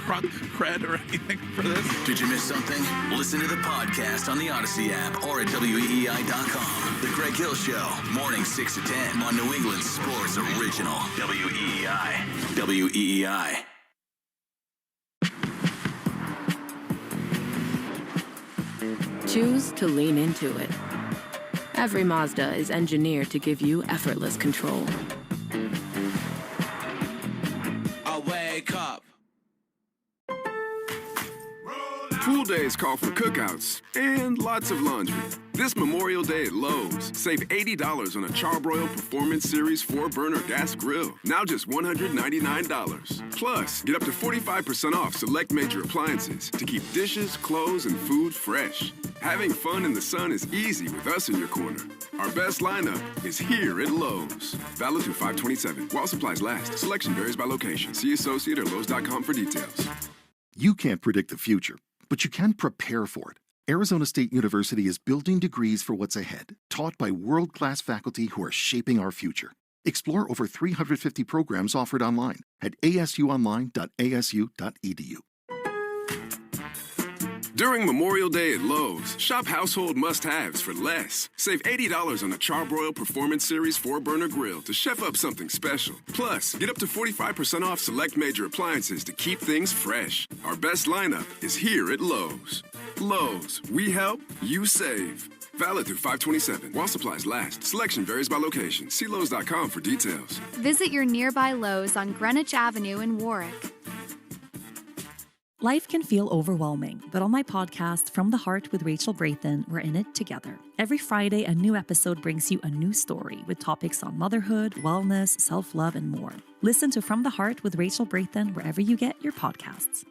cred or anything for this. Did you miss something? Listen to the podcast on the Odyssey app or at WEEI.com. The Greg Hill Show, morning 6 to 10 on New England Sports Original. WEEI. WEEI. Choose to lean into it. Every Mazda is engineered to give you effortless control. I wake up. Pool days call for cookouts and lots of laundry. This Memorial Day at Lowe's, save $80 on a Charbroil Performance Series 4-burner gas grill. Now just $199. Plus, get up to 45% off select major appliances to keep dishes, clothes, and food fresh. Having fun in the sun is easy with us in your corner. Our best lineup is here at Lowe's. Valid through 5/27. While supplies last. Selection varies by location. See associate or Lowe's.com for details. You can't predict the future, but you can prepare for it. Arizona State University is building degrees for what's ahead, taught by world-class faculty who are shaping our future. Explore over 350 programs offered online at asuonline.asu.edu. During Memorial Day at Lowe's, shop household must-haves for less. Save $80 on a Charbroil Performance Series 4-burner grill to chef up something special. Plus, get up to 45% off select major appliances to keep things fresh. Our best lineup is here at Lowe's. Lowe's, we help, you save. Valid through 5/27. While supplies last. Selection varies by location. See Lowe's.com for details. Visit your nearby Lowe's on Greenwich Avenue in Warwick. Life can feel overwhelming, but on my podcast, From the Heart with Rachel Braithen, we're in it together. Every Friday, a new episode brings you a new story with topics on motherhood, wellness, self-love, and more. Listen to From the Heart with Rachel Braithen wherever you get your podcasts.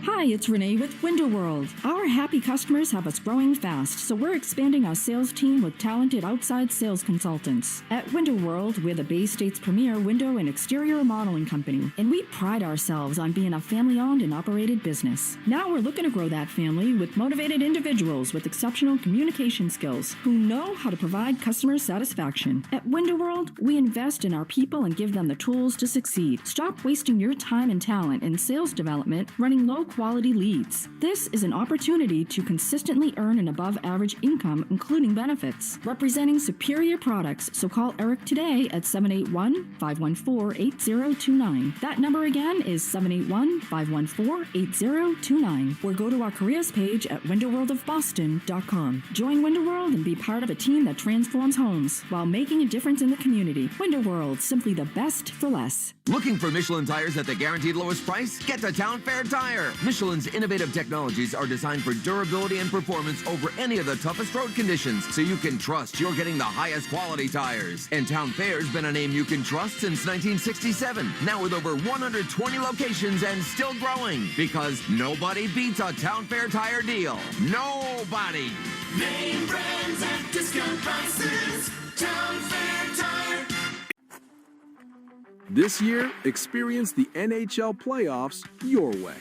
Hi, it's Renee with Window World. Our happy customers have us growing fast, so we're expanding our sales team with talented outside sales consultants. At Window World, we're the Bay State's premier window and exterior remodeling company, and we pride ourselves on being a family-owned and operated business. Now we're looking to grow that family with motivated individuals with exceptional communication skills who know how to provide customer satisfaction. At Window World, we invest in our people and give them the tools to succeed. Stop wasting your time and talent in sales development running low-quality leads. This is an opportunity to consistently earn an above-average income, including benefits. Representing superior products, so call Eric today at 781-514-8029. That number again is 781-514-8029. Or go to our careers page at windowworldofboston.com. Join Window World and be part of a team that transforms homes while making a difference in the community. Window World, simply the best for less. Looking for Michelin tires at the guaranteed lowest price? Get to Town Fair Tire. Michelin's innovative technologies are designed for durability and performance over any of the toughest road conditions, so you can trust you're getting the highest quality tires. And Town Fair's been a name you can trust since 1967. Now with over 120 locations and still growing, because nobody beats a Town Fair Tire deal. Nobody. Name brands at discount prices. Town Fair Tire. This year, experience the NHL playoffs your way.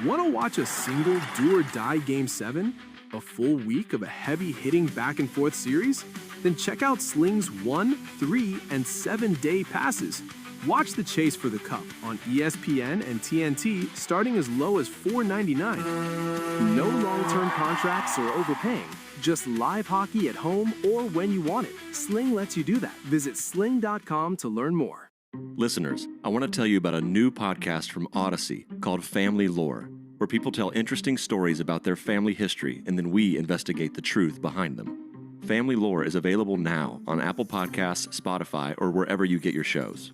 Want to watch a single do-or-die Game 7? A full week of a heavy-hitting back-and-forth series? Then check out Sling's 1, 3, and 7-day passes. Watch the chase for the cup on ESPN and TNT starting as low as $4.99. No long-term contracts or overpaying. Just live hockey at home or when you want it. Sling lets you do that. Visit sling.com to learn more. Listeners, I want to tell you about a new podcast from Odyssey called Family Lore, where people tell interesting stories about their family history and then we investigate the truth behind them. Family Lore is available now on Apple Podcasts, Spotify, or wherever you get your shows.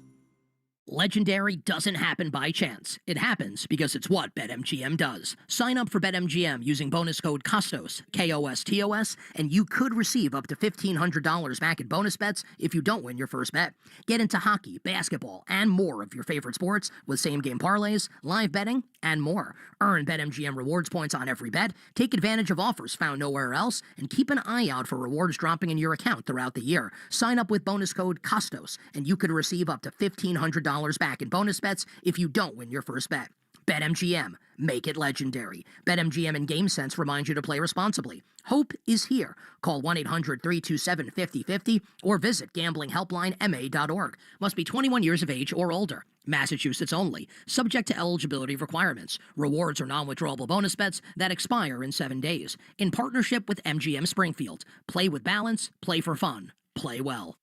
Legendary doesn't happen by chance. It happens because it's what BetMGM does. Sign up for BetMGM using bonus code KOSTOS, KOSTOS, and you could receive up to $1,500 back in bonus bets if you don't win your first bet. Get into hockey, basketball, and more of your favorite sports with same-game parlays, live betting, and more. Earn BetMGM rewards points on every bet, take advantage of offers found nowhere else, and keep an eye out for rewards dropping in your account throughout the year. Sign up with bonus code KOSTOS, and you could receive up to $1,500 back in bonus bets if you don't win your first bet. BetMGM. Make it legendary. BetMGM and GameSense remind you to play responsibly. Hope is here. Call 1-800-327-5050 or visit gamblinghelplinema.org. Must be 21 years of age or older. Massachusetts only. Subject to eligibility requirements. Rewards or non-withdrawable bonus bets that expire in 7 days. In partnership with MGM Springfield. Play with balance. Play for fun. Play well.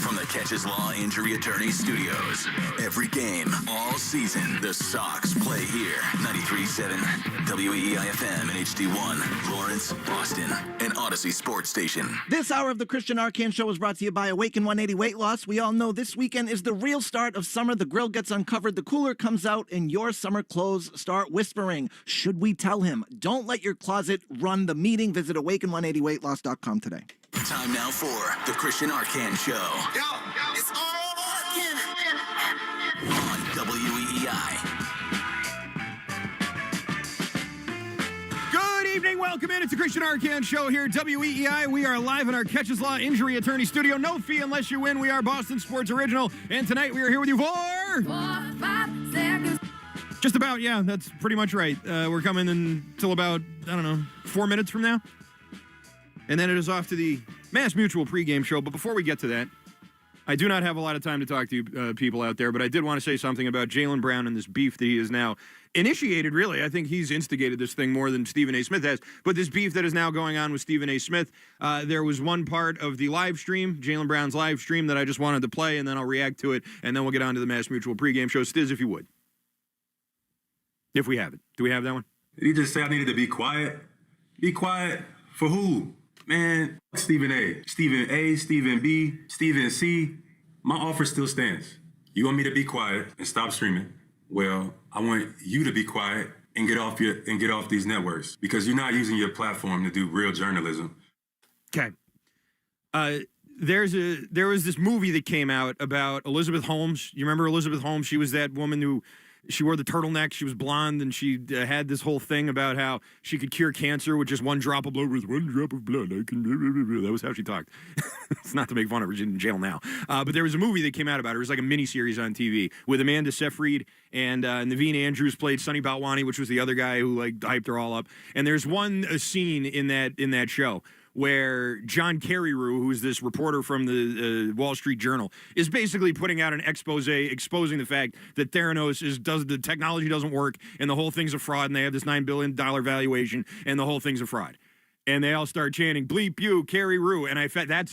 From the Catches Law Injury Attorney Studios. Every game, all season, the Sox play here. 93.7 WEEI-FM and HD1, Lawrence, Boston, and Odyssey Sports Station. This hour of the Christian Arcand Show is brought to you by Awaken 180 Weight Loss. We all know this weekend is the real start of summer. The grill gets uncovered, the cooler comes out, and your summer clothes start whispering. Should we tell him? Don't let your closet run the meeting. Visit awaken180weightloss.com today. Time now for the Christian Arcand Show. Yo, it's all Arcand. On WEEI. Good evening. Welcome in. It's the Christian Arcand Show here at WEEI. We are live in our Catches Law Injury Attorney Studio. No fee unless you win. We are Boston Sports Original. And tonight we are here with you for 4 5 seconds. Just about, yeah, that's pretty much right. We're coming until about, 4 minutes from now. And then it is off to the Mass Mutual pregame show. But before we get to that, I do not have a lot of time to talk to you people out there, but I did want to say something about Jaylen Brown and this beef that he has now initiated, really. I think he's instigated this thing more than Stephen A. Smith has. But this beef that is now going on with Stephen A. Smith, there was one part of the live stream, Jaylen Brown's live stream, that I just wanted to play, and then I'll react to it, and then we'll get on to the Mass Mutual pregame show. Stiz, if you would. If we have it. Do we have that one? Did he just say I needed to be quiet? Be quiet for who? Man, Stephen A. Stephen A, Stephen B, Stephen C. My offer still stands. You want me to be quiet and stop streaming? Well, I want you to be quiet and get off these networks because you're not using your platform to do real journalism. Okay. There was this movie that came out about Elizabeth Holmes. You remember Elizabeth Holmes? She was that woman who she wore the turtleneck. She was blonde, and she had this whole thing about how she could cure cancer with just one drop of blood. With one drop of blood, I can. That was how she talked. It's not to make fun of her. She's in jail now. But there was a movie that came out about her. It was like a miniseries on TV with Amanda Seyfried and Naveen Andrews played Sonny Balwani, which was the other guy who like hyped her all up. And there's one scene in that show where John Carreyrou, who's this reporter from the Wall Street Journal, is basically putting out an expose exposing the fact that Theranos the technology doesn't work and the whole thing's a fraud and they have this $9 billion valuation and the whole thing's a fraud. And they all start chanting, bleep you, Carreyrou. And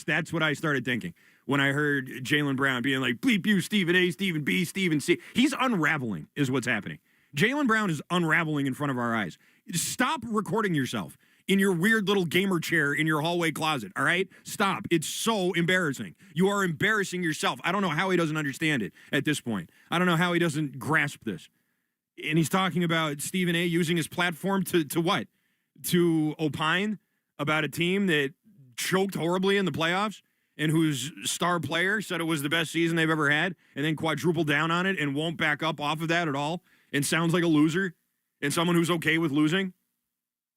that's what I started thinking when I heard Jaylen Brown being like, bleep you, Stephen A, Stephen B, Stephen C. He's unraveling is what's happening. Jaylen Brown is unraveling in front of our eyes. Stop recording yourself in your weird little gamer chair in your hallway closet, all right? Stop. It's so embarrassing. You are embarrassing yourself. I don't know how he doesn't understand it at this point. I don't know how he doesn't grasp this. And he's talking about Stephen A. using his platform to what? To opine about a team that choked horribly in the playoffs and whose star player said it was the best season they've ever had and then quadrupled down on it and won't back up off of that at all and sounds like a loser and someone who's okay with losing.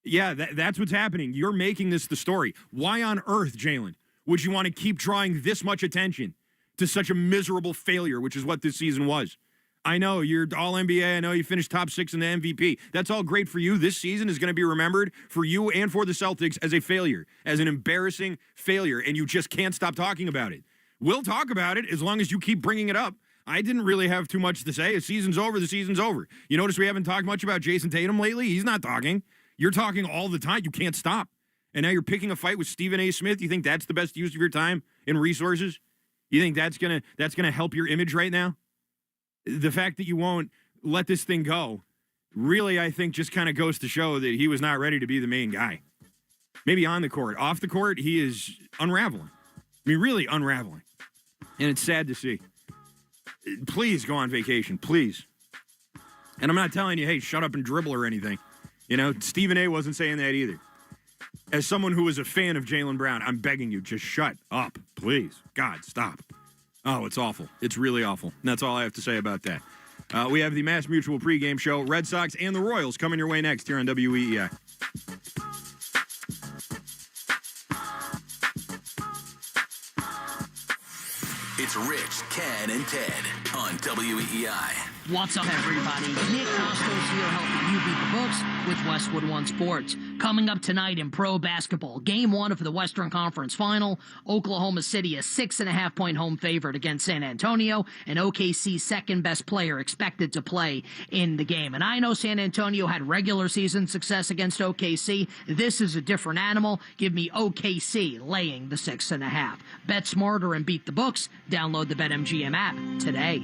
Yeah, that's what's happening. You're making this the story. Why on earth, Jaylen, would you want to keep drawing this much attention to such a miserable failure, which is what this season was? I know you're All-NBA. I know you finished top 6 in the MVP. That's all great for you. This season is going to be remembered for you and for the Celtics as a failure, as an embarrassing failure, and you just can't stop talking about it. We'll talk about it as long as you keep bringing it up. I didn't really have too much to say. The season's over. The season's over. You notice we haven't talked much about Jason Tatum lately? He's not talking. You're talking all the time. You can't stop. And now you're picking a fight with Stephen A. Smith. You think that's the best use of your time and resources? You think that's gonna help your image right now? The fact that you won't let this thing go, really, I think just kind of goes to show that he was not ready to be the main guy. Maybe on the court. Off the court, he is unraveling. I mean, really unraveling. And it's sad to see. Please go on vacation, please. And I'm not telling you, hey, shut up and dribble or anything. You know, Stephen A. wasn't saying that either. As someone who is a fan of Jaylen Brown, I'm begging you, just shut up, please. God, stop. Oh, it's awful. It's really awful. And that's all I have to say about that. We have the Mass Mutual pregame show, Red Sox and the Royals coming your way next here on WEEI. It's Rich, Ken, and Ted on WEEI. What's up, everybody? Nick Costos here helping you beat the books with Westwood One Sports. Coming up tonight in pro basketball, Game 1 of the Western Conference Final. Oklahoma City, a 6.5-point home favorite against San Antonio, and OKC's second-best player expected to play in the game. And I know San Antonio had regular season success against OKC. This is a different animal. Give me OKC laying the 6.5. Bet smarter and beat the books. Download the BetMGM app today.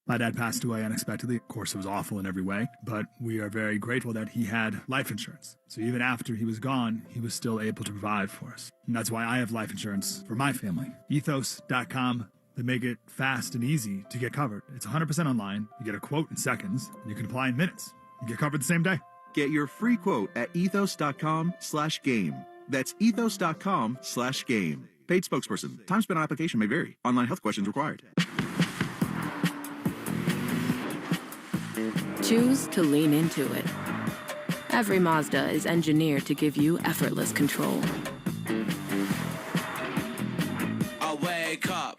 My dad passed away unexpectedly. Of course, it was awful in every way, but we are very grateful that he had life insurance. So even after he was gone, he was still able to provide for us. And that's why I have life insurance for my family. Ethos.com. They make it fast and easy to get covered. It's 100% online. You get a quote in seconds, and you can apply in minutes. You get covered the same day. Get your free quote at ethos.com/game. That's ethos.com/game. Paid spokesperson. Time spent on application may vary. Online health questions required. Choose to lean into it. Every Mazda is engineered to give you effortless control. I wake up.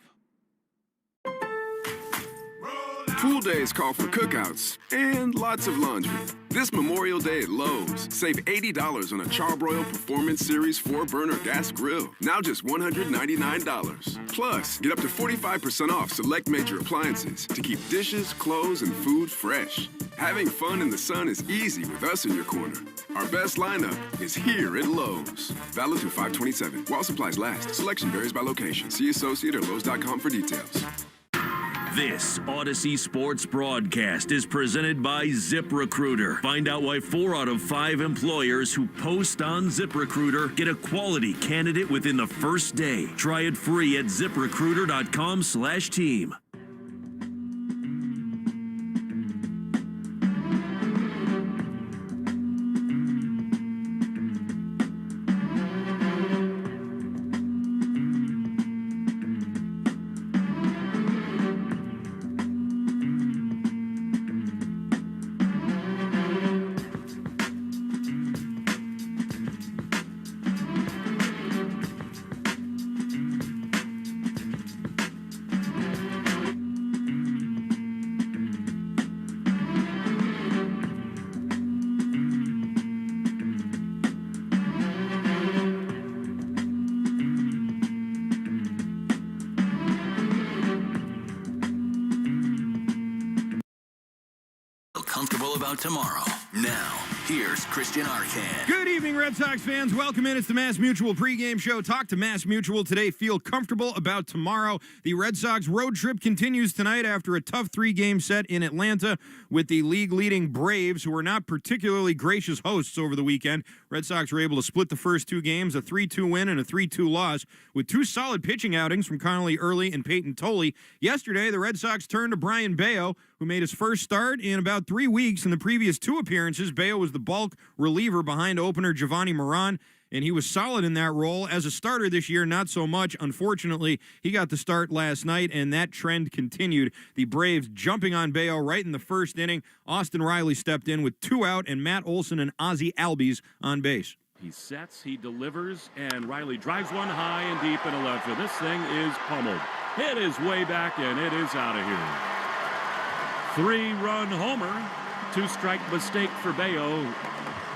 Pool days call for cookouts and lots of laundry. This Memorial Day at Lowe's, save $80 on a Charbroil Performance Series 4-burner gas grill. Now just $199. Plus, get up to 45% off select major appliances to keep dishes, clothes, and food fresh. Having fun in the sun is easy with us in your corner. Our best lineup is here at Lowe's. Valid through 5/27. While supplies last. Selection varies by location. See associate or Lowe's.com for details. This Odyssey Sports broadcast is presented by ZipRecruiter. Find out why 4 out of 5 employers who post on ZipRecruiter get a quality candidate within the first day. Try it free at ZipRecruiter.com/team. Comfortable about tomorrow. Now, here's Christian Arcan. Good evening, Red Sox fans. Welcome in. It's the Mass Mutual pregame show. Talk to Mass Mutual today. Feel comfortable about tomorrow. The Red Sox road trip continues tonight after a tough 3-game set in Atlanta with the league-leading Braves, who were not particularly gracious hosts over the weekend. Red Sox were able to split the first 2 games, a 3-2 win and a 3-2 loss, with 2 solid pitching outings from Connolly Early and Peyton Tolley. Yesterday, the Red Sox turned to Brian Bayo, who made his first start in about 3 weeks. In the previous 2 appearances, Bayo was the bulk reliever behind opener Giovanni Moran, and he was solid in that role. As a starter this year, not so much. Unfortunately, he got the start last night, and that trend continued. The Braves jumping on Bayo right in the first inning. Austin Riley stepped in with 2 out, and Matt Olson and Ozzie Albies on base. He sets, he delivers, and Riley drives one high and deep into left field. This thing is pummeled. It is way back, and it is out of here. 3-run homer. 2-strike mistake for Bayo.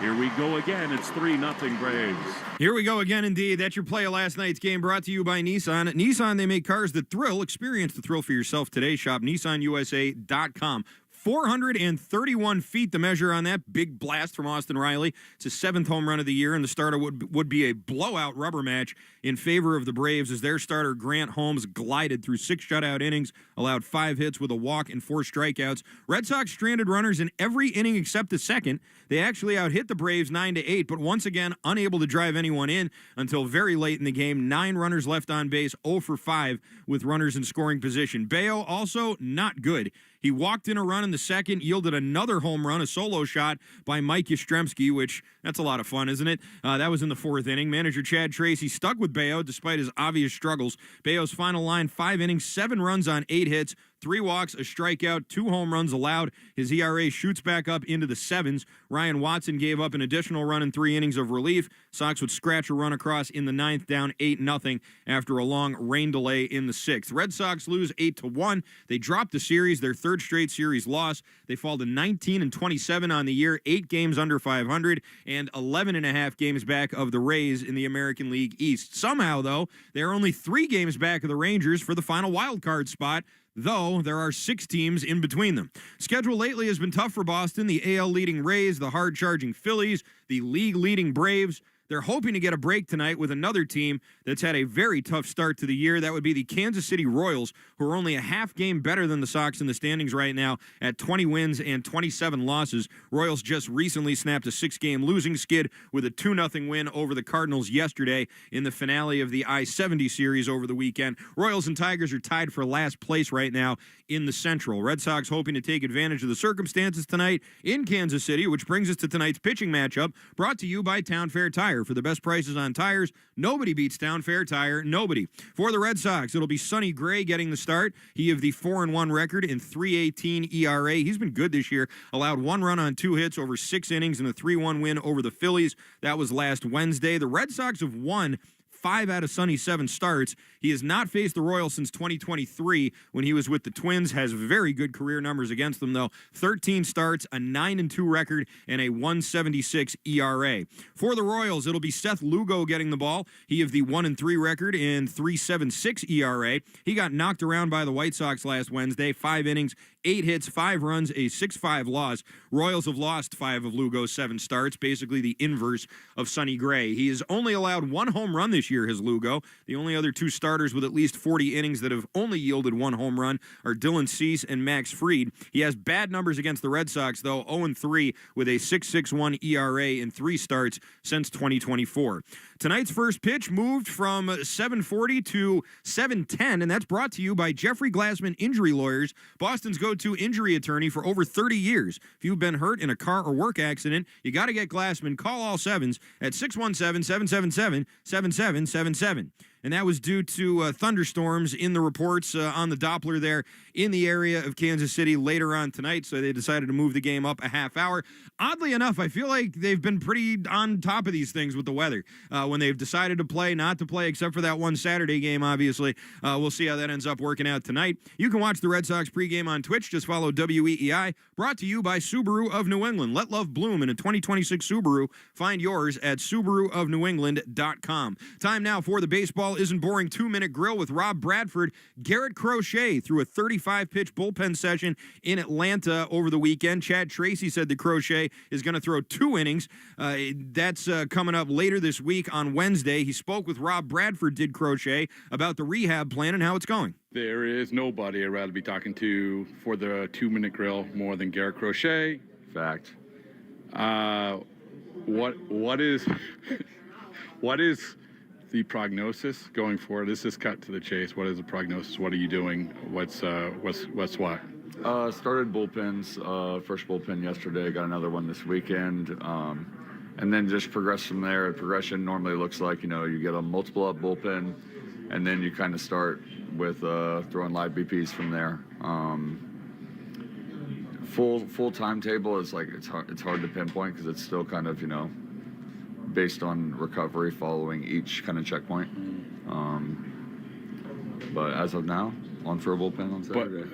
Here we go again. It's 3-0 Braves. Here we go again, indeed. That's your play of last night's game, brought to you by Nissan. At Nissan, they make cars that thrill. Experience the thrill for yourself today. Shop NissanUSA.com. 431 feet the measure on that big blast from Austin Riley. It's his 7th home run of the year, and the starter would be a blowout rubber match in favor of the Braves as their starter Grant Holmes glided through 6 shutout innings, allowed 5 hits with a walk and 4 strikeouts. Red Sox stranded runners in every inning except the second. They actually out-hit the Braves 9-8, but once again unable to drive anyone in until very late in the game. 9 runners left on base, 0 for 5 with runners in scoring position. Bayo also not good. He walked in a run in the second, yielded another home run, a solo shot by Mike Yastrzemski, which that's a lot of fun, isn't it? That was in the 4th inning. Manager Chad Tracy stuck with Bayo despite his obvious struggles. Bayo's final line, 5 innings, 7 runs on 8 hits, 3 walks, a strikeout, 2 home runs allowed. His ERA shoots back up into the 7s. Ryan Watson gave up an additional run in 3 innings of relief. Sox would scratch a run across in the 9th, down 8-0 after a long rain delay in the 6th. Red Sox lose 8-1. They drop the series, their 3rd straight series loss. They fall to 19-27 on the year, 8 games under 500, and 11.5 games back of the Rays in the American League East. Somehow, though, they're only 3 games back of the Rangers for the final wild card spot, though there are 6 teams in between them. Schedule lately has been tough for Boston. The AL leading Rays, the hard-charging Phillies, the league leading Braves. They're hoping to get a break tonight with another team that's had a very tough start to the year. That would be the Kansas City Royals, who are only a half game better than the Sox in the standings right now at 20 wins and 27 losses. Royals just recently snapped a 6-game losing skid with a 2-0 win over the Cardinals yesterday in the finale of the I-70 series over the weekend. Royals and Tigers are tied for last place right now in the Central. Red Sox hoping to take advantage of the circumstances tonight in Kansas City, which brings us to tonight's pitching matchup, brought to you by Town Fair Tire. For the best prices on tires, nobody beats Town Fair Tire. Nobody. For the Red Sox, it'll be Sonny Gray getting the start. He of the 4-1 record in 3.18 ERA. He's been good this year. Allowed 1 run on 2 hits over 6 innings in a 3-1 win over the Phillies. That was last Wednesday. The Red Sox have won 5 out of Sonny's 7 starts. He has not faced the Royals since 2023 when he was with the Twins. Has very good career numbers against them, though. 13 starts, a 9-2 record, and a 1.76 ERA. For the Royals, it'll be Seth Lugo getting the ball. He of the 1-3 record and 3.76 ERA. He got knocked around by the White Sox last Wednesday. 5 innings, 8 hits, 5 runs, a 6-5 loss. Royals have lost 5 of Lugo's 7 starts, basically the inverse of Sonny Gray. He has only allowed 1 home run this year, has Lugo. The only other 2 starters with at least 40 innings that have only yielded 1 home run are Dylan Cease and Max Fried. He has bad numbers against the Red Sox, though, 0-3 with a 6.61 ERA in 3 starts since 2024. Tonight's first pitch moved from 7:40 to 7:10, and that's brought to you by Jeffrey Glassman Injury Lawyers, Boston's go-to injury attorney for over 30 years. If you've been hurt in a car or work accident, you got to get Glassman. Call all 7s at 617-777-7777. And that was due to thunderstorms in the reports on the Doppler there in the area of Kansas City later on tonight, so they decided to move the game up a half hour. Oddly enough, I feel like they've been pretty on top of these things with the weather. When they've decided to play, not to play, except for that one Saturday game, obviously. We'll see how that ends up working out tonight. You can watch the Red Sox pregame on Twitch. Just follow WEEI. Brought to you by Subaru of New England. Let love bloom in a 2026 Subaru. Find yours at SubaruofNewEngland.com. Time now for the Baseball Isn't Boring 2-minute grill with Rob Bradford. Garrett Crochet threw a 35-pitch bullpen session in Atlanta over the weekend. Chad Tracy said that Crochet is going to throw 2 innings. That's coming up later this week on Wednesday. He spoke with Rob Bradford, did Crochet, about the rehab plan and how it's going. There is nobody I'd rather be talking to for the 2-minute grill more than Garrett Crochet. Fact. What is what is the prognosis going forward? This is cut to the chase. What is the prognosis? What are you doing? What's what? Started bullpens, first bullpen yesterday, got another one this weekend, and then just progress from there. Progression normally looks like, you get a multiple up bullpen, and then you kind of start with throwing live BPs from there. Full timetable is like it's hard to pinpoint because it's still kind of based on recovery following each kind of checkpoint. But as of now, on for a bullpen on Saturday.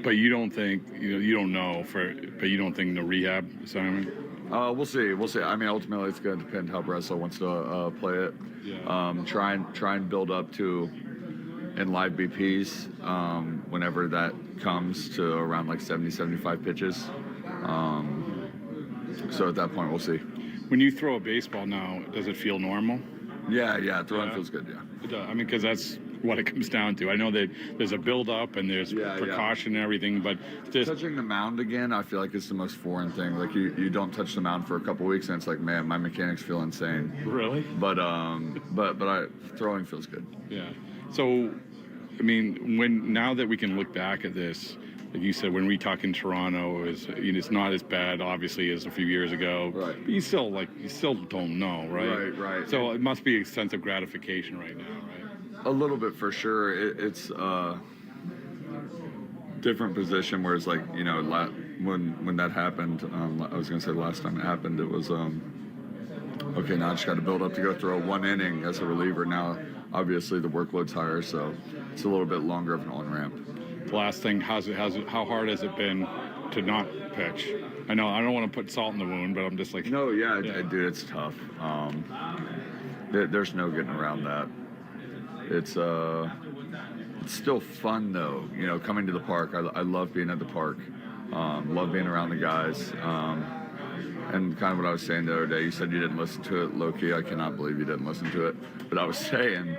But you don't think you don't know but you don't think no rehab assignment? We'll see. I mean, ultimately, it's going to depend how Breslow wants to play it. Yeah. Try and build up to in live BPs whenever that comes to around like 70-75 pitches. So at that point, we'll see. When you throw a baseball now, does it feel normal? Yeah, throwing feels good, yeah. It does. I mean, because that's what it comes down to. I know that there's a build-up and there's precaution and everything, but touching the mound again, I feel like it's the most foreign thing. Like you don't touch the mound for a couple weeks, and it's like, man, my mechanics feel insane. Really? But throwing feels good. Yeah. So, I mean, now that we can look back at this, like you said, when we talk in Toronto, it's not as bad, obviously, as a few years ago. Right. But you still don't know, right? Right. So it must be a sense of gratification right now, right? A little bit for sure. It's different position where it's like, you know, when that happened, I was going to say last time it happened, it was, okay, now I just got to build up to go through a 1 inning as a reliever. Now, obviously, the workload's higher, so it's a little bit longer of an on-ramp. The last thing, how hard has it been to not pitch? I know I don't want to put salt in the wound, but I'm just like... No, yeah. Dude, it's tough. There's no getting around that. It's still fun, though, you know, coming to the park. I love being at the park. Love being around the guys. And kind of what I was saying the other day, you said you didn't listen to it, low-key. I cannot believe you didn't listen to it. But I was saying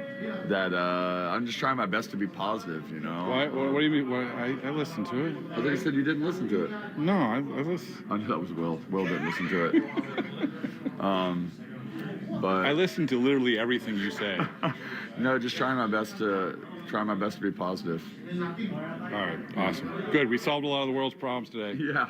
that I'm just trying my best to be positive, you know. What do you mean? I listened to it. I think you said you didn't listen to it. No, I listened. I know that was Will. Will didn't listen to it. But I listened to literally everything you say. No, just trying my best to be positive. All right, awesome. Good. We solved a lot of the world's problems today. Yeah.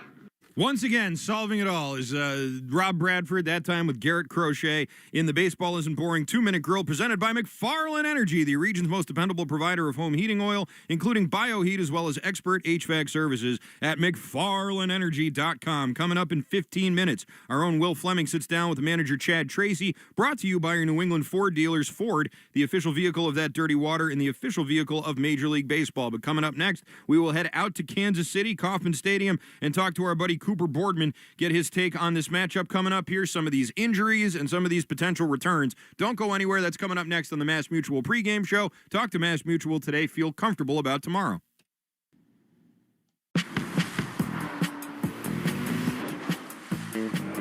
Once again, solving it all is Rob Bradford, that time with Garrett Crochet in the Baseball Isn't Boring 2-Minute Grill, presented by McFarland Energy, the region's most dependable provider of home heating oil, including bioheat as well as expert HVAC services at McFarlandEnergy.com. Coming up in 15 minutes, our own Will Fleming sits down with manager Chad Tracy, brought to you by your New England Ford dealers. Ford, the official vehicle of that dirty water and the official vehicle of Major League Baseball. But coming up next, we will head out to Kansas City, Kauffman Stadium, and talk to our buddy Cooper Boardman, get his take on this matchup coming up here, some of these injuries and some of these potential returns. Don't go anywhere. That's coming up next on the Mass Mutual pregame show. Talk to Mass Mutual today. Feel comfortable about tomorrow.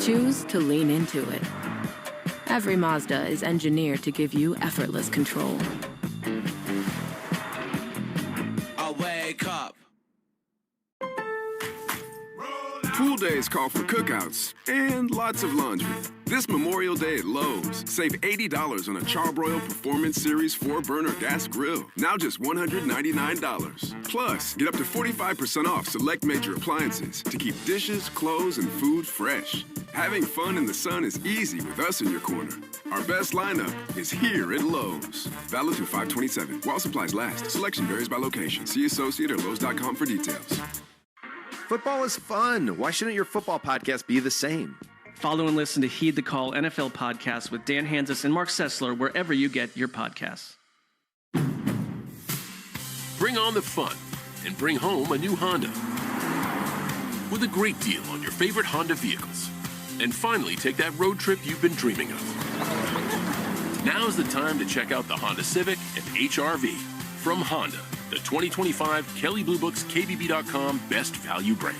Choose to lean into it. Every Mazda is engineered to give you effortless control. I wake up. Pool days call for cookouts and lots of laundry. This Memorial Day at Lowe's, save $80 on a Charbroil Performance Series 4-burner gas grill. Now just $199. Plus, get up to 45% off select major appliances to keep dishes, clothes, and food fresh. Having fun in the sun is easy with us in your corner. Our best lineup is here at Lowe's. Valid through 5/27. While supplies last. Selection varies by location. See associate or Lowe's.com for details. Football is fun. Why shouldn't your football podcast be the same? Follow and listen to Heed the Call NFL podcast with Dan Hanzus and Mark Sessler wherever you get your podcasts. Bring on the fun and bring home a new Honda with a great deal on your favorite Honda vehicles. And finally, take that road trip you've been dreaming of. Now's the time to check out the Honda Civic and HR-V from Honda, the 2025 Kelley Blue Book's KBB.com Best Value brand.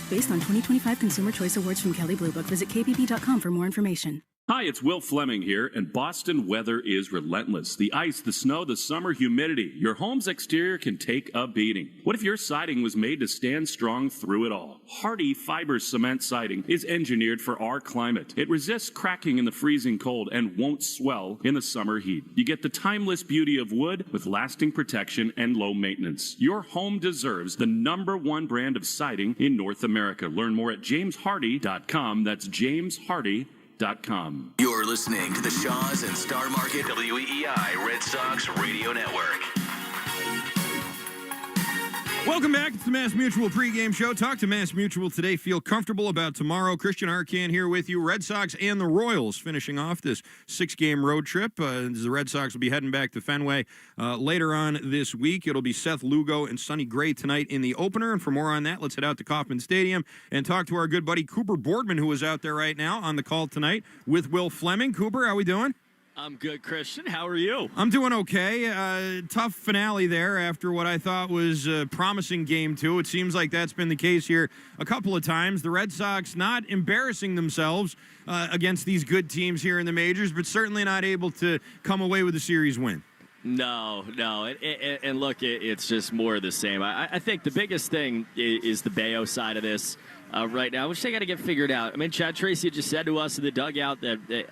Based on 2025 Consumer Choice Awards from Kelley Blue Book, visit KBB.com for more information. Hi, it's Will Fleming here, and Boston weather is relentless. The ice, the snow, the summer humidity. Your home's exterior can take a beating. What if your siding was made to stand strong through it all? Hardy Fiber Cement Siding is engineered for our climate. It resists cracking in the freezing cold and won't swell in the summer heat. You get the timeless beauty of wood with lasting protection and low maintenance. Your home deserves the #1 brand of siding in North America. Learn more at jameshardy.com. That's jameshardy.com. You're listening to the Shaws and Star Market WEEI Red Sox Radio Network. Welcome back. It's the Mass Mutual pregame show. Talk to Mass Mutual today. Feel comfortable about tomorrow. Christian Arcan here with you. Red Sox and the Royals finishing off this 6-game road trip. The Red Sox will be heading back to Fenway later on this week. It'll be Seth Lugo and Sonny Gray tonight in the opener. And for more on that, let's head out to Kauffman Stadium and talk to our good buddy Cooper Boardman, who is out there right now on the call tonight with Will Fleming. Cooper, how we doing? I'm good, Christian. How are you? I'm doing okay. Tough finale there after what I thought was a promising game two. It seems like that's been the case here a couple of times. The Red Sox not embarrassing themselves against these good teams here in the majors, but certainly not able to come away with a series win. No. And look, it's just more of the same. I think the biggest thing is the Bayo side of this. Right now, which they got to get figured out. I mean, Chad Tracy just said to us in the dugout that,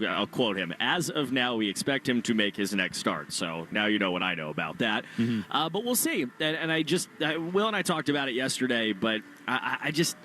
I'll quote him, as of now, we expect him to make his next start. So now you know what I know about that. Mm-hmm. But we'll see. And Will and I talked about it yesterday, but I just,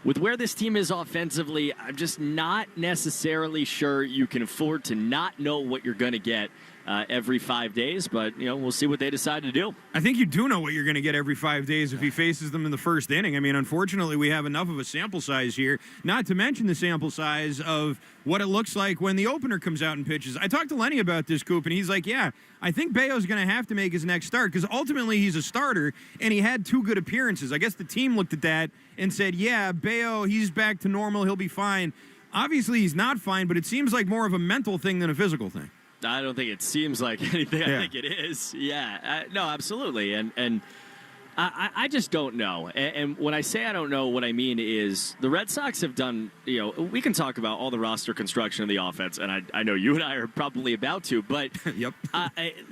with where this team is offensively, I'm just not necessarily sure you can afford to not know what you're going to get every 5 days, but we'll see what they decide to do. I think you do know what you're going to get every 5 days if he faces them in the first inning. I mean, unfortunately, we have enough of a sample size here, not to mention the sample size of what it looks like when the opener comes out and pitches. I talked to Lenny about this, Coop, and he's like, yeah, I think Bayo's going to have to make his next start because ultimately he's a starter, and he had 2 good appearances. I guess the team looked at that and said, yeah, Bayo, he's back to normal. He'll be fine. Obviously, he's not fine, but it seems like more of a mental thing than a physical thing. I don't think it seems like anything. Yeah. I think it is. Yeah. No, absolutely. And I just don't know. And when I say I don't know, what I mean is the Red Sox have done, we can talk about all the roster construction of the offense, and I know you and I are probably about to, but yep.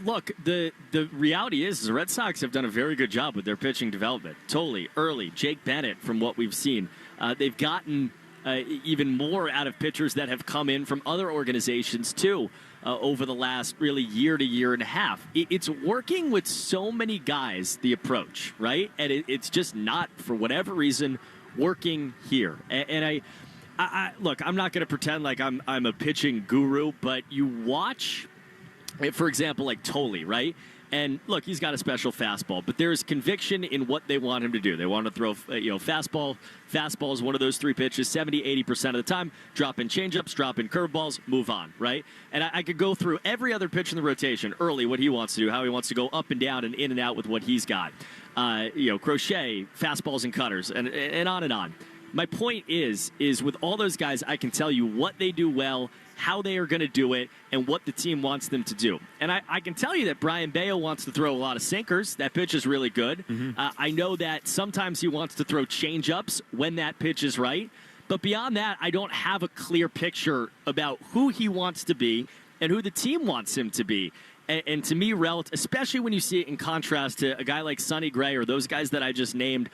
Look, the reality is the Red Sox have done a very good job with their pitching development. Totally early. Jake Bennett, from what we've seen. They've gotten even more out of pitchers that have come in from other organizations, too. Over the last really year to year and a half. It's working with so many guys, the approach, right? And it's just not, for whatever reason, working here. And I look, I'm not going to pretend like I'm a pitching guru, but you watch, for example, like Toley, right? And look, he's got a special fastball, but there's conviction in what they want him to do. They want to throw, fastball. Fastball is one of those 3 pitches, 70-80% of the time. Drop in changeups, drop in curveballs, move on, right? And I could go through every other pitch in the rotation early, what he wants to do, how he wants to go up and down and in and out with what he's got. Crochet, fastballs and cutters, and on and on. My point is with all those guys, I can tell you what they do well, how they are going to do it, and what the team wants them to do. And I can tell you that Brian Bayo wants to throw a lot of sinkers. That pitch is really good. Mm-hmm. I know that sometimes he wants to throw changeups when that pitch is right. But beyond that, I don't have a clear picture about who he wants to be and who the team wants him to be. And to me, especially when you see it in contrast to a guy like Sonny Gray or those guys that I just named,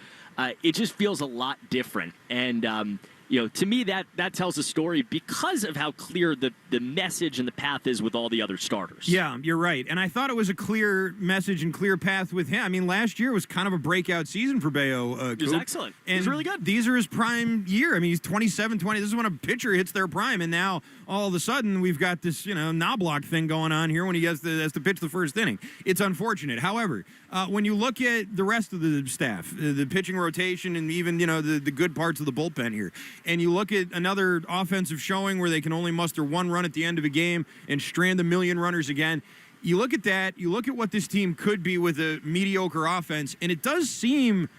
it just feels a lot different. And to me, that tells a story because of how clear the message and the path is with all the other starters. Yeah, you're right. And I thought it was a clear message and clear path with him. I mean, last year was kind of a breakout season for Bayo. It was excellent. And it was really good. These are his prime year. I mean, he's 27, 20. This is when a pitcher hits their prime. And now, all of a sudden, we've got this, Knobloch thing going on here when he has to pitch the first inning. It's unfortunate. However, when you look at the rest of the staff, the pitching rotation, and even, the good parts of the bullpen here, and you look at another offensive showing where they can only muster 1 run at the end of a game and strand 1 million runners again, you look at that, you look at what this team could be with a mediocre offense, and it does seem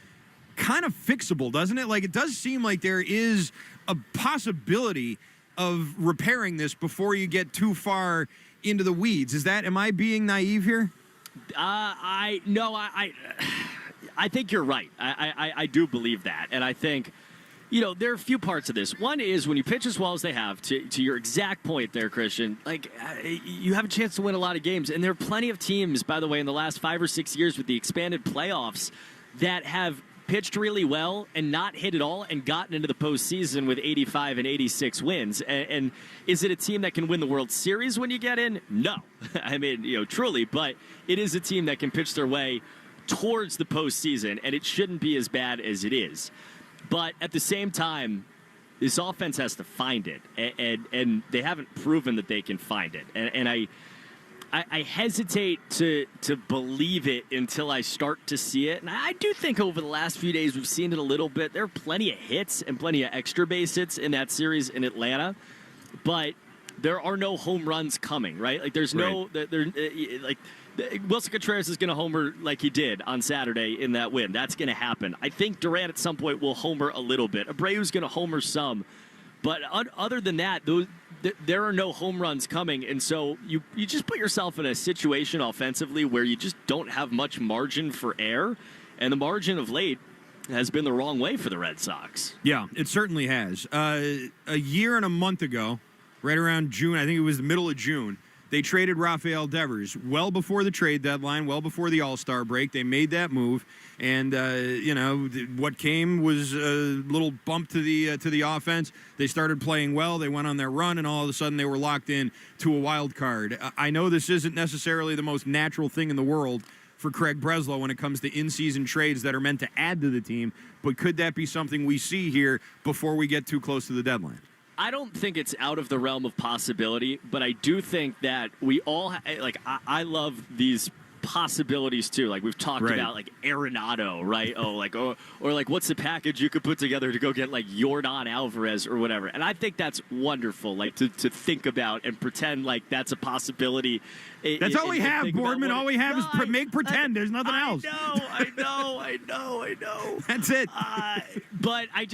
kind of fixable, doesn't it? Like, it does seem like there is a possibility of repairing this before you get too far into the weeds. Am I being naive here? I think you're right. I do believe that. And I think, there are a few parts of this. One is when you pitch as well as they have, to your exact point there, Christian, you have a chance to win a lot of games. And there are plenty of teams, by the way, in the last 5 or 6 years with the expanded playoffs that have pitched really well and not hit at all and gotten into the postseason with 85 and 86 wins. And is it a team that can win the World Series when you get in? No. I mean, truly, but it is a team that can pitch their way towards the postseason, and it shouldn't be as bad as it is. But at the same time, this offense has to find it, and they haven't proven that they can find it. And I hesitate to believe it until I start to see it. And I do think over the last few days we've seen it a little bit. There are plenty of hits and plenty of extra base hits in that series in Atlanta. But there are no home runs coming, right? Like, there's no... Wilson Contreras is going to homer like he did on Saturday in that win. That's going to happen. I think Durant at some point will homer a little bit. Abreu's going to homer some. But other than that, there are no home runs coming. And so you just put yourself in a situation offensively where you just don't have much margin for error. And the margin of late has been the wrong way for the Red Sox. Yeah, it certainly has. A year and a month ago, right around June, I think it was the middle of June, they traded Rafael Devers well before the trade deadline, well before the All-Star break. They made that move, and what came was a little bump to the offense. They started playing well. They went on their run, and all of a sudden they were locked in to a wild card. I know this isn't necessarily the most natural thing in the world for Craig Breslow when it comes to in-season trades that are meant to add to the team, but could that be something we see here before we get too close to the deadline? I don't think it's out of the realm of possibility, but I do think that we all I love these possibilities too. Like we've talked about like Arenado, right? Or like what's the package you could put together to go get like Yordan Alvarez or whatever. And I think that's wonderful, like to think about and pretend like that's a possibility. That's all we have, Boardman. All we have is make pretend. There's nothing else. I know. That's it. But I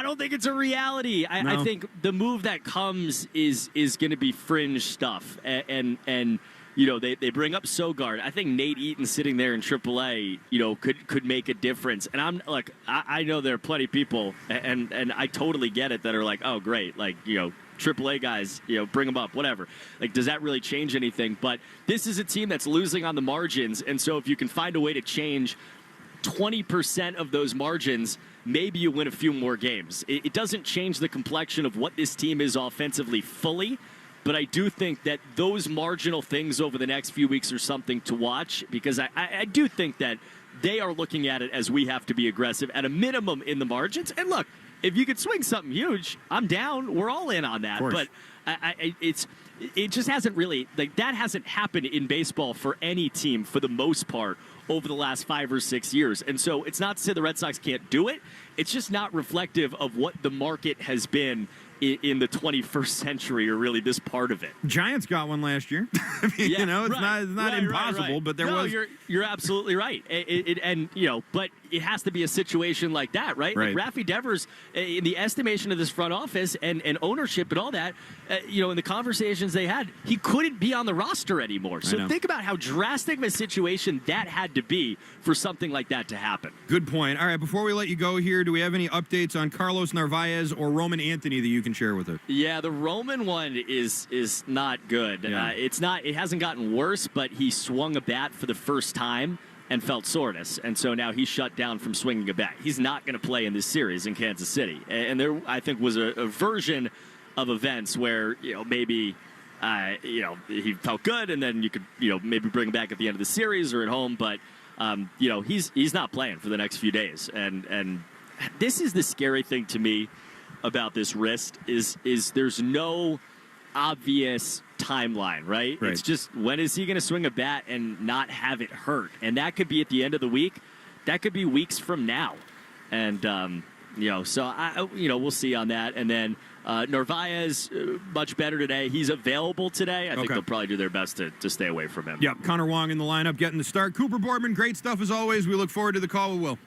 don't think it's a reality. I think the move that comes is going to be fringe stuff. And you know, they bring up Sogard. I think Nate Eaton sitting there in AAA, you know, could make a difference. And I'm like, I know there are plenty of people, and I totally get it, that are like, oh, great, like, you know, AAA guys, you know, bring them up, whatever. Like, does that really change anything? But this is a team that's losing on the margins, and so if you can find a way to change 20% of those margins, maybe you win a few more games. It doesn't change the complexion of what this team is offensively fully, but I do think that those marginal things over the next few weeks are something to watch, because I do think that they are looking at it as we have to be aggressive at a minimum in the margins. And look, if you could swing something huge, I'm down. We're all in on that. But it just hasn't really, like, that hasn't happened in baseball for any team for the most part over the last 5 or 6 years. And so it's not to say the Red Sox can't do it. It's just not reflective of what the market has been in the 21st century, or really this part of it. Giants got one last year. I mean, you know, it's not impossible, but there was. You're absolutely right. And you know, but it has to be a situation like that, right? Like Rafi Devers, in the estimation of this front office and ownership and all that, you know, in the conversations they had, he couldn't be on the roster anymore. So think about how drastic of a situation that had to be for something like that to happen. Good point. All right, before we let you go here, do we have any updates on Carlos Narvaez or Roman Anthony that you can share with us? Yeah, the Roman one is not good. Yeah. It hasn't gotten worse, but he swung a bat for the first time and felt soreness, and so now he's shut down from swinging a bat. He's not going to play in this series in Kansas City. And there, I think, was a version of events where, you know, maybe you know, he felt good, and then you could, you know, maybe bring him back at the end of the series or at home, but you know, he's not playing for the next few days. And this is the scary thing to me about this wrist is there's no obvious timeline, right? It's just, when is he going to swing a bat and not have it hurt? And that could be at the end of the week. That could be weeks from now. And you know, so we'll see on that. And then Narvaez, much better today. He's available today. I think they'll probably do their best to stay away from him. Yep, Connor Wong in the lineup getting the start. Cooper Boardman, great stuff as always. We look forward to the call with Will.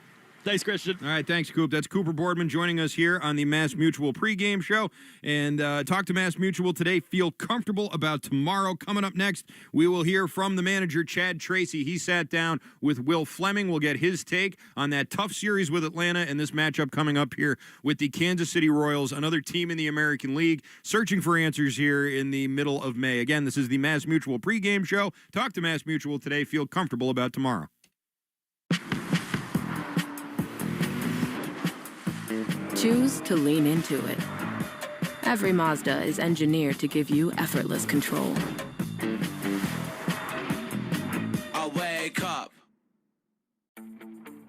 Thanks, Christian. All right, thanks, Coop. That's Cooper Boardman joining us here on the Mass Mutual pregame show. And talk to Mass Mutual today. Feel comfortable about tomorrow. Coming up next, we will hear from the manager, Chad Tracy. He sat down with Will Fleming. We'll get his take on that tough series with Atlanta and this matchup coming up here with the Kansas City Royals, another team in the American League, searching for answers here in the middle of May. Again, this is the Mass Mutual pregame show. Talk to Mass Mutual today. Feel comfortable about tomorrow. Choose to lean into it. Every Mazda is engineered to give you effortless control. I wake up.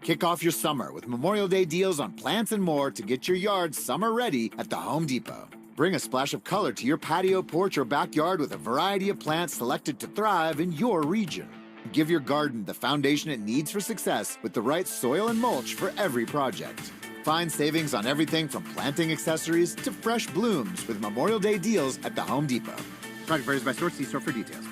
Kick off your summer with Memorial Day deals on plants and more to get your yard summer ready at the Home Depot. Bring a splash of color to your patio, porch, or backyard with a variety of plants selected to thrive in your region. Give your garden the foundation it needs for success with the right soil and mulch for every project. Find savings on everything from planting accessories to fresh blooms with Memorial Day deals at the Home Depot. Product varies by store. See store for details.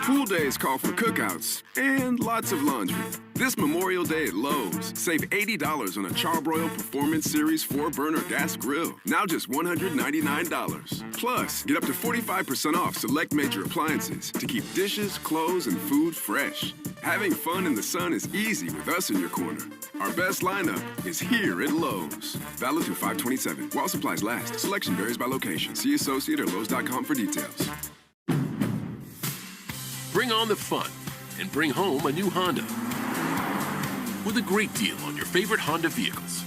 Pool days call for cookouts and lots of laundry. This Memorial Day at Lowe's, save $80 on a Charbroil Performance Series 4-burner gas grill. Now just $199. Plus, get up to 45% off select major appliances to keep dishes, clothes, and food fresh. Having fun in the sun is easy with us in your corner. Our best lineup is here at Lowe's. Valid through 5/27. While supplies last. Selection varies by location. See associate or Lowe's.com for details. Bring on the fun and bring home a new Honda with a great deal on your favorite Honda vehicles.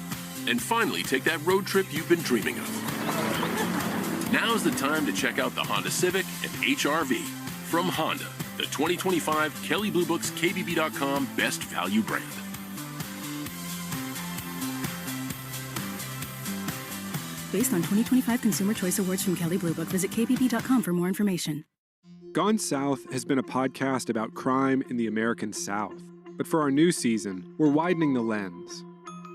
And finally, take that road trip you've been dreaming of. Now's the time to check out the Honda Civic and HR-V from Honda, the 2025 Kelley Blue Book's KBB.com Best Value brand. based on 2025 Consumer Choice Awards from Kelley Blue Book. Visit kbb.com for more information. Gone South has been a podcast about crime in the American South. But for our new season, we're widening the lens.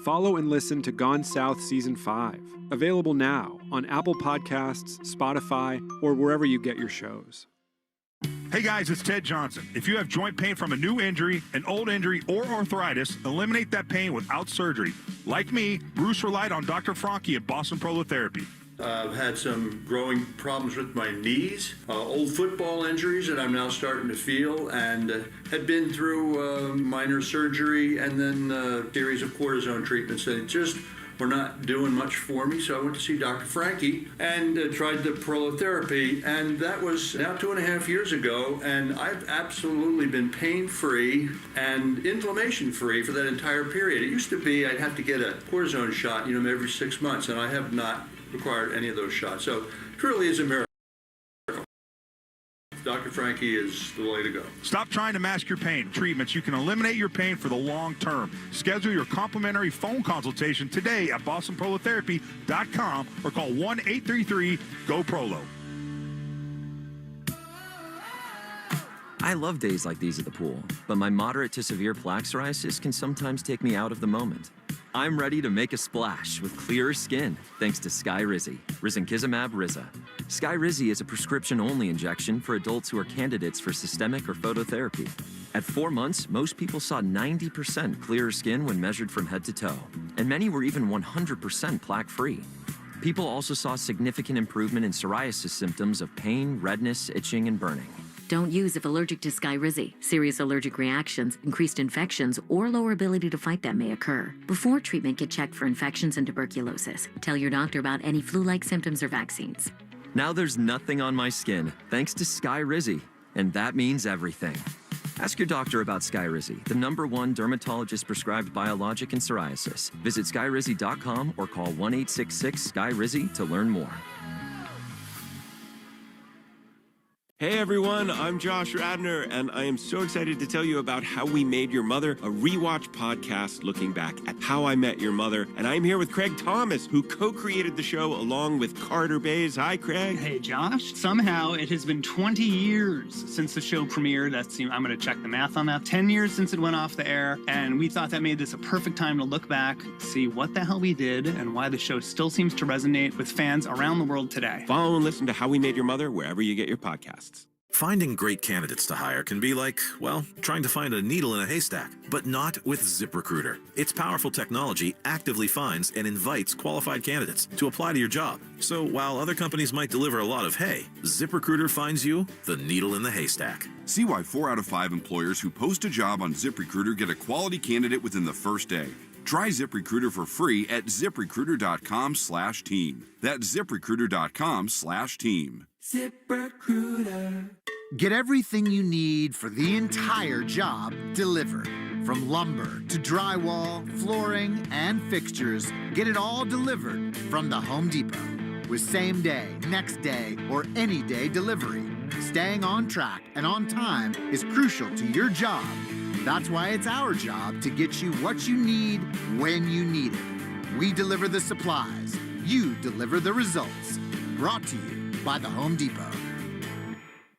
Follow and listen to Gone South Season 5, available now on Apple Podcasts, Spotify, or wherever you get your shows. Hey guys, it's Ted Johnson. If you have joint pain from a new injury, an old injury, or arthritis, eliminate that pain without surgery. Like me, Bruce relied on Dr. Franke at Boston Prolotherapy. I've had some growing problems with my knees, old football injuries that I'm now starting to feel, and had been through minor surgery and then a series of cortisone treatments that just were not doing much for me. So I went to see Dr. Franke and tried the prolotherapy, and that was now 2.5 years ago, and I've absolutely been pain-free and inflammation-free for that entire period. It used to be I'd have to get a cortisone shot, every 6 months, and I have not required any of those shots. So it really is a miracle. Dr. Franke is the way to go. Stop trying to mask your pain. Treatments, you can eliminate your pain for the long term. Schedule your complimentary phone consultation today at bostonprolotherapy.com or call 1-833-GO-PROLO. I love days like these at the pool, but my moderate to severe plaque psoriasis can sometimes take me out of the moment. I'm ready to make a splash with clearer skin thanks to Skyrizi, risankizumab Riza. Skyrizi is a prescription-only injection for adults who are candidates for systemic or phototherapy. At 4 months, most people saw 90% clearer skin when measured from head to toe, and many were even 100% plaque-free. People also saw significant improvement in psoriasis symptoms of pain, redness, itching, and burning. Don't use if allergic to Skyrizi. Serious allergic reactions, increased infections, or lower ability to fight them may occur. Before treatment, get checked for infections and tuberculosis. Tell your doctor about any flu-like symptoms or vaccines. Now there's nothing on my skin, thanks to Skyrizi, and that means everything. Ask your doctor about Skyrizi, the #1 dermatologist-prescribed biologic in psoriasis. Visit skyrizi.com or call 1-866-SKY-RIZI to learn more. Hey everyone, I'm Josh Radner, and I am so excited to tell you about How We Made Your Mother, a rewatch podcast looking back at How I Met Your Mother. And I'm here with Craig Thomas, who co-created the show along with Carter Bays. Hi, Craig. Hey, Josh. Somehow it has been 20 years since the show premiered. I'm going to check the math on that. 10 years since it went off the air, and we thought that made this a perfect time to look back, see what the hell we did, and why the show still seems to resonate with fans around the world today. Follow and listen to How We Made Your Mother wherever you get your podcasts. Finding great candidates to hire can be like, well, trying to find a needle in a haystack, but not with ZipRecruiter. Its powerful technology actively finds and invites qualified candidates to apply to your job. So while other companies might deliver a lot of hay, ZipRecruiter finds you the needle in the haystack. See why 4 out of 5 employers who post a job on ZipRecruiter get a quality candidate within the first day. Try ZipRecruiter for free at ZipRecruiter.com/team. That's ZipRecruiter.com/team. ZipRecruiter. Get everything you need for the entire job delivered. From lumber to drywall, flooring, and fixtures, get it all delivered from the Home Depot. With same day, next day, or any day delivery, staying on track and on time is crucial to your job. That's why it's our job to get you what you need when you need it. We deliver the supplies. You deliver the results. Brought to you by the Home Depot.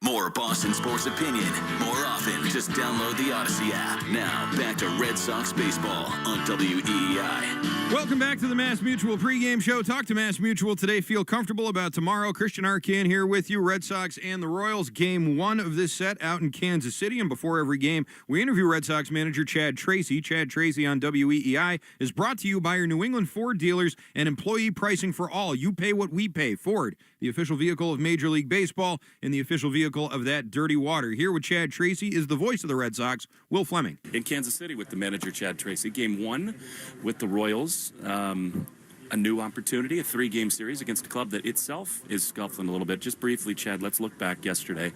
More Boston sports opinion, more often. Just download the Odyssey app. Now, back to Red Sox baseball on WEEI. Welcome back to the Mass Mutual pregame show. Talk to Mass Mutual today. Feel comfortable about tomorrow. Christian Arcand here with you. Red Sox and the Royals. Game 1 of this set out in Kansas City. And before every game, we interview Red Sox manager Chad Tracy. Chad Tracy on WEEI is brought to you by your New England Ford dealers and employee pricing for all. You pay what we pay. Ford, the official vehicle of Major League Baseball and the official vehicle of that dirty water. Here with Chad Tracy is the voice of the Red Sox, Will Fleming. In Kansas City with the manager Chad Tracy. Game 1 with the Royals. A new opportunity, a 3-game series against a club that itself is scuffling a little bit. Just briefly, Chad, let's look back yesterday.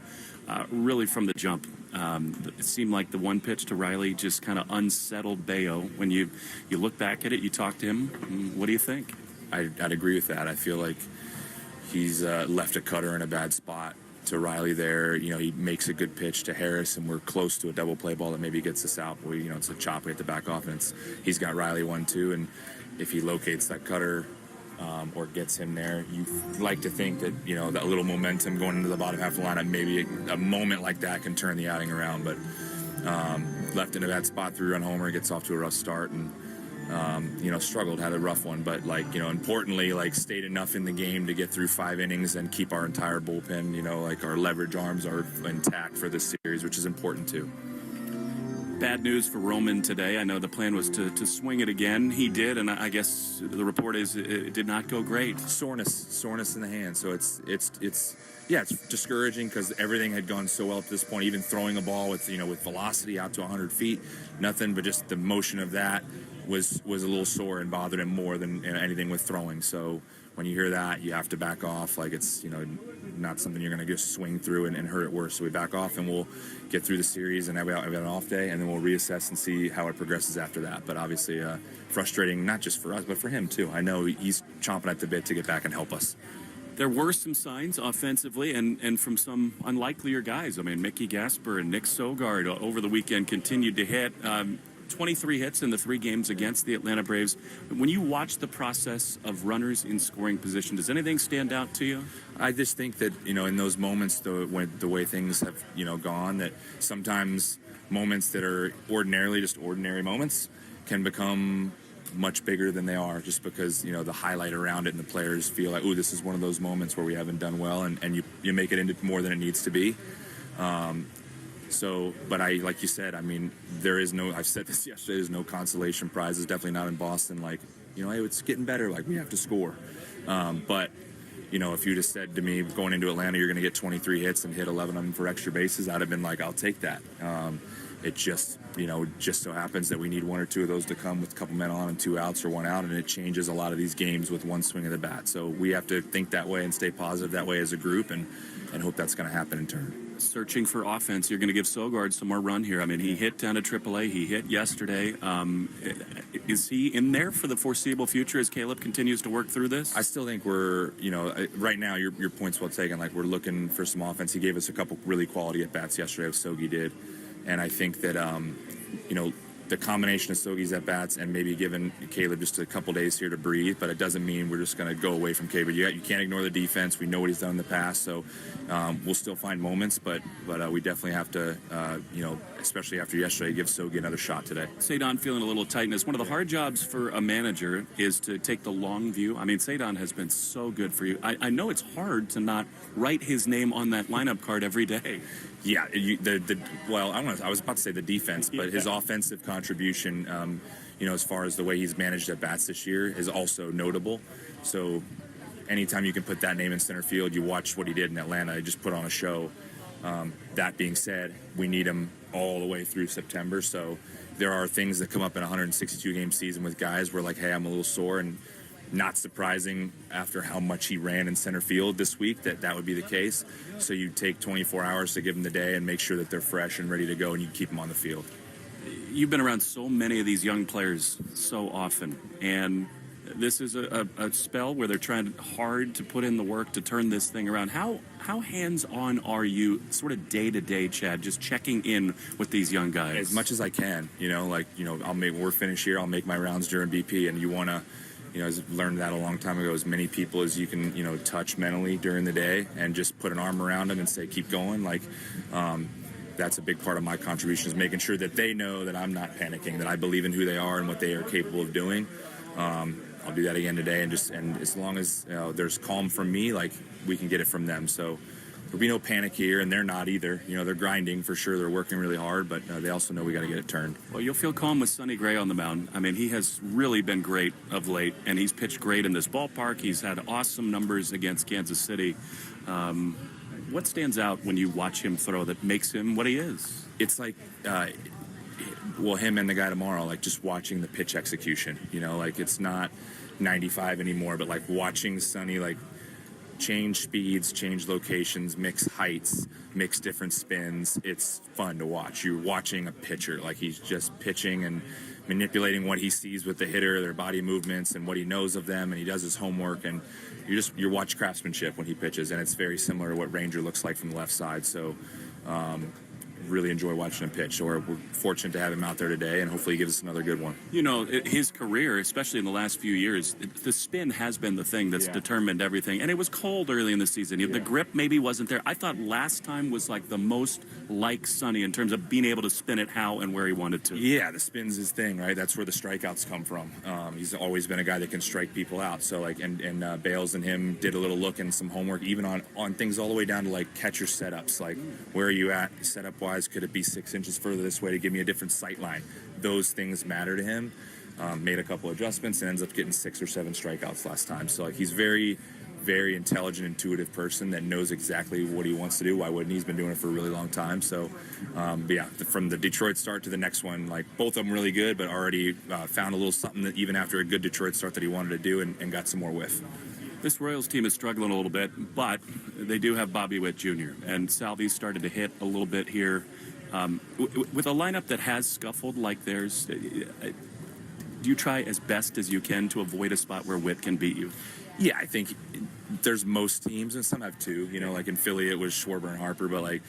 Really from the jump, it seemed like the one pitch to Riley just kind of unsettled Bayo. When you look back at it, you talk to him, what do you think? I'd agree with that. I feel like he's left a cutter in a bad spot to Riley there. He makes a good pitch to Harris, and we're close to a double play ball that maybe gets us out. But it's a chop we have to back off, and he's got Riley 1-2, and if he locates that cutter or gets him there. You like to think that, that little momentum going into the bottom half of the lineup, maybe a moment like that can turn the outing around. But left in a bad spot, 3-run homer, gets off to a rough start, and struggled, had a rough one. But importantly, stayed enough in the game to get through 5 innings and keep our entire bullpen. Our leverage arms are intact for this series, which is important too. Bad news for Roman today. I know the plan was to swing it again. He did, and I guess the report is it did not go great. Soreness in the hand. So it's discouraging because everything had gone so well up to this point. Even throwing a ball with velocity out to 100 feet, nothing but just the motion of that was a little sore and bothered him more than anything with throwing. So when you hear that, you have to back off. It's not something you're going to just swing through and hurt it worse. So we back off and we'll get through the series and have an off day, and then we'll reassess and see how it progresses after that. But obviously frustrating, not just for us, but for him too. I know he's chomping at the bit to get back and help us. There were some signs offensively and from some unlikelier guys. I mean, Mickey Gasper and Nick Sogard over the weekend continued to hit. 23 hits in the 3 games against the Atlanta Braves. When you watch the process of runners in scoring position, does anything stand out to you? I just think that, in those moments, the way things have, gone, that sometimes moments that are ordinarily just ordinary moments can become much bigger than they are, just because, the highlight around it and the players feel like, ooh, this is one of those moments where we haven't done well, and you make it into more than it needs to be. But like you said, I mean, I've said this yesterday, there's no consolation prizes, definitely not in Boston. Hey, it's getting better, we have to score. But, if you'd have said to me going into Atlanta, you're going to get 23 hits and hit 11 of them for extra bases, I'd have been like, I'll take that. It just so happens that we need 1 or 2 of those to come with a couple men on and 2 outs or 1 out, and it changes a lot of these games with 1 swing of the bat. So we have to think that way and stay positive that way as a group, and hope that's going to happen in turn. Searching for offense, you're going to give Sogard some more run here. I mean, he hit down to AAA. He hit yesterday. Is he in there for the foreseeable future as Caleb continues to work through this? I still think we're, right now, your point's well taken. We're looking for some offense. He gave us a couple really quality at-bats yesterday, Sogi did. And I think that, the combination of Sogi's at-bats and maybe giving Caleb just a couple days here to breathe, but it doesn't mean we're just going to go away from Caleb. You can't ignore the defense. We know what he's done in the past, so we'll still find moments, but we definitely have to, especially after yesterday, give Sogi another shot today. Cedon feeling a little tightness. One of the hard jobs for a manager is to take the long view. I mean, Cedon has been so good for you. I know it's hard to not write his name on that lineup card every day. Yeah, I was about to say the defense, but his offensive contribution, as far as the way he's managed at bats this year, is also notable. So anytime you can put that name in center field, you watch what he did in Atlanta. He just put on a show. That being said, we need him all the way through September. So there are things that come up in a 162-game season with guys where hey, I'm a little sore, and not surprising after how much he ran in center field this week that would be the case. So you take 24 hours to give them the day and make sure that they're fresh and ready to go, and you keep them on the field. You've been around so many of these young players so often, and this is a spell where they're trying hard to put in the work to turn this thing around. How hands-on are you sort of day-to-day, Chad, just checking in with these young guys? As much as I can. We're finished here, I'll make my rounds during BP, and you want to, I learned that a long time ago, as many people as you can, touch mentally during the day and just put an arm around them and say, keep going. That's a big part of my contribution, is making sure that they know that I'm not panicking, that I believe in who they are and what they are capable of doing. I'll do that again today, and as long as there's calm from me, we can get it from them. So there'll be no panic here, and they're not either. They're grinding for sure. They're working really hard, but they also know we got to get it turned. Well, you'll feel calm with Sonny Gray on the mound. I mean, he has really been great of late, and he's pitched great in this ballpark. He's had awesome numbers against Kansas City. What stands out when you watch him throw that makes him what he is? It's him and the guy tomorrow, just watching the pitch execution. It's not 95 anymore, but watching Sonny, change speeds, change locations, mix heights, mix different spins. It's fun to watch. You're watching a pitcher, he's just pitching and manipulating what he sees with the hitter, their body movements, and what he knows of them, and he does his homework, and you watch craftsmanship when he pitches, and it's very similar to what Ranger looks like from the left side. So really enjoy watching him pitch. So we're fortunate to have him out there today, and hopefully he gives us another good one. You know, his career, especially in the last few years, the spin has been the thing that's determined everything. And it was cold early in the season. The grip maybe wasn't there. I thought last time was like the most like Sonny in terms of being able to spin it how and where he wanted to. Yeah, the spin's his thing, right? That's where the strikeouts come from. He's always been a guy that can strike people out. So like, and Bales and him did a little look and some homework, even on things all the way down to like catcher setups. Like, where are you at setup wise? Could it be 6 inches further this way to give me a different sight line? Those things matter to him. Made a couple adjustments and ends up getting 6 or 7 strikeouts last time. So like, he's very, very intelligent, intuitive person that knows exactly what he wants to do. Why wouldn't he? He's been doing it for a really long time. So, but yeah, from the Detroit start to the next one, like both of them really good, but already found a little something that even after a good Detroit start that he wanted to do and got some more whiff. This Royals team is struggling a little bit, but they do have Bobby Witt Jr. and Salvi's started to hit a little bit here. With a lineup that has scuffled like theirs, do you try as best as you can to avoid a spot where Witt can beat you? Yeah, I think there's most teams, and some have two. You know, like in Philly, it was Schwarber and Harper, but like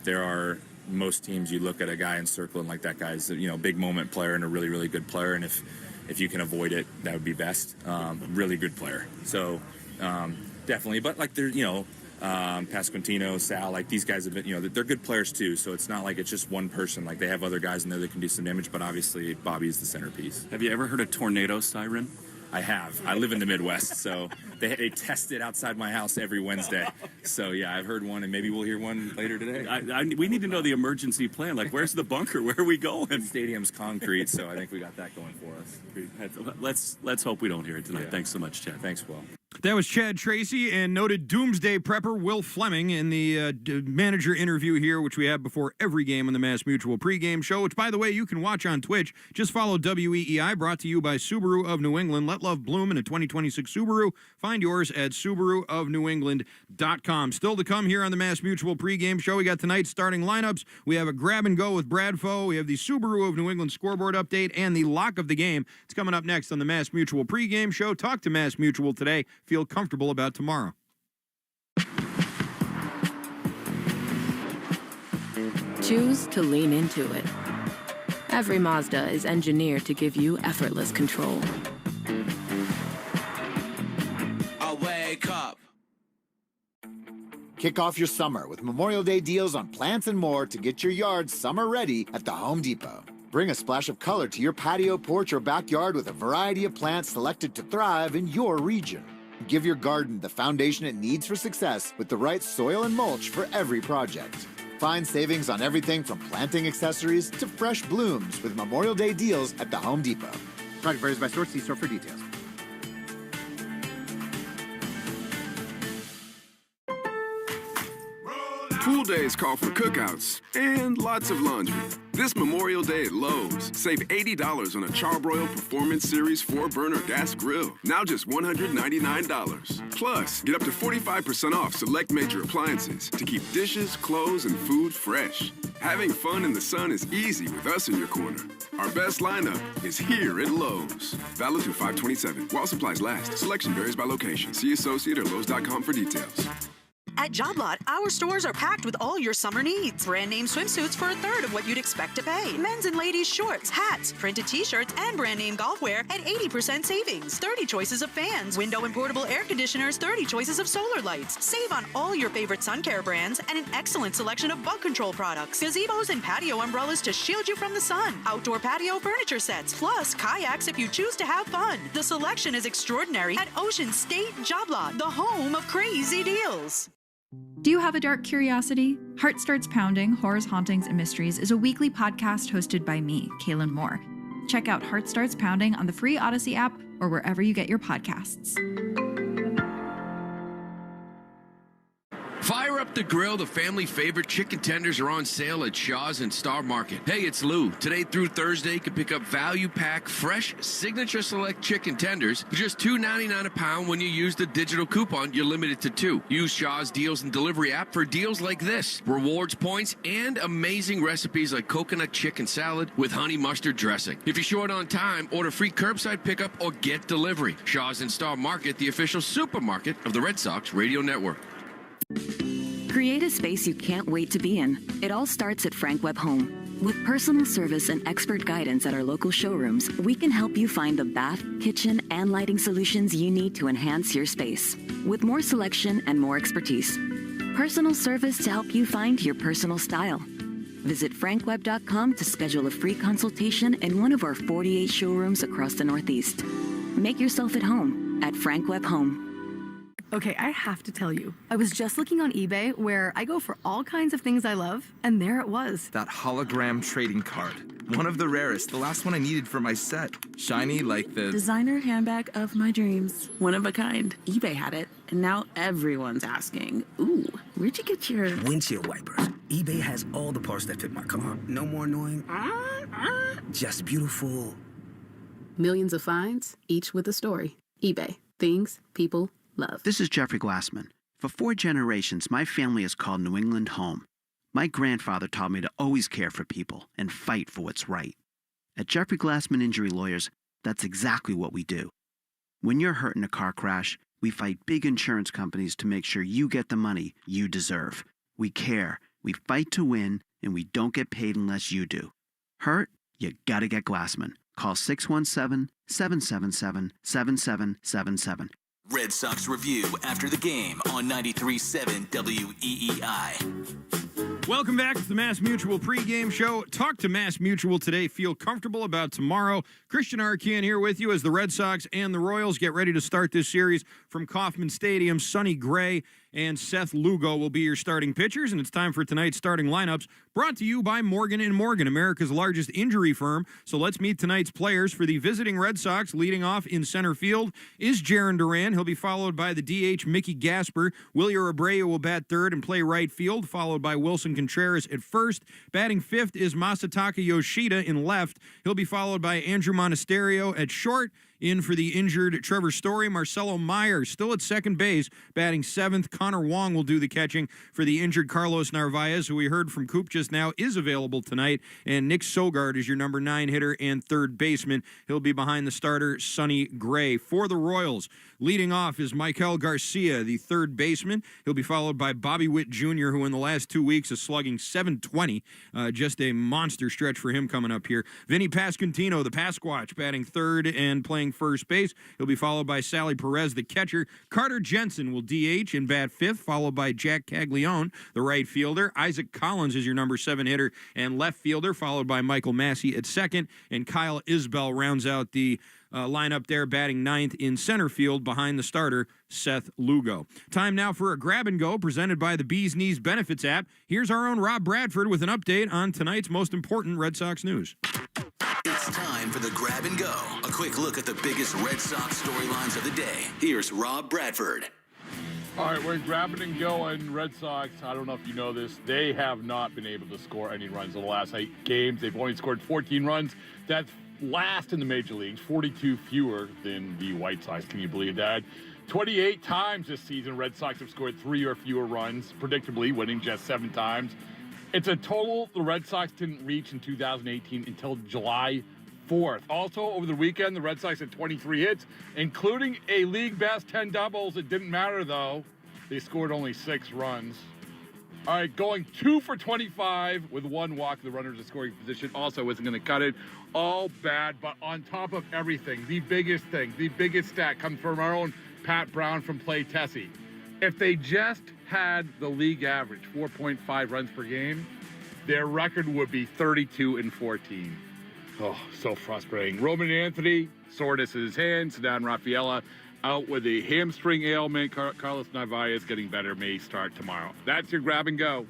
there are most teams. You look at a guy in circle, and like that guy's big moment player and a really, really good player, and if you can avoid it, that would be best. Really good player. So definitely, but like there's Pasquantino, Sal, like these guys have been, they're good players too. So it's not like it's just one person. Like they have other guys in there that can do some damage, but obviously Bobby's the centerpiece. Have you ever heard a tornado siren? I have. I live in the Midwest, so they test it outside my house every Wednesday. So yeah, I've heard one, and maybe we'll hear one later today. We need to know the emergency plan. Like, where's the bunker? Where are we going? The stadium's concrete, so I think we got that going for us. Let's hope we don't hear it tonight. Yeah. Thanks so much, Chad. Thanks, Will. That was Chad Tracy and noted doomsday prepper Will Fleming in the manager interview here, which we have before every game on the Mass Mutual pregame show, which, by the way, you can watch on Twitch. Just follow WEEI, brought to you by Subaru of New England. Let love bloom in a 2026 Subaru. Find yours at SubaruofNewEngland.com. Still to come here on the Mass Mutual pregame show. We got tonight's starting lineups. We have a grab and go with Brad Foe. We have the Subaru of New England scoreboard update and the lock of the game. It's coming up next on the Mass Mutual pregame show. Talk to Mass Mutual today. Feel comfortable about tomorrow. Choose to lean into it. Every Mazda is engineered to give you effortless control. I wake up. Kick off your summer with Memorial Day deals on plants and more to get your yard summer ready at the Home Depot. Bring a splash of color to your patio, porch, or backyard with a variety of plants selected to thrive in your region. Give your garden the foundation it needs for success with the right soil and mulch for every project. Find savings on everything from planting accessories to fresh blooms with Memorial Day deals at the Home Depot. Product varies by store. See store for details. Pool days call for cookouts and lots of laundry. This Memorial Day at Lowe's, save $80 on a Charbroil Performance Series 4-burner gas grill. Now just $199. Plus, get up to 45% off select major appliances to keep dishes, clothes, and food fresh. Having fun in the sun is easy with us in your corner. Our best lineup is here at Lowe's. Valid through 5/27. While supplies last. Selection varies by location. See associate or Lowe's.com for details. At Job Lot, our stores are packed with all your summer needs. Brand name swimsuits for a third of what you'd expect to pay. Men's and ladies' shorts, hats, printed t-shirts, and brand name golf wear at 80% savings. 30 choices of fans, window and portable air conditioners, 30 choices of solar lights. Save on all your favorite sun care brands and an excellent selection of bug control products. Gazebos and patio umbrellas to shield you from the sun. Outdoor patio furniture sets, plus kayaks if you choose to have fun. The selection is extraordinary at Ocean State Job Lot, the home of crazy deals. Do you have a dark curiosity? Heart Starts Pounding, Horrors, Hauntings, and Mysteries is a weekly podcast hosted by me, Kaylin Moore. Check out Heart Starts Pounding on the free Odyssey app or wherever you get your podcasts. Fire up the grill. The family favorite chicken tenders are on sale at Shaw's and Star Market. Hey, it's Lou. Today through Thursday, you can pick up value pack fresh signature select chicken tenders for just $2.99 a pound when you use the digital coupon. You're limited to 2. Use Shaw's Deals and Delivery app for deals like this. Rewards points and amazing recipes like coconut chicken salad with honey mustard dressing. If you're short on time, order free curbside pickup or get delivery. Shaw's and Star Market, the official supermarket of the Red Sox Radio Network. Create a space you can't wait to be in. It all starts at Frank Webb Home. With personal service and expert guidance at our local showrooms, we can help you find the bath, kitchen, and lighting solutions you need to enhance your space. With more selection and more expertise. Personal service to help you find your personal style. Visit frankweb.com to schedule a free consultation in one of our 48 showrooms across the Northeast. Make yourself at home at Frank Webb Home. Okay, I have to tell you, I was just looking on eBay where I go for all kinds of things I love, and there it was. That hologram trading card. One of the rarest, the last one I needed for my set. Shiny like the designer handbag of my dreams. One of a kind. eBay had it, and now everyone's asking, ooh, where'd you get your windshield wipers? eBay has all the parts that fit my car. No more annoying, just beautiful. Millions of finds, each with a story. eBay. Things people love. This is Jeffrey Glassman. For 4 generations, my family has called New England home. My grandfather taught me to always care for people and fight for what's right. At Jeffrey Glassman Injury Lawyers, that's exactly what we do. When you're hurt in a car crash, we fight big insurance companies to make sure you get the money you deserve. We care, we fight to win, and we don't get paid unless you do. Hurt? You gotta get Glassman. Call 617-777-7777. Red Sox Review after the game on 93.7 WEEI. Welcome back to the Mass Mutual pregame show. Talk to Mass Mutual today. Feel comfortable about tomorrow. Christian Arcand here with you as the Red Sox and the Royals get ready to start this series from Kauffman Stadium. Sonny Gray and Seth Lugo will be your starting pitchers, and it's time for tonight's starting lineups, brought to you by Morgan & Morgan, America's largest injury firm. So let's meet tonight's players. For the visiting Red Sox, leading off in center field is Jarren Duran. He'll be followed by the DH Mickey Gasper. Wilyer Abreu will bat third and play right field, followed by Wilson Contreras at first. Batting fifth is Masataka Yoshida in left. He'll be followed by Andrew Monasterio at short. In for the injured Trevor Story, Marcelo Meyer still at second base, batting seventh. Connor Wong will do the catching for the injured Carlos Narvaez, who we heard from Coop just now, is available tonight. And Nick Sogard is your number 9 hitter and third baseman. He'll be behind the starter, Sonny Gray. For the Royals, leading off is Michael Garcia, the third baseman. He'll be followed by Bobby Witt Jr., who in the last 2 weeks is slugging .720. Just a monster stretch for him coming up here. Vinny Pasquantino, the Pasquatch, batting third and playing first base. He'll be followed by Sally Perez, the catcher. Carter Jensen will DH and bat fifth, followed by Jack Caglione, the right fielder. Isaac Collins is your number 7 hitter and left fielder, followed by Michael Massey at second. And Kyle Isbell rounds out the lineup there, batting ninth in center field behind the starter, Seth Lugo. Time now for a grab and go presented by the Bees Knees Benefits app. Here's our own Rob Bradford with an update on tonight's most important Red Sox news. It's time for the grab and go. A quick look at the biggest Red Sox storylines of the day. Here's Rob Bradford. All right, we're grabbing and going. Red Sox, I don't know if you know this, they have not been able to score any runs in the last 8 games. They've only scored 14 runs. That's last in the major leagues, 42 fewer than the White Sox. Can you believe that? 28 times this season, Red Sox have scored 3 or fewer runs, predictably winning just 7 times. It's a total the Red Sox didn't reach in 2018 until July 4th. Also, over the weekend, the Red Sox had 23 hits, including a league best 10 doubles. It didn't matter, though. They scored only 6 runs. All right, going 2 for 25 with 1 walk. The runners in scoring position also isn't going to cut it. All bad, but on top of everything, the biggest thing, the biggest stat comes from our own Pat Brown from Play Tessie. If they just had the league average, 4.5 runs per game, their record would be 32-14. Oh, so frustrating. Roman Anthony, soreness in his hand. Sedan Rafaela out with a hamstring ailment. Carlos Narvaez getting better, may start tomorrow. That's your grab and go.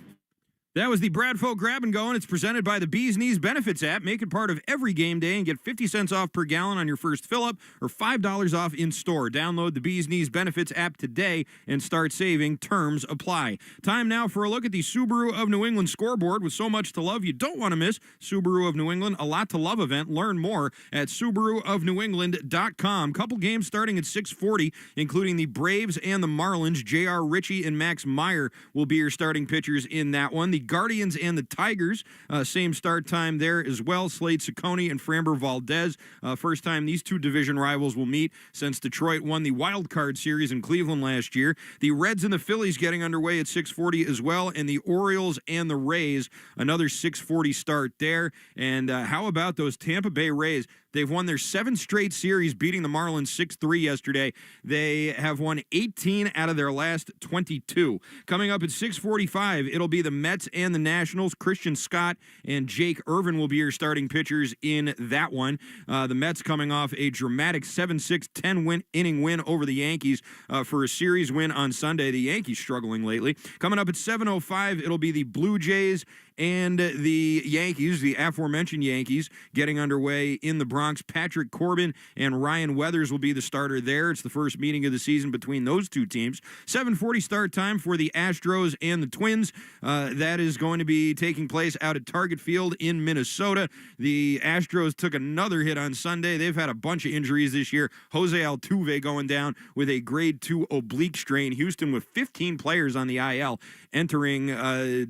That was the Bradfo Grab and Go, and it's presented by the Bees Knees Benefits app. Make it part of every game day and get 50 cents off per gallon on your first fill-up or $5 off in-store. Download the Bees Knees Benefits app today and start saving. Terms apply. Time now for a look at the Subaru of New England scoreboard. With so much to love, you don't want to miss Subaru of New England, a lot to love event. Learn more at SubaruofNewEngland.com. Couple games starting at 6:40, including the Braves and the Marlins. J.R. Ritchie and Max Meyer will be your starting pitchers in that one. The Guardians and the Tigers. Same start time there as well. Slade Ciccone and Framber Valdez. First time these two division rivals will meet since Detroit won the wild card series in Cleveland last year. The Reds and the Phillies getting underway at 6:40 as well, and the Orioles and the Rays, another 6:40 start there. And how about those Tampa Bay Rays? They've won their 7th straight series, beating the Marlins 6-3 yesterday. They have won 18 out of their last 22. Coming up at 6:45, it'll be the Mets and the Nationals. Christian Scott and Jake Irvin will be your starting pitchers in that one. The Mets coming off a dramatic 7-6, 10-inning win over the Yankees for a series win on Sunday. The Yankees struggling lately. Coming up at 7:05, it'll be the Blue Jays and the Yankees, the aforementioned Yankees, getting underway in the Bronx. Patrick Corbin and Ryan Weathers will be the starter there. It's the first meeting of the season between those two teams. 7:40 start time for the Astros and the Twins. That is going to be taking place out at Target Field in Minnesota. The Astros took another hit on Sunday. They've had a bunch of injuries this year. Jose Altuve going down with a grade 2 oblique strain. Houston with 15 players on the IL entering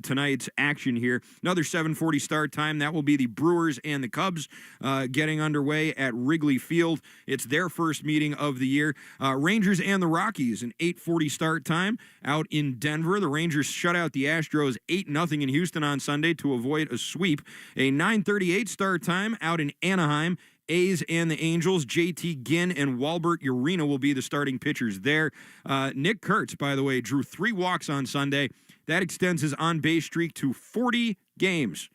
tonight's action here. Another 7:40 start time. That will be the Brewers and the Cubs getting underway at Wrigley Field. It's their first meeting of the year. Rangers and the Rockies, an 8:40 start time out in Denver. The Rangers shut out the Astros 8-0 in Houston on Sunday to avoid a sweep. A 9:38 start time out in Anaheim. A's and the Angels, JT Ginn and Walbert Urena will be the starting pitchers there. Nick Kurtz, by the way, drew 3 walks on Sunday. That extends his on-base streak to 40 games.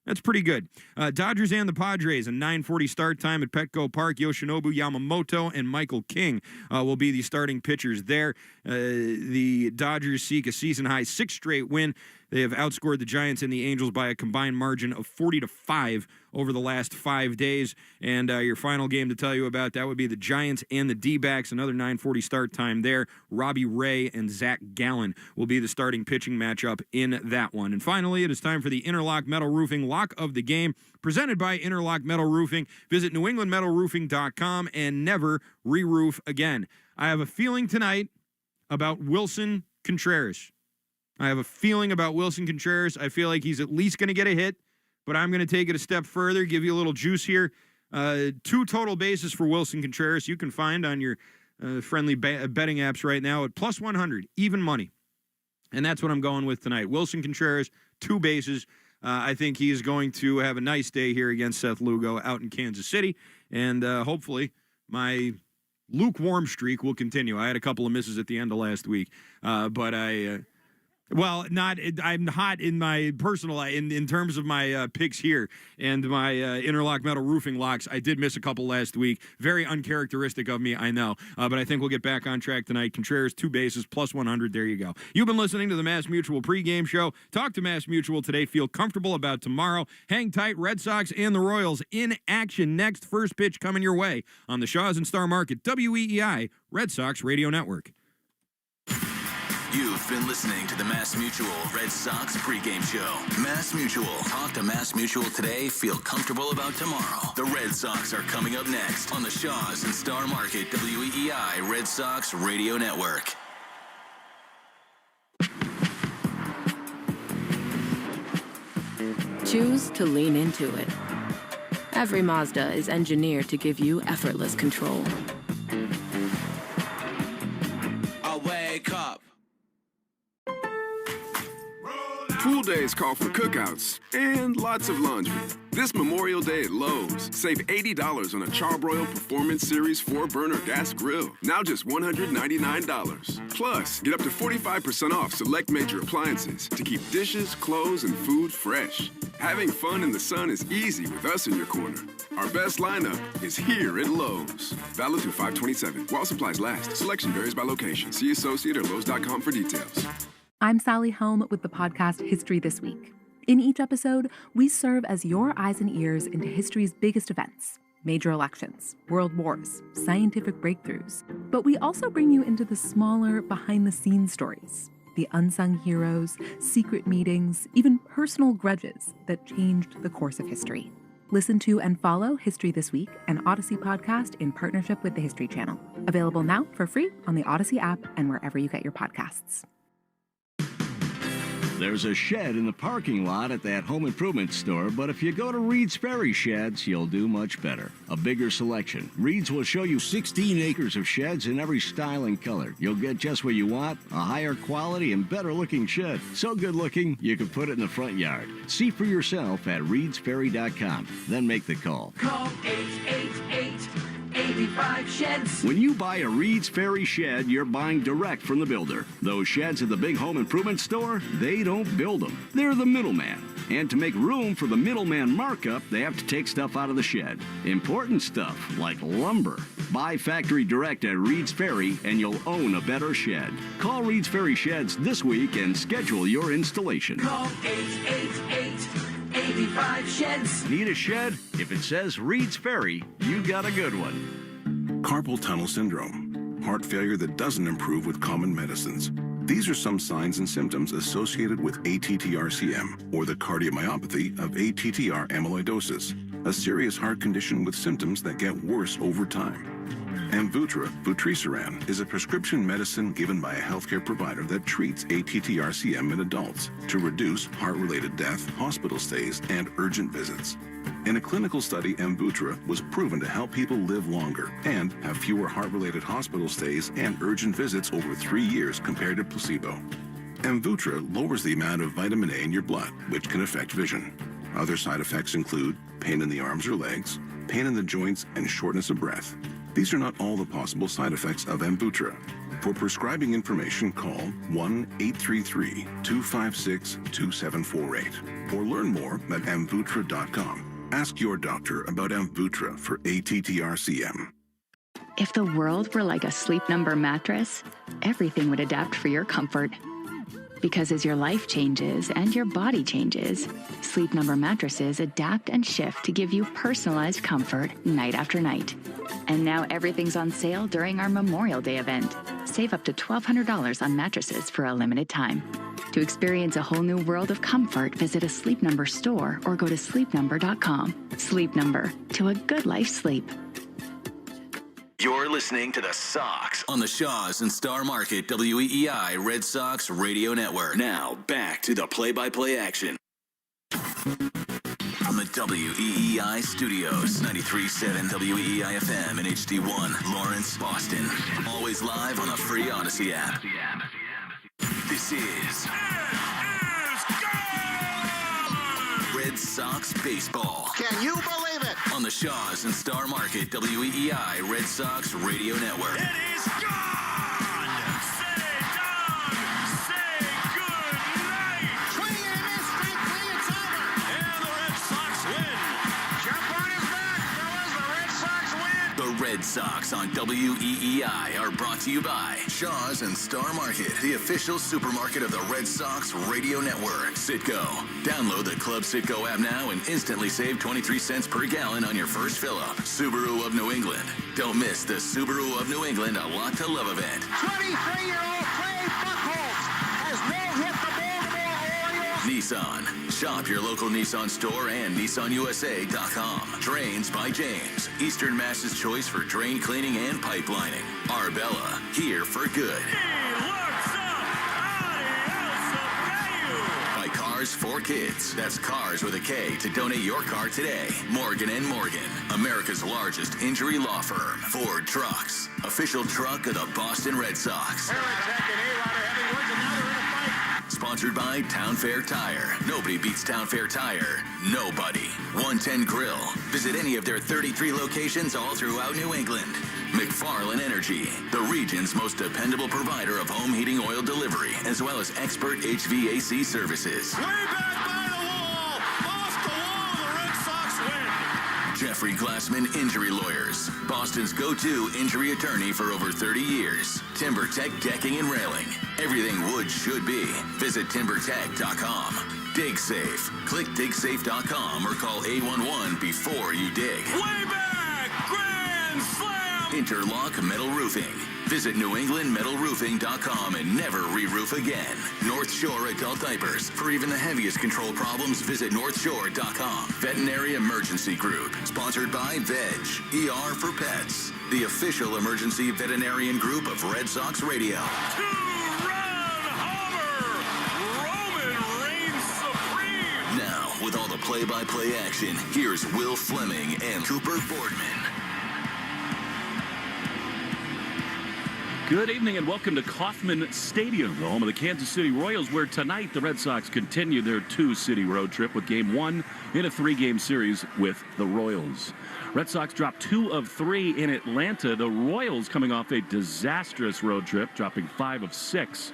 That's pretty good. Dodgers and the Padres, a 9:40 start time at Petco Park. Yoshinobu Yamamoto and Michael King will be the starting pitchers there. The Dodgers seek a season-high 6th straight win. They have outscored the Giants and the Angels by a combined margin of 40-5 over the last 5 days. And your final game to tell you about, that would be the Giants and the D-backs, another 9:40 start time there. Robbie Ray and Zach Gallen will be the starting pitching matchup in that one. And finally, it is time for the Interlock Metal Roofing Lock of the Game, presented by Interlock Metal Roofing. Visit NewEnglandMetalRoofing.com and never re-roof again. I have a feeling tonight about Wilson Contreras. I have a feeling about Wilson Contreras. I feel like he's at least going to get a hit, but I'm going to take it a step further, give you a little juice here. 2 total bases for Wilson Contreras you can find on your friendly betting apps right now at plus 100, even money. And that's what I'm going with tonight. Wilson Contreras, 2 bases. I think he is going to have a nice day here against Seth Lugo out in Kansas City, and hopefully my lukewarm streak will continue. I had a couple of misses at the end of last week, but I'm hot in my personal, in terms of my picks here and my Interlock Metal Roofing locks. I did miss a couple last week. Very uncharacteristic of me, I know. But I think we'll get back on track tonight. Contreras, 2 bases, plus 100. There you go. You've been listening to the Mass Mutual pregame show. Talk to Mass Mutual today. Feel comfortable about tomorrow. Hang tight. Red Sox and the Royals in action next. First pitch coming your way on the Shaws and Star Market, WEEI, Red Sox Radio Network. You've been listening to the Mass Mutual Red Sox pregame show. Mass Mutual. Talk to Mass Mutual today. Feel comfortable about tomorrow. The Red Sox are coming up next on the Shaws and Star Market, WEEI Red Sox Radio Network. Choose to lean into it. Every Mazda is engineered to give you effortless control. I wake up. Pool days call for cookouts and lots of laundry. This Memorial Day at Lowe's, save $80 on a Charbroil Performance Series 4-burner gas grill. Now just $199. Plus, get up to 45% off select major appliances to keep dishes, clothes, and food fresh. Having fun in the sun is easy with us in your corner. Our best lineup is here at Lowe's. Valid through 5/27. While supplies last. Selection varies by location. See associate or Lowe's.com for details. I'm Sally Helm with the podcast History This Week. In each episode, we serve as your eyes and ears into history's biggest events, major elections, world wars, scientific breakthroughs. But we also bring you into the smaller, behind-the-scenes stories, the unsung heroes, secret meetings, even personal grudges that changed the course of history. Listen to and follow History This Week, an Odyssey podcast in partnership with the History Channel. Available now for free on the Odyssey app and wherever you get your podcasts. There's a shed in the parking lot at that home improvement store, but if you go to Reed's Ferry Sheds, you'll do much better. A bigger selection. Reed's will show you 16 acres of sheds in every style and color. You'll get just what you want, a higher quality and better looking shed. So good looking, you can put it in the front yard. See for yourself at reedsferry.com. Then make the call. Call 888-85 Sheds. When you buy a Reed's Ferry shed, you're buying direct from the builder. Those sheds at the big home improvement store, they don't build them. They're the middleman. And to make room for the middleman markup, they have to take stuff out of the shed. Important stuff like lumber. Buy factory direct at Reed's Ferry and you'll own a better shed. Call Reed's Ferry Sheds this week and schedule your installation. Call 888-85 Sheds. Need a shed? If it says Reed's Ferry, you got a good one. Carpal tunnel syndrome, heart failure that doesn't improve with common medicines. These are some signs and symptoms associated with ATTR-CM, or the cardiomyopathy of ATTR amyloidosis, a serious heart condition with symptoms that get worse over time. Amvuttra, vutrisiran, is a prescription medicine given by a healthcare provider that treats ATTR-CM in adults to reduce heart-related death, hospital stays, and urgent visits. In a clinical study, Amvuttra was proven to help people live longer and have fewer heart-related hospital stays and urgent visits over 3 years compared to placebo. Amvuttra lowers the amount of vitamin A in your blood, which can affect vision. Other side effects include pain in the arms or legs, pain in the joints, and shortness of breath. These are not all the possible side effects of Amvuttra. For prescribing information, call 1-833-256-2748 or learn more at amvuttra.com. Ask your doctor about Amvuttra for ATTR-CM. If the world were like a Sleep Number mattress, everything would adapt for your comfort. Because as your life changes and your body changes, Sleep Number mattresses adapt and shift to give you personalized comfort night after night. And now everything's on sale during our Memorial Day event. Save up to $1,200 on mattresses for a limited time. To experience a whole new world of comfort, visit a Sleep Number store or go to sleepnumber.com. Sleep Number, to a good life's sleep. You're listening to the Sox on the Shaws and Star Market WEEI Red Sox Radio Network. Now, back to the play-by-play action. From the WEEI studios, 93.7 WEEI FM and HD1, Lawrence, Boston. Always live on the free Odyssey app. This is Red Sox baseball. Can you believe it? On the Shaws and Star Market WEEI Red Sox Radio Network. It is gone! Say Don! Say good night! Swing and a miss, strike three, it's over! And the Red Sox win! Jump on his back, fellas, the Red Sox win! The Red Sox on WEEI are brought to you by Shaws and Star Market, the official supermarket of the Red Sox Radio Network. Citgo. Download the Club Citgo app now and instantly save 23 cents per gallon on your first fill-up. Subaru of New England. Don't miss the Subaru of New England A Lot to Love event. 23-year-old Clay Buchholz has no-hit the Baltimore Orioles. Nissan. Shop your local Nissan store and NissanUSA.com. Drains by James. Eastern Mass's choice for drain cleaning and pipelining. Arbella. Here for good. By Cars for Kids. That's Cars with a K to donate your car today. Morgan & Morgan. America's largest injury law firm. Ford Trucks. Official truck of the Boston Red Sox. Sponsored by Town Fair Tire. Nobody beats Town Fair Tire. Nobody. 110 Grill. Visit any of their 33 locations all throughout New England. McFarland Energy. The region's most dependable provider of home heating oil delivery, as well as expert HVAC services. Way back by the wall! Off the wall, the Red Sox win! Jeffrey Glassman Injury Lawyers. Boston's go-to injury attorney for over 30 years. TimberTech Decking and Railing. Everything wood should be. Visit timbertech.com. Dig Safe. Click digsafe.com or call 811 before you dig. Way back! Grand slam! Interlock Metal Roofing. Visit newenglandmetalroofing.com and never re-roof again. North Shore Adult Diapers. For even the heaviest control problems, visit northshore.com. Veterinary Emergency Group. Sponsored by Veg. ER for Pets. The official emergency veterinarian group of Red Sox Radio. Two-run homer! Roman play-by-play action, here's Will Fleming and Cooper Boardman. Good evening and welcome to Kauffman Stadium, the home of the Kansas City Royals, where tonight the Red Sox continue their two-city road trip with Game 1 in a 3-game series with the Royals. Red Sox dropped 2 of 3 in Atlanta. The Royals coming off a disastrous road trip, dropping 5 of 6.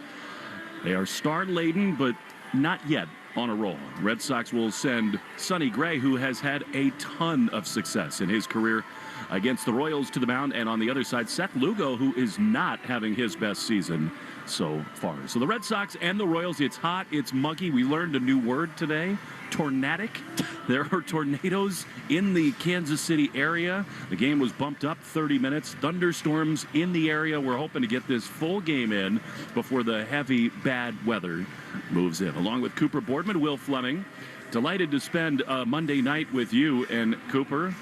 They are star-laden, but not yet on a roll. Red Sox will send Sonny Gray, who has had a ton of success in his career against the Royals, to the mound, and on the other side, Seth Lugo, who is not having his best season so far. So the Red Sox and the Royals, it's hot, it's muggy. We learned a new word today, tornadic. There are tornadoes in the Kansas City area. The game was bumped up 30 minutes. Thunderstorms in the area. We're hoping to get this full game in before the heavy, bad weather moves in. Along with Cooper Boardman, Will Fleming. Delighted to spend Monday night with you. And Cooper,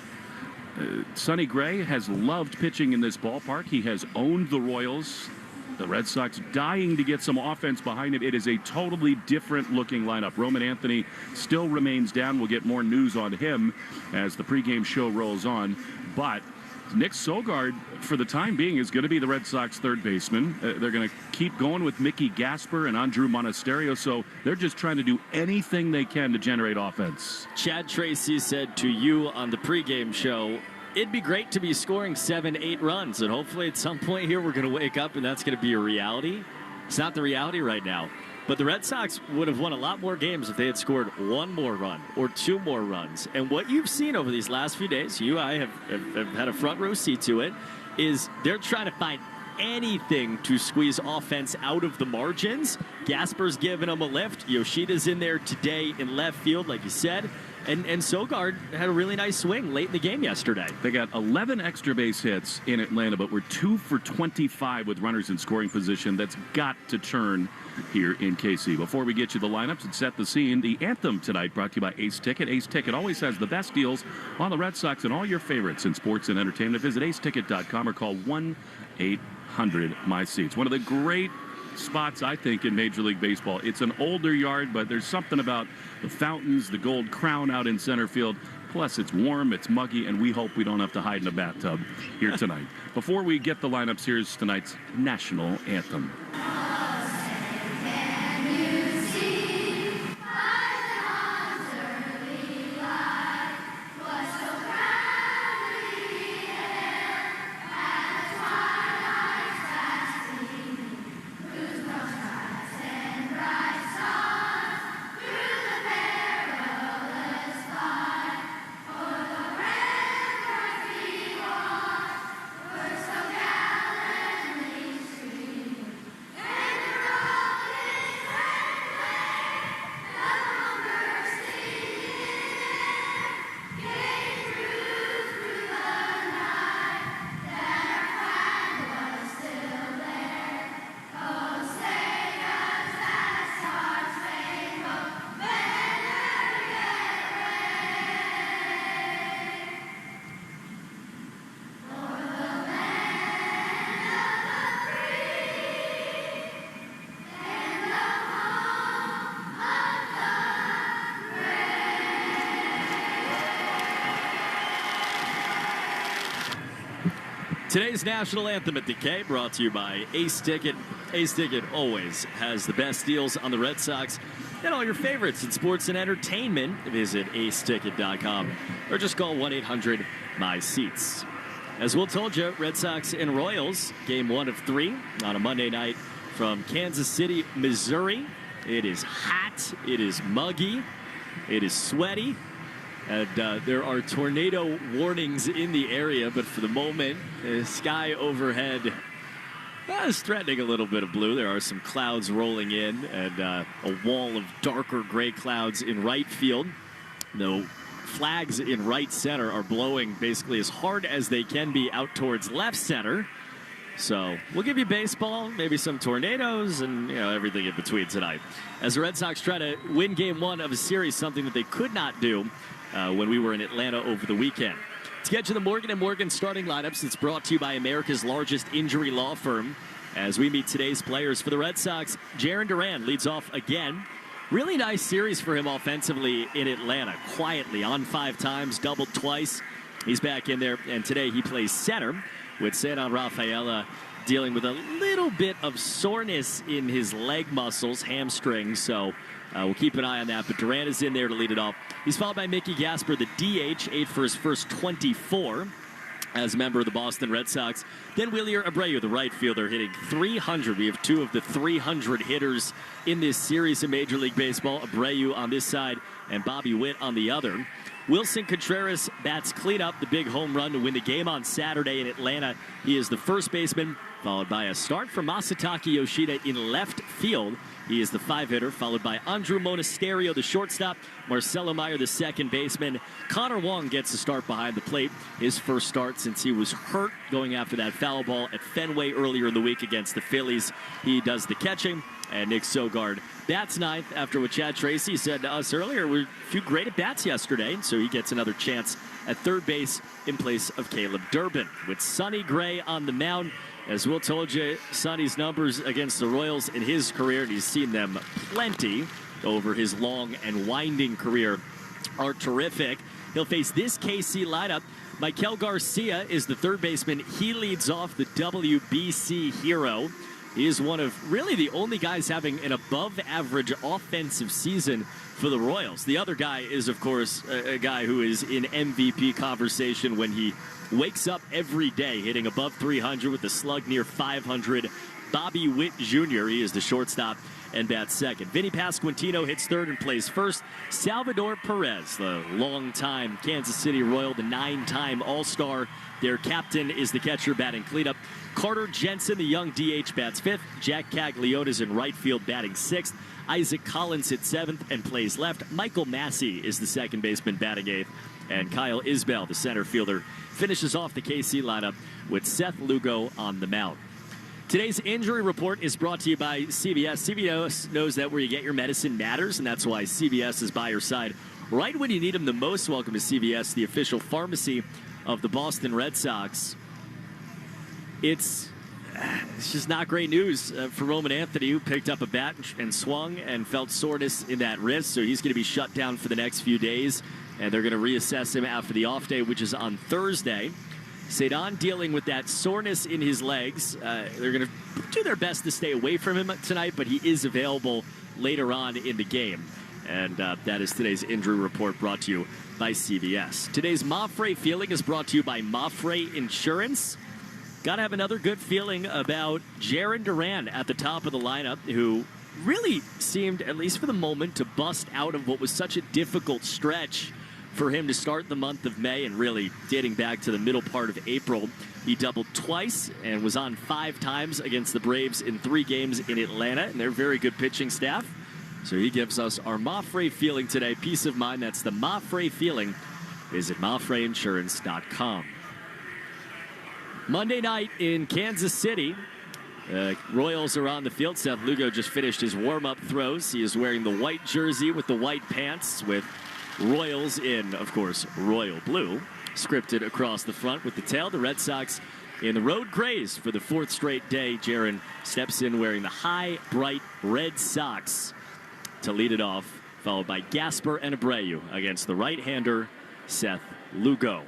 Sonny Gray has loved pitching in this ballpark. He has owned the Royals. The Red Sox dying to get some offense behind him. It is a totally different looking lineup. Roman Anthony still remains down. We'll get more news on him as the pregame show rolls on. But Nick Sogard, for the time being, is going to be the Red Sox third baseman. They're going to keep going with Mickey Gasper and Andrew Monasterio, so they're just trying to do anything they can to generate offense. Chad Tracy said to you on the pregame show, it'd be great to be scoring 7-8 runs, and hopefully at some point here we're going to wake up and that's going to be a reality. It's not the reality right now. But the Red Sox would have won a lot more games if they had scored 1 more run or 2 more runs. And what you've seen over these last few days, you and I have had a front row seat to it, is they're trying to find anything to squeeze offense out of the margins. Gasper's giving them a lift. Yoshida's in there today in left field, like you said. And Sogard had a really nice swing late in the game yesterday. They got 11 extra base hits in Atlanta, but we're 2 for 25 with runners in scoring position. That's got to turn here in KC. Before we get you the lineups and set the scene, the anthem tonight brought to you by Ace Ticket. Ace Ticket always has the best deals on the Red Sox and all your favorites in sports and entertainment. Visit aceticket.com or call 1-800-MY-SEATS. One of the great spots, I think, in Major League Baseball. It's an older yard, but there's something about the fountains, the gold crown out in center field. Plus, it's warm, it's muggy, and we hope we don't have to hide in a bathtub here tonight. Before we get the lineups, here's tonight's national anthem. Today's national anthem at the K, brought to you by Ace Ticket. Ace Ticket always has the best deals on the Red Sox and all your favorites in sports and entertainment. Visit aceticket.com or just call 1-800-MY-SEATS. As Will told you, Red Sox and Royals, game 1 of 3 on a Monday night from Kansas City, Missouri. It is hot, it is muggy, it is sweaty. And there are tornado warnings in the area, but for the moment, the sky overhead is threatening a little bit of blue. There are some clouds rolling in and a wall of darker gray clouds in right field. The flags in right center are blowing basically as hard as they can be out towards left center. So we'll give you baseball, maybe some tornadoes, and everything in between tonight. As the Red Sox try to win game 1 of a series, something that they could not do when we were in Atlanta over the weekend. To get to the Morgan & Morgan starting lineups, it's brought to you by America's largest injury law firm. As we meet today's players for the Red Sox, Jarren Duran leads off again. Really nice series for him offensively in Atlanta. Quietly, on 5 times, doubled twice. He's back in there, and today he plays center with Cedar Rafaela dealing with a little bit of soreness in his leg muscles, hamstrings, so we'll keep an eye on that. But Duran is in there to lead it off. He's followed by Mickey Gasper, the DH, 8 for his first 24 as a member of the Boston Red Sox. Then Wilyer Abreu, the right fielder, hitting 300. We have 2 of the 300 hitters in this series of Major League Baseball. Abreu on this side and Bobby Witt on the other. Wilson Contreras bats cleanup, the big home run to win the game on Saturday in Atlanta. He is the first baseman, followed by a start from Masataka Yoshida in left field. He is the 5-hitter, followed by Andrew Monasterio, the shortstop, Marcelo Meyer, the second baseman. Connor Wong gets a start behind the plate, his first start since he was hurt going after that foul ball at Fenway earlier in the week against the Phillies. He does the catching, and Nick Sogard bats 9th after what Chad Tracy said to us earlier. We're a few great at-bats yesterday, so he gets another chance at third base in place of Caleb Durbin. With Sonny Gray on the mound, as Will told you, Sonny's numbers against the Royals in his career, and he's seen them plenty over his long and winding career, are terrific. He'll face this KC lineup. Michael Garcia is the third baseman. He leads off, the WBC hero. He is one of really the only guys having an above-average offensive season for the Royals. The other guy is, of course, a guy who is in MVP conversation when he wakes up every day hitting above 300 with a slug near 500. Bobby Witt Jr., he is the shortstop and bats second. Vinny Pasquantino hits third and plays first. Salvador Perez, the longtime Kansas City Royal, the 9-time All-Star. Their captain is the catcher batting cleanup. Carter Jensen, the young DH, bats fifth. Jack Caglione is in right field batting sixth. Isaac Collins hits seventh and plays left. Michael Massey is the second baseman batting eighth. And Kyle Isbell, the center fielder, finishes off the KC lineup with Seth Lugo on the mound. Today's injury report is brought to you by CVS. CVS knows that where you get your medicine matters, and that's why CVS is by your side right when you need them the most. Welcome to CVS, the official pharmacy of the Boston Red Sox. It's just not great news for Roman Anthony, who picked up a bat and swung and felt soreness in that wrist, so he's going to be shut down for the next few days, and they're going to reassess him after the off day, which is on Thursday. Cedon dealing with that soreness in his legs. They're going to do their best to stay away from him tonight, but he is available later on in the game. And that is today's injury report brought to you by CVS. Today's Mafre feeling is brought to you by Mafre Insurance. Got to have another good feeling about Jarren Duran at the top of the lineup, who really seemed, at least for the moment, to bust out of what was such a difficult stretch for him to start the month of May, and really dating back to the middle part of April. He doubled twice and was on 5 times against the Braves in 3 games in Atlanta, and they're very good pitching staff. So he gives us our Mafre feeling today. Peace of mind, that's the Mafre feeling. Visit MafreInsurance.com. Monday night in Kansas City, Royals are on the field. Seth Lugo just finished his warm-up throws. He is wearing the white jersey with the white pants with Royals in, of course, royal blue, scripted across the front with the tail. The Red Sox in the road grays for the 4th straight day. Jarren steps in wearing the high, bright Red Sox to lead it off, followed by Gasper and Abreu against the right-hander, Seth Lugo.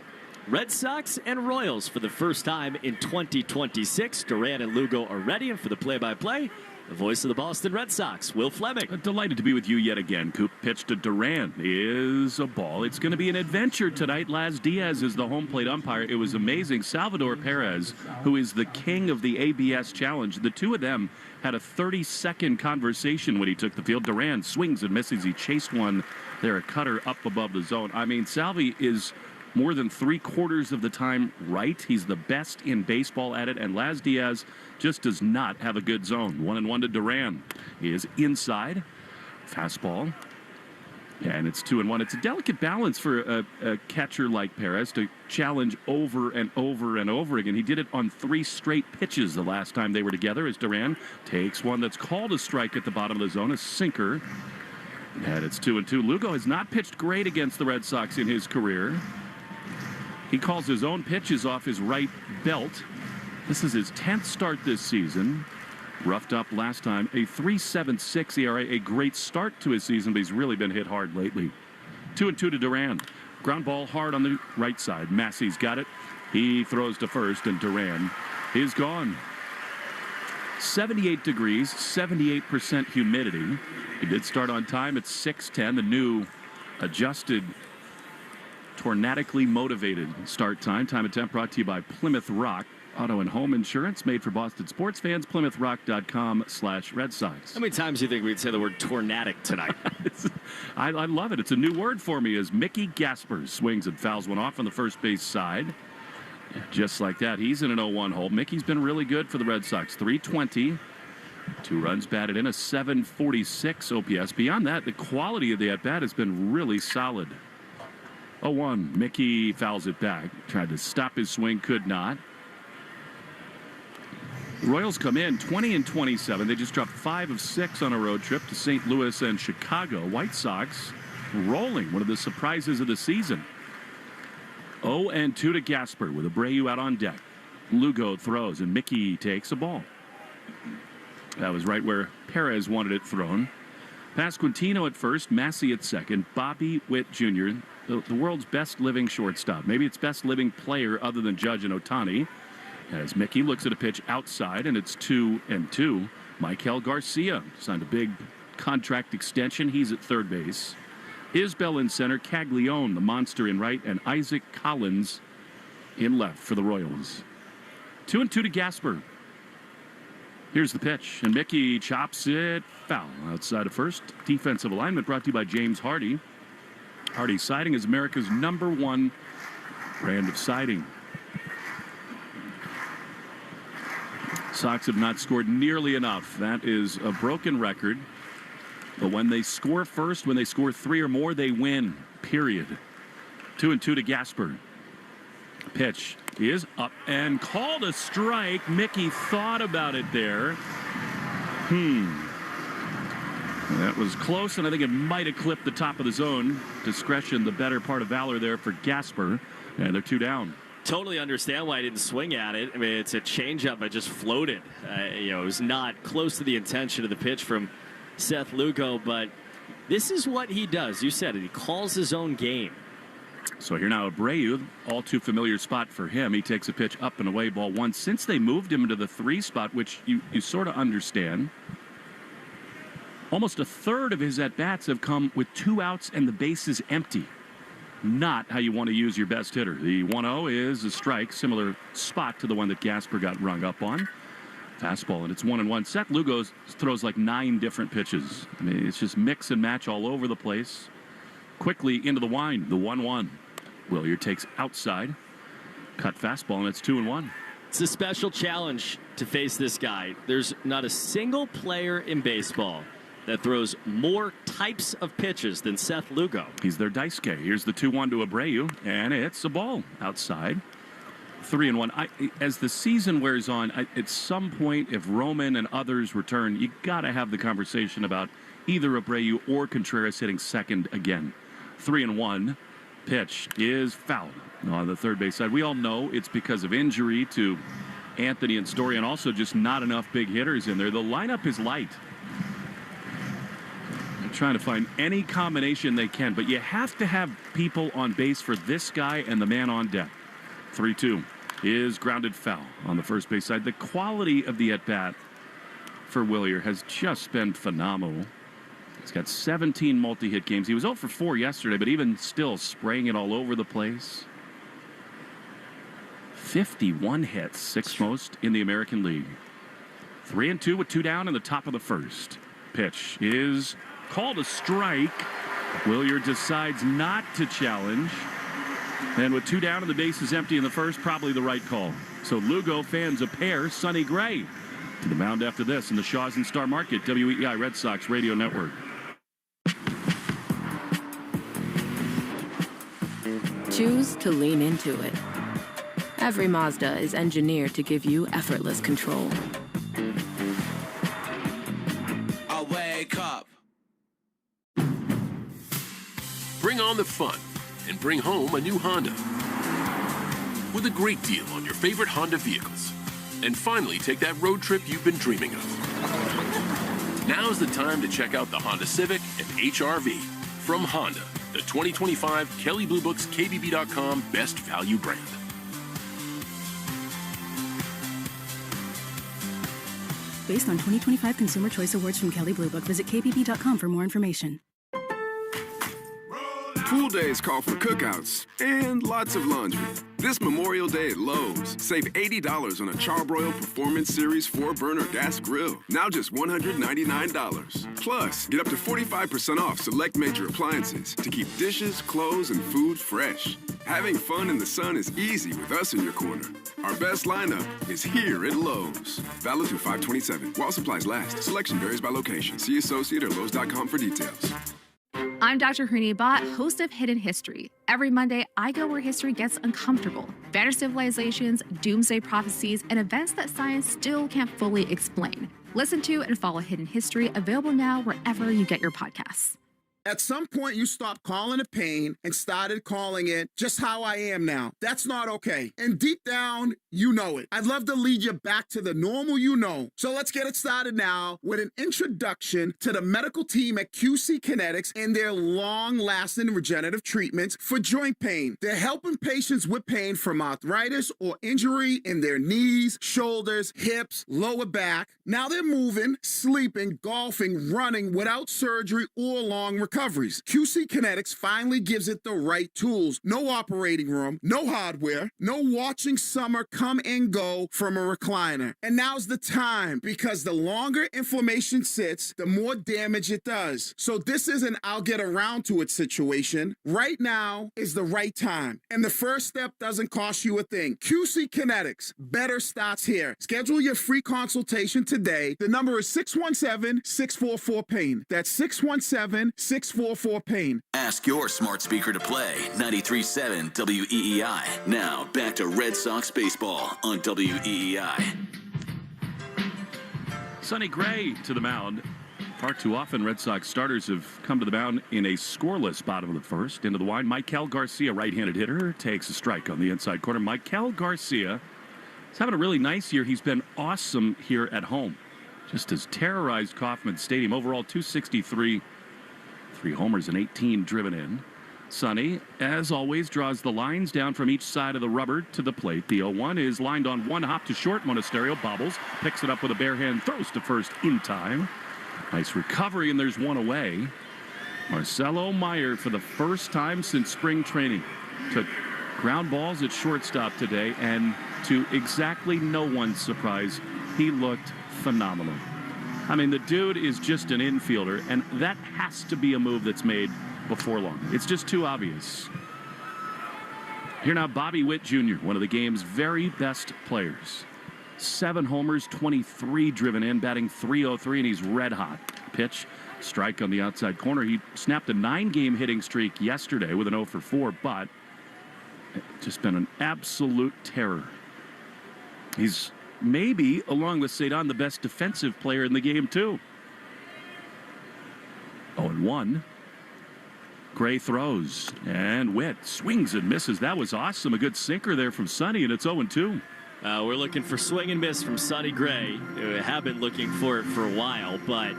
Red Sox and Royals for the first time in 2026. Duran and Lugo are ready, and for the play-by-play, the voice of the Boston Red Sox, Will Fleming. Delighted to be with you yet again. Coop pitch to Duran is a ball. It's going to be an adventure tonight. Laz Diaz is the home plate umpire. It was amazing. Salvador Perez, who is the king of the ABS challenge, the two of them had a 30-second conversation when he took the field. Duran swings and misses. He chased one there, a cutter up above the zone. I mean, Salvi is more than 3/4 of the time right. He's the best in baseball at it, and Laz Diaz just does not have a good zone. 1-1 to Duran. He is inside. Fastball. And it's 2-1. It's a delicate balance for a catcher like Perez to challenge over and over and over again. He did it on 3 straight pitches the last time they were together, as Duran takes one that's called a strike at the bottom of the zone, a sinker. And it's 2-2. Lugo has not pitched great against the Red Sox in his career. He calls his own pitches off his right belt. This is his 10th start this season. Roughed up last time. A 3.76 ERA, a great start to his season, but he's really been hit hard lately. 2-2 to Duran. Ground ball hard on the right side. Massey's got it. He throws to first, and Duran is gone. 78 degrees, 78% humidity. He did start on time at 6:10. The new adjusted, tornadically motivated start time. Time and temp brought to you by Plymouth Rock. Auto and home insurance made for Boston sports fans. PlymouthRock.com/Red Sox. How many times do you think we'd say the word tornadic tonight? I love it. It's a new word for me as Mickey Gasper swings and fouls one off on the first base side. Just like that, he's in an 0-1 hole. Mickey's been really good for the Red Sox. 320, 2 runs batted in, a 746 OPS. Beyond that, the quality of the at-bat has been really solid. 0-1, Mickey fouls it back. Tried to stop his swing, could not. The Royals come in 20-27. They just dropped 5 of 6 on a road trip to St. Louis and Chicago. White Sox rolling, one of the surprises of the season. 0-2 to Gasper with Abreu out on deck. Lugo throws and Mickey takes a ball. That was right where Perez wanted it thrown. Pasquantino at first, Massey at second, Bobby Witt Jr., the world's best living shortstop. Maybe it's best living player other than Judge and Ohtani. As Mickey looks at a pitch outside, and it's 2-2. Michael Garcia signed a big contract extension. He's at third base. Isbell in center, Caglione, the monster, in right, and Isaac Collins in left for the Royals. 2-2 to Gasper. Here's the pitch, and Mickey chops it foul outside of first. Defensive alignment brought to you by James Hardy. Hardy Siding is America's #1 brand of siding. Sox have not scored nearly enough. That is a broken record. But when they score first, when they score 3 or more, they win, period. 2-2 to Gasper. Pitch is up and called a strike. Mickey thought about it there. That was close, and I think it might have clipped the top of the zone. Discretion, the better part of valor there for Gasper. And they're 2 down. Totally understand why I didn't swing at it. I mean, it's a changeup. I just floated. It was not close to the intention of the pitch from Seth Lugo, but this is what he does. You said it. He calls his own game. So here now, Abreu, all too familiar spot for him. He takes a pitch up and away, ball 1. Since they moved him into the 3 spot, which you sort of understand, almost a third of his at-bats have come with 2 outs and the bases empty. Not how you want to use your best hitter. The 1-0 is a strike, similar spot to the one that Gasper got rung up on. Fastball, and it's 1-1. Seth Lugo throws like 9 different pitches. I mean, it's just mix and match all over the place. Quickly into the wind, the 1-1. Willier takes outside, cut fastball, and it's 2-1. It's a special challenge to face this guy. There's not a single player in baseball that throws more types of pitches than Seth Lugo. He's their Daisuke. Here's the 2-1 to Abreu, and it's a ball outside. 3-1. As the season wears on, at some point, if Roman and others return, you got to have the conversation about either Abreu or Contreras hitting second again. 3-1. Pitch is fouled on the third base side. We all know it's because of injury to Anthony and Story, and also just not enough big hitters in there. The lineup is light. They're trying to find any combination they can, but you have to have people on base for this guy and the man on deck. 3-2 is grounded foul on the first base side. The quality of the at-bat for Willier has just been phenomenal. He's got 17 multi-hit games. He was 0 for 4 yesterday, but even still spraying it all over the place. 51 hits, 6th most in the American League. 3-2 with 2 down in the top of the first. Pitch is called a strike. Willier decides not to challenge. And with 2 down and the base is empty in the first, probably the right call. So Lugo fans a pair. Sonny Gray to the mound after this in the Shaws and Star Market, WEEI Red Sox Radio Network. Choose to lean into it. Every Mazda is engineered to give you effortless control. I wake up. Bring on the fun and bring home a new Honda with a great deal on your favorite Honda vehicles. and finally take that road trip you've been dreaming of. Now's the time to check out the Honda Civic and HR-V from Honda, the 2025 Kelley Blue Book's KBB.com Best Value Brand. Based on 2025 Consumer Choice Awards from Kelley Blue Book, visit kbb.com for more information. Pool days call for cookouts and lots of laundry. This Memorial Day at Lowe's, save $80 on a Charbroil Performance Series 4-burner gas grill. Now just $199. Plus, get up to 45% off select major appliances to keep dishes, clothes, and food fresh. Having fun in the sun is easy with us in your corner. Our best lineup is here at Lowe's. Valid through 5/27. While supplies last. Selection varies by location. See associate or Lowe's.com for details. I'm Dr. Hrini Bhatt, host of Hidden History. Every Monday, I go where history gets uncomfortable. Vanished civilizations, doomsday prophecies, and events that science still can't fully explain. Listen to and follow Hidden History, available now wherever you get your podcasts. At some point, you stopped calling it pain and started calling it just how I am now. That's not okay. And deep down, you know it. I'd love to lead you back to the normal you know. So let's get it started now with an introduction to the medical team at QC Kinetics and their long-lasting regenerative treatments for joint pain. They're helping patients with pain from arthritis or injury in their knees, shoulders, hips, lower back. Now they're moving, sleeping, golfing, running without surgery or long recoveries. QC Kinetics finally gives it the right tools. No operating room, no hardware, no watching summer come and go from a recliner. And now's the time, because the longer inflammation sits, the more damage it does. So this isn't I'll get around to it situation. Right now is the right time. And the first step doesn't cost you a thing. QC Kinetics, better starts here. Schedule your free consultation today. The number is 617-644-PAIN. That's 617-644-PAIN. Ask your smart speaker to play 93.7 WEEI. Now back to Red Sox baseball on WEEI. Sonny Gray to the mound. Far too often, Red Sox starters have come to the mound in a scoreless bottom of the first. Into the wind, Maikel Garcia, right-handed hitter, takes a strike on the inside corner. Maikel Garcia is having a really nice year. He's been awesome here at home. Just has terrorized Kauffman Stadium. Overall, 263, 3 homers and 18 driven in. Sonny, as always, draws the lines down from each side of the rubber to the plate. The 0-1 is lined on one hop to short. Monasterio bobbles, picks it up with a bare hand, throws to first in time. Nice recovery, and there's one away. Marcelo Meyer, for the first time since spring training, took ground balls at shortstop today, and to exactly no one's surprise, he looked phenomenal. I mean, the dude is just an infielder, and that has to be a move that's made before long. It's just too obvious. Here now, Bobby Witt Jr., one of the game's very best players. 7 homers, 23 driven in, batting .303, and he's red hot. Pitch, strike on the outside corner. He snapped a 9-game hitting streak yesterday with an 0 for 4, but just been an absolute terror. He's maybe, along with Cedon, the best defensive player in the game, too. 0-1. Gray throws, and Witt swings and misses. That was awesome. A good sinker there from Sonny, and it's 0-2. We're looking for swing and miss from Sonny Gray. We have been looking for it for a while, but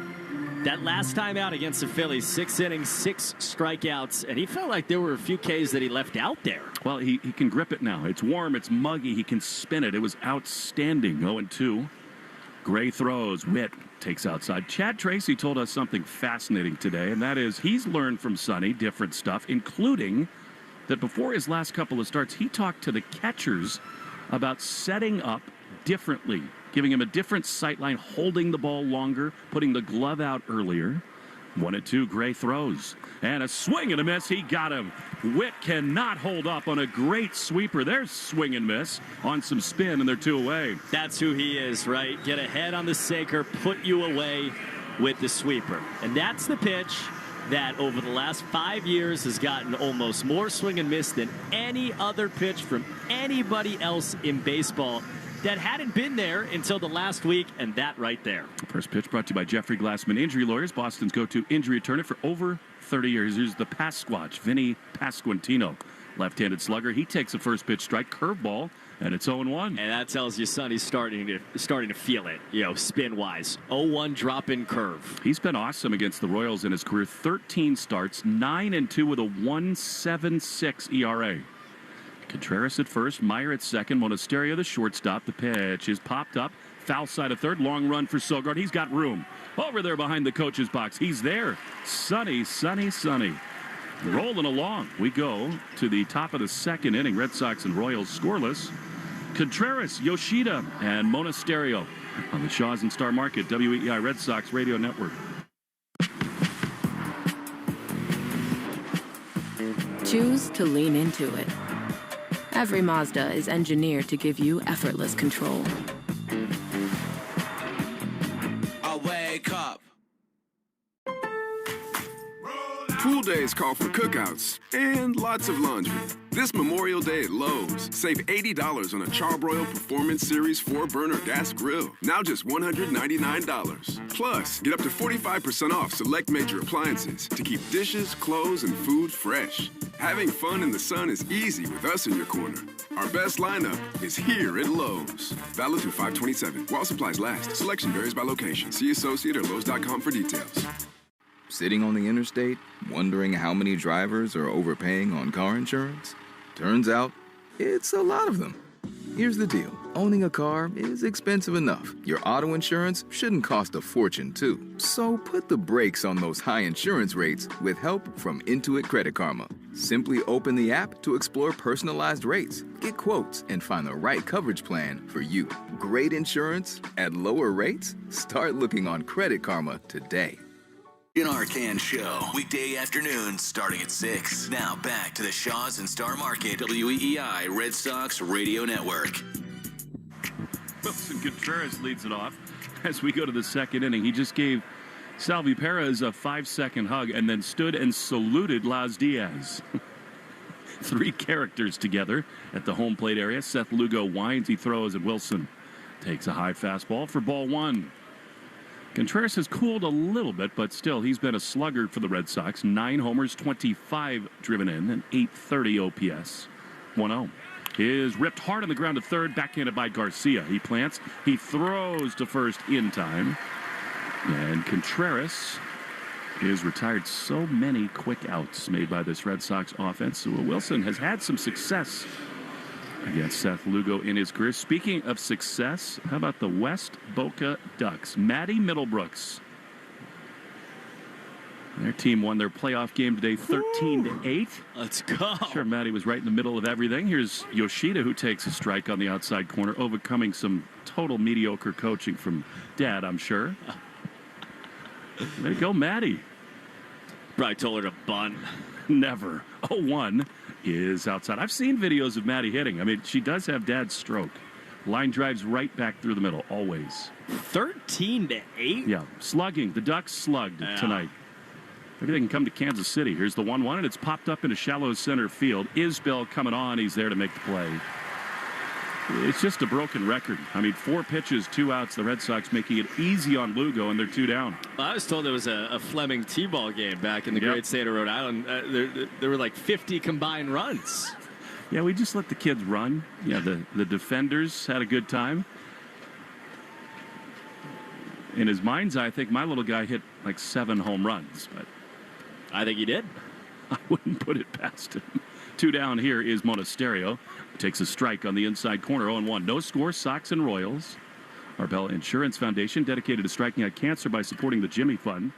that last time out against the Phillies, 6 innings, 6 strikeouts, and he felt like there were a few Ks that he left out there. Well, he can grip it now. It's warm, it's muggy, he can spin it. It was outstanding. 0-2. Gray throws, Witt takes outside. Chad Tracy told us something fascinating today, and that is he's learned from Sonny different stuff, including that before his last couple of starts, he talked to the catchers about setting up differently, giving him a different sight line, holding the ball longer, putting the glove out earlier. 1-2, Gray throws. And a swing and a miss. He got him. Witt cannot hold up on a great sweeper. There's swing and miss on some spin, and they're 2 away. That's who he is, right? Get ahead on the sinker, put you away with the sweeper. And that's the pitch that over the last 5 years has gotten almost more swing and miss than any other pitch from anybody else in baseball that hadn't been there until the last week, and that right there. First pitch brought to you by Jeffrey Glassman Injury Lawyers, Boston's go-to injury attorney for over 30 years. Here's the Pasquatch, Vinny Pasquantino, left-handed slugger. He takes a first pitch strike, curveball, And it's 0-1. And that tells you Sonny's starting to feel it, spin-wise. 0-1 drop-in curve. He's been awesome against the Royals in his career. 13 starts, 9-2 with a 1.76 ERA. Contreras at first, Meyer at second, Monasterio the shortstop. The pitch is popped up. Foul side of third, long run for Sogard. He's got room. Over there behind the coach's box. He's there. Sonny. Rolling along. We go to the top of the second inning. Red Sox and Royals scoreless. Contreras, Yoshida, and Monasterio on the Shaws and Star Market, WEEI Red Sox Radio Network. Choose to lean into it. Every Mazda is engineered to give you effortless control. I wake up. Pool days call for cookouts and lots of laundry. This Memorial Day at Lowe's, save $80 on a Charbroil Performance Series 4-burner gas grill. Now just $199. Plus, get up to 45% off select major appliances to keep dishes, clothes, and food fresh. Having fun in the sun is easy with us in your corner. Our best lineup is here at Lowe's. Valid through 5/27. While supplies last. Selection varies by location. See associate or Lowe's.com for details. Sitting on the interstate, wondering how many drivers are overpaying on car insurance? Turns out, it's a lot of them. Here's the deal. Owning a car is expensive enough. Your auto insurance shouldn't cost a fortune, too. So put the brakes on those high insurance rates with help from Intuit Credit Karma. Simply open the app to explore personalized rates, get quotes, and find the right coverage plan for you. Great insurance at lower rates? Start looking on Credit Karma today. In Arcan Show, weekday afternoons starting at 6. Now back to the Shaws and Star Market, WEEI Red Sox Radio Network. Wilson Contreras leads it off as we go to the second inning. He just gave Salvi Perez a 5-second hug and then stood and saluted Laz Diaz. 3 characters together at the home plate area. Seth Lugo winds, he throws, and Wilson takes a high fastball for ball 1. Contreras has cooled a little bit, but still, he's been a sluggard for the Red Sox. 9 homers, 25 driven in, and 830 OPS. 1-0. Is ripped hard on the ground to third, backhanded by Garcia. He plants, he throws to first in time. And Contreras is retired. So many quick outs made by this Red Sox offense. So Wilson has had some success against Seth Lugo in his career. Speaking of success, how about the West Boca Ducks? Matty Middlebrooks. Their team won their playoff game today 13-8. Let's go. Sure, Matty was right in the middle of everything. Here's Yoshida, who takes a strike on the outside corner, overcoming some total mediocre coaching from Dad, I'm sure. Way to go, Matty. Probably told her to bunt. Never. 0-1 is outside. I've seen videos of Maddie hitting. I mean, she does have Dad's stroke. Line drives right back through the middle, always. 13-8? Yeah, slugging. The Ducks slugged tonight. Maybe they can come to Kansas City. Here's the 1-1, and it's popped up into shallow center field. Isbell coming on. He's there to make the play. It's just a broken record. I mean, 4 pitches, 2 outs. The Red Sox making it easy on Lugo, and they're 2 down. Well, I was told it was a Fleming T-ball game back in the great state of Rhode Island. There were like 50 combined runs. Yeah, we just let the kids run. Yeah, the defenders had a good time. In his mind's eye, I think my little guy hit like 7 home runs, but I think he did. I wouldn't put it past him. 2 down here is Monasterio. Takes a strike on the inside corner, 0-1. No score, Sox and Royals. Arbella Insurance Foundation, dedicated to striking out cancer by supporting the Jimmy Fund.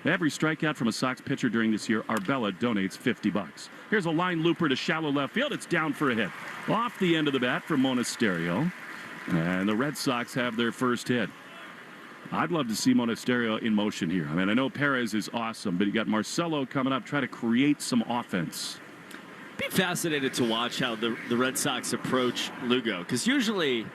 Every strikeout from a Sox pitcher during this year, Arbella donates $50. Here's a line looper to shallow left field. It's down for a hit. Off the end of the bat for Monasterio. And the Red Sox have their first hit. I'd love to see Monasterio in motion here. I mean, I know Perez is awesome, but you got Marcelo coming up, try to create some offense. Be fascinated to watch how the Red Sox approach Lugo, because usually,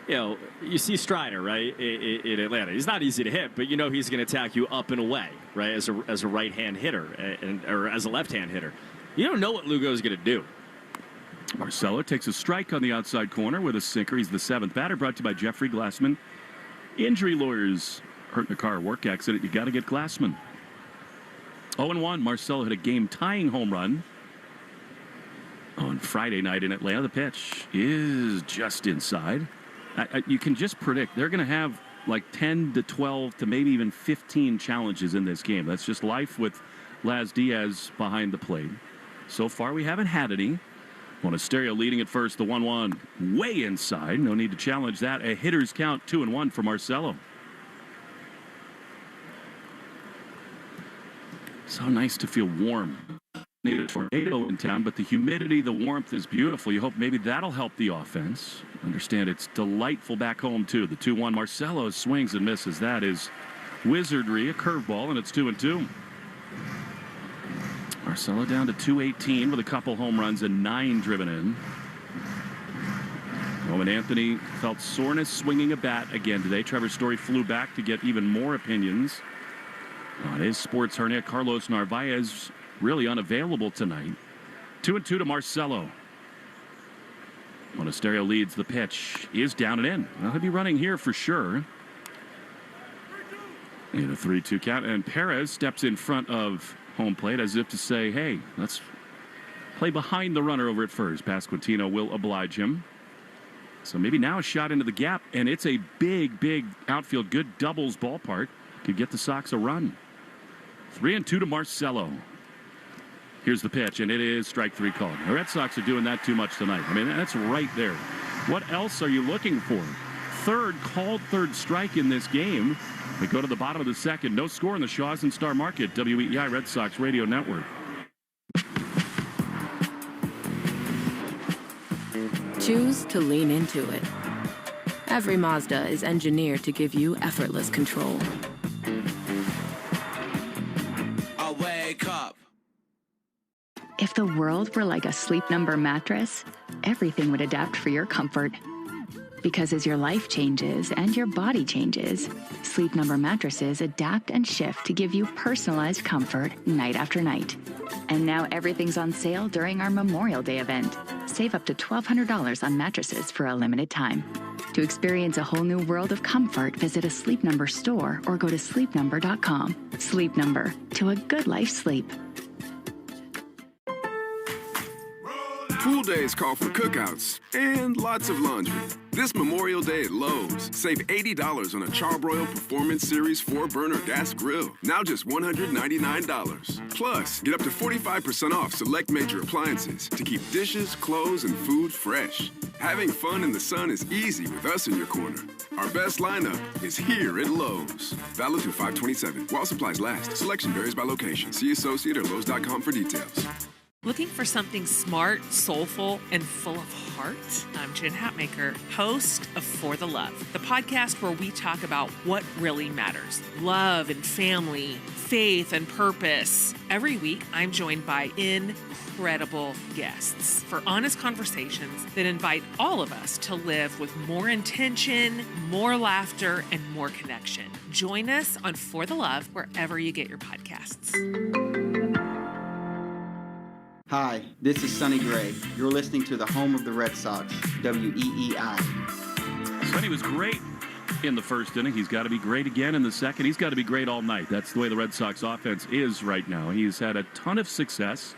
you see Strider, right, in Atlanta. He's not easy to hit, but you know he's going to attack you up and away, right, as a right-hand hitter or as a left-hand hitter. You don't know what Lugo is going to do. Marcelo takes a strike on the outside corner with a sinker. He's the 7th batter, brought to you by Jeffrey Glassman. Injury lawyers hurt in a car work accident. You got to get Glassman. 0-1. Marcelo hit a game-tying home run On Friday night in Atlanta, the pitch is just inside. You can just predict they're going to have like 10 to 12 to maybe even 15 challenges in this game. That's just life with Laz Diaz behind the plate. So far, we haven't had any. Monasterio leading at first, the 1-1 way inside. No need to challenge that. A hitter's count, 2-1 for Marcelo. So nice to feel warm. Need a tornado in town, but the humidity, the warmth is beautiful. You hope maybe that'll help the offense. Understand it's delightful back home, too. The 2-1, Marcelo swings and misses. That is wizardry, a curveball, and it's 2-2. Marcelo down to 218 with a couple home runs and 9 driven in. Roman Anthony felt soreness swinging a bat again today. Trevor Story flew back to get even more opinions on his sports hernia. Carlos Narvaez really unavailable tonight. 2-2 to Marcelo. Monasterio leads. The pitch is down and in. Well, he'll be running here for sure. In a 3-2 count, and Perez steps in front of home plate as if to say, hey, let's play behind the runner over at first. Pasquantino will oblige him. So maybe now a shot into the gap, and it's a big outfield, good doubles ballpark. Could get the Sox a run. 3-2 to Marcelo. Here's the pitch, and it is strike 3 called. The Red Sox are doing that too much tonight. I mean, that's right there. What else are you looking for? Third strike in this game. We go to the bottom of the second. No score in the Shaws and Star Market. WEEI Red Sox Radio Network. Choose to lean into it. Every Mazda is engineered to give you effortless control. I wake up. If the world were like a Sleep Number mattress, everything would adapt for your comfort. Because as your life changes and your body changes, Sleep Number mattresses adapt and shift to give you personalized comfort night after night. And now everything's on sale during our Memorial Day event. Save up to $1,200 on mattresses for a limited time. To experience a whole new world of comfort, visit a Sleep Number store or go to sleepnumber.com. Sleep Number, to a good life sleep. Pool days call for cookouts and lots of laundry. This Memorial Day at Lowe's, save $80 on a Charbroil Performance Series 4-burner gas grill. Now just $199. Plus, get up to 45% off select major appliances to keep dishes, clothes, and food fresh. Having fun in the sun is easy with us in your corner. Our best lineup is here at Lowe's. Valid through 5/27. While supplies last. Selection varies by location. See associate or Lowe's.com for details. Looking for something smart, soulful, and full of heart? I'm Jen Hatmaker, host of For the Love, the podcast where we talk about what really matters. Love and family, faith and purpose. Every week, I'm joined by incredible guests for honest conversations that invite all of us to live with more intention, more laughter, and more connection. Join us on For the Love wherever you get your podcasts. Hi, this is Sonny Gray. You're listening to the home of the Red Sox, WEEI. Sonny was great in the first inning. He's got to be great again in the second. He's got to be great all night. That's the way the Red Sox offense is right now. He's had a ton of success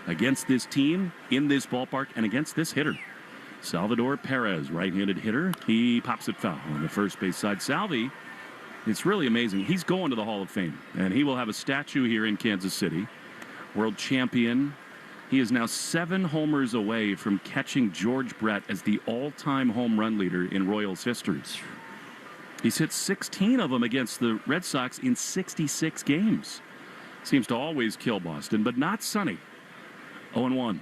against this team, in this ballpark, and against this hitter. Salvador Perez, right-handed hitter. He pops it foul on the first base side. Salvi, it's really amazing. He's going to the Hall of Fame, and he will have a statue here in Kansas City. World champion. He is now 7 homers away from catching George Brett as the all-time home run leader in Royals history. He's hit 16 of them against the Red Sox in 66 games. Seems to always kill Boston, but not Sonny. 0-1.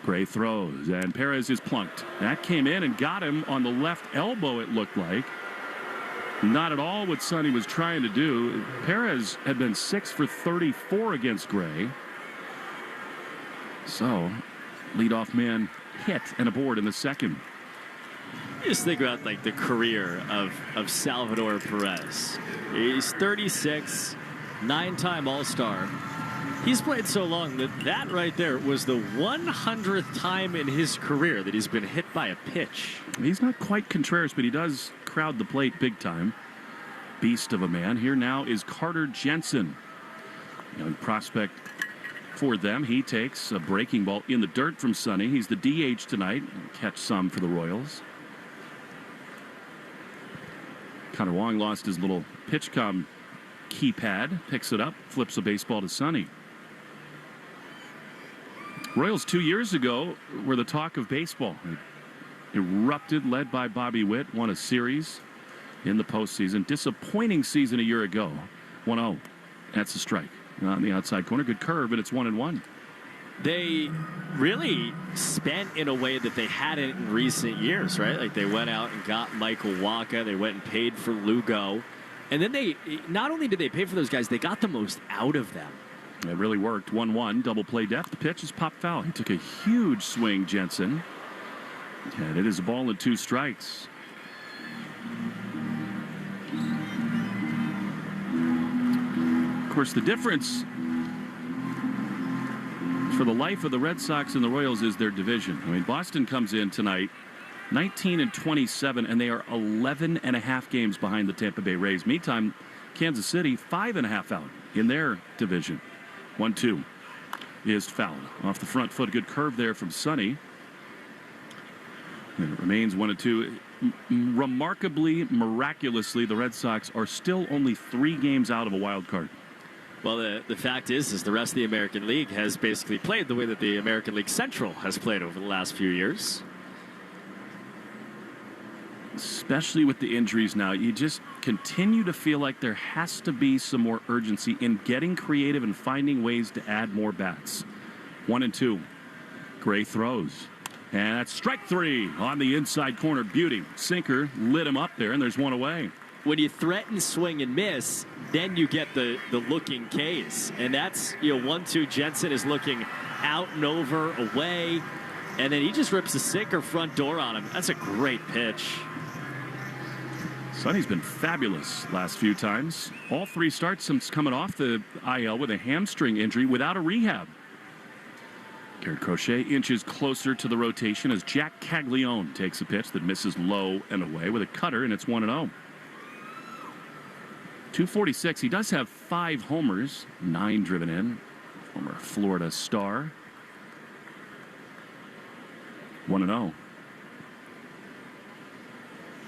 Gray throws, and Perez is plunked. That came in and got him on the left elbow, it looked like. Not at all what Sonny was trying to do. Perez had been 6 for 34 against Gray. So, leadoff man hit and aboard in the second. You just think about like the career of Salvador Perez. He's 36, 9-time All-Star. He's played so long that right there was the 100th time in his career that he's been hit by a pitch. He's not quite Contreras, but he does crowd the plate big time. Beast of a man. Here now is Carter Jensen, young prospect for them. He takes a breaking ball in the dirt from Sonny. He's the DH tonight. Catch some for the Royals. Connor Wong lost his little PitchCom keypad. Picks it up, flips a baseball to Sonny. Royals 2 years ago were the talk of baseball. They erupted, led by Bobby Witt, won a series in the postseason. Disappointing season a year ago. 1-0. That's a strike. On the outside corner, good curve, and it's 1-1. They really spent in a way that they hadn't in recent years, right? Like they went out and got Michael Wacha. They went and paid for Lugo. And then they, not only did they pay for those guys, they got the most out of them. It really worked. 1-1, double play depth. The pitch is popped foul. He took a huge swing, Jensen. And it is a ball and 2 strikes. Of course, the difference for the life of the Red Sox and the Royals is their division. I mean, Boston comes in tonight 19-27, and they are 11.5 games behind the Tampa Bay Rays. Meantime, Kansas City 5.5 out in their division. 1-2 is fouled off the front foot. Good curve there from Sonny. And it remains 1-2. Remarkably, miraculously, the Red Sox are still only 3 games out of a wild card. Well, the fact is the rest of the American League has basically played the way that the American League Central has played over the last few years. Especially with the injuries now, you just continue to feel like there has to be some more urgency in getting creative and finding ways to add more bats. 1-2. Gray throws. And that's strike 3 on the inside corner. Beauty. Sinker lit him up there, and there's one away. When you threaten swing and miss, then you get the looking K's. And that's, 1-2. Jensen is looking out and over, away. And then he just rips a sinker front door on him. That's a great pitch. Sonny's been fabulous last few times. All 3 starts since coming off the IL with a hamstring injury without a rehab. Garrett Crochet inches closer to the rotation as Jack Caglione takes a pitch that misses low and away with a cutter, and it's 1-0. 246. He does have 5 homers, 9 driven in. Former Florida star. 1-0.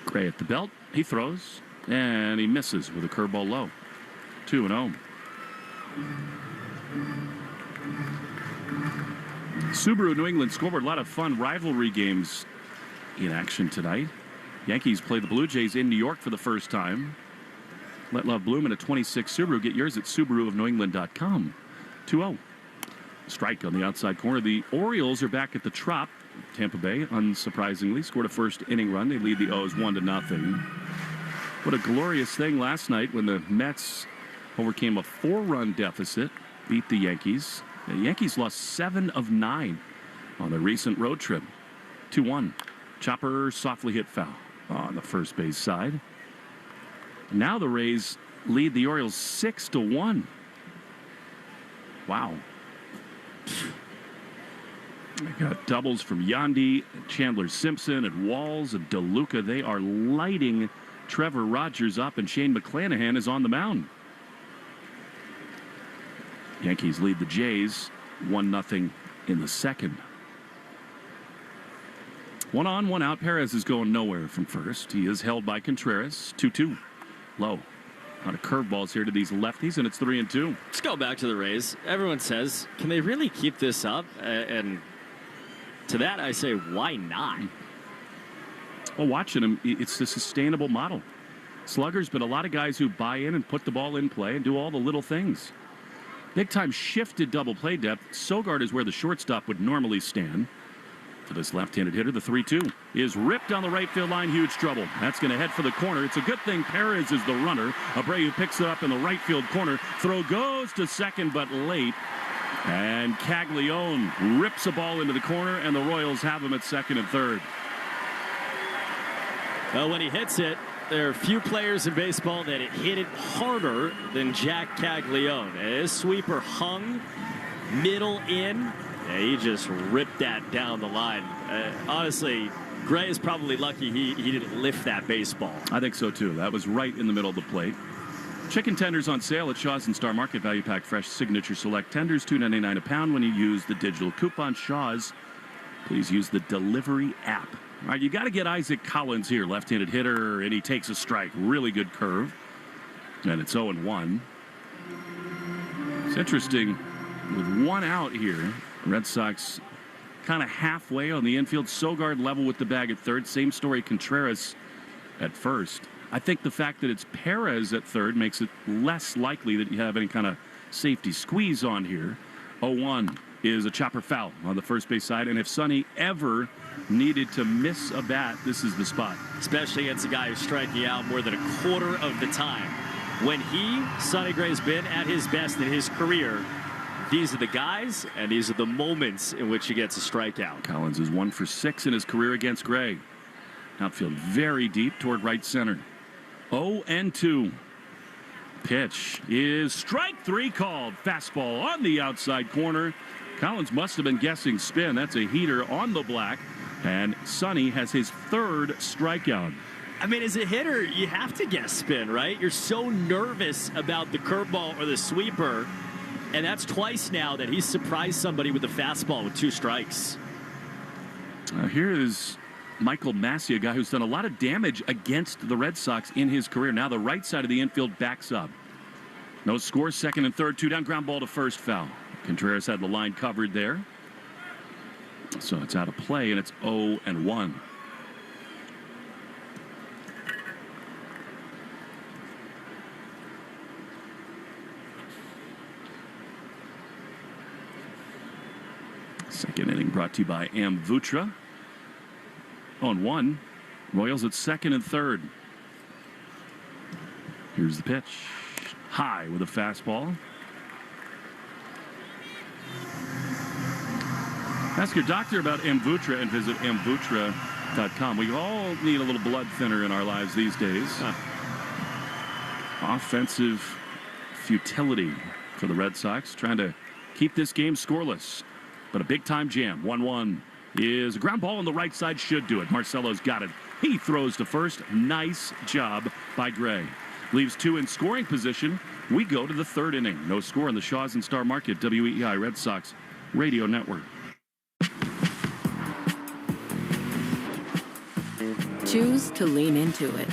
Gray at the belt. He throws, and he misses with a curveball low. 2-0. Subaru New England scoreboard. A lot of fun rivalry games in action tonight. Yankees play the Blue Jays in New York for the first time. Let love bloom in a 26 Subaru. Get yours at SubaruofNewEngland.com. 2-0. Strike on the outside corner. The Orioles are back at the Trop. Tampa Bay, unsurprisingly, scored a first inning run. They lead the O's 1-0. What a glorious thing last night when the Mets overcame a 4-run deficit, beat the Yankees. The Yankees lost 7 of 9 on their recent road trip. 2-1. Chopper softly hit foul on the first base side. Now the Rays lead the Orioles 6-1. Wow. They got doubles from Yandy, Chandler Simpson, and Walls, and DeLuca. They are lighting Trevor Rogers up, and Shane McClanahan is on the mound. Yankees lead the Jays 1-0 in the second. 1 on, 1 out. Perez is going nowhere from first. He is held by Contreras. 2-2. Low. A lot of curveballs here to these lefties, and it's 3-2. Let's go back to the Rays. Everyone says, can they really keep this up? And to that, I say, why not? Well, watching him, it's a sustainable model. Sluggers, but a lot of guys who buy in and put the ball in play and do all the little things. Big time shifted double play depth. Sogard is where the shortstop would normally stand. For this left-handed hitter, the 3-2 is ripped down the right field line. Huge trouble. That's going to head for the corner. It's a good thing Perez is the runner. Abreu picks it up in the right field corner. Throw goes to second, but late. And Caglione rips a ball into the corner, and the Royals have him at second and third. Well, when he hits it, there are few players in baseball that hit it harder than Jack Caglione. His sweeper hung middle in. Yeah, he just ripped that down the line. Honestly, Gray is probably lucky he didn't lift that baseball. I think so, too. That was right in the middle of the plate. Chicken tenders on sale at Shaw's and Star Market. Value pack fresh signature select tenders, $2.99 a pound when you use the digital coupon Shaw's. Please use the delivery app. All right, you got to get Isaac Collins here, left-handed hitter, and he takes a strike. Really good curve. And it's 0-1. It's interesting, with one out here, Red Sox kind of halfway on the infield. Sogard level with the bag at third. Same story, Contreras at first. I think the fact that it's Perez at third makes it less likely that you have any kind of safety squeeze on here. 0-1 is a chopper foul on the first base side, and if Sonny ever needed to miss a bat, this is the spot. Especially against a guy who's striking out more than a quarter of the time. When Sonny Gray's been at his best in his career, these are the guys, and these are the moments in which he gets a strikeout. Collins is 1 for 6 in his career against Gray. Outfield very deep toward right center. 0-2. Pitch is strike 3 called. Fastball on the outside corner. Collins must have been guessing spin. That's a heater on the black. And Sonny has his third strikeout. I mean, as a hitter, you have to guess spin, right? You're so nervous about the curveball or the sweeper. And that's twice now that he's surprised somebody with a fastball with 2 strikes. Here is Michael Massey, a guy who's done a lot of damage against the Red Sox in his career. Now the right side of the infield backs up. No score, second and third, 2 down, ground ball to first, foul. Contreras had the line covered there. So it's out of play, and it's 0-1. Second inning brought to you by Amvutra. 0-1. Royals at second and third. Here's the pitch. High with a fastball. Ask your doctor about Amvutra and visit amvutra.com. We all need a little blood thinner in our lives these days. Offensive futility for the Red Sox, trying to keep this game scoreless. But a big-time jam. 1-1 is a ground ball on the right side. Should do it. Marcelo's got it. He throws to first. Nice job by Gray. Leaves 2 in scoring position. We go to the third inning. No score on the Shaw's and Star Market WEEI Red Sox Radio Network. Choose to lean into it.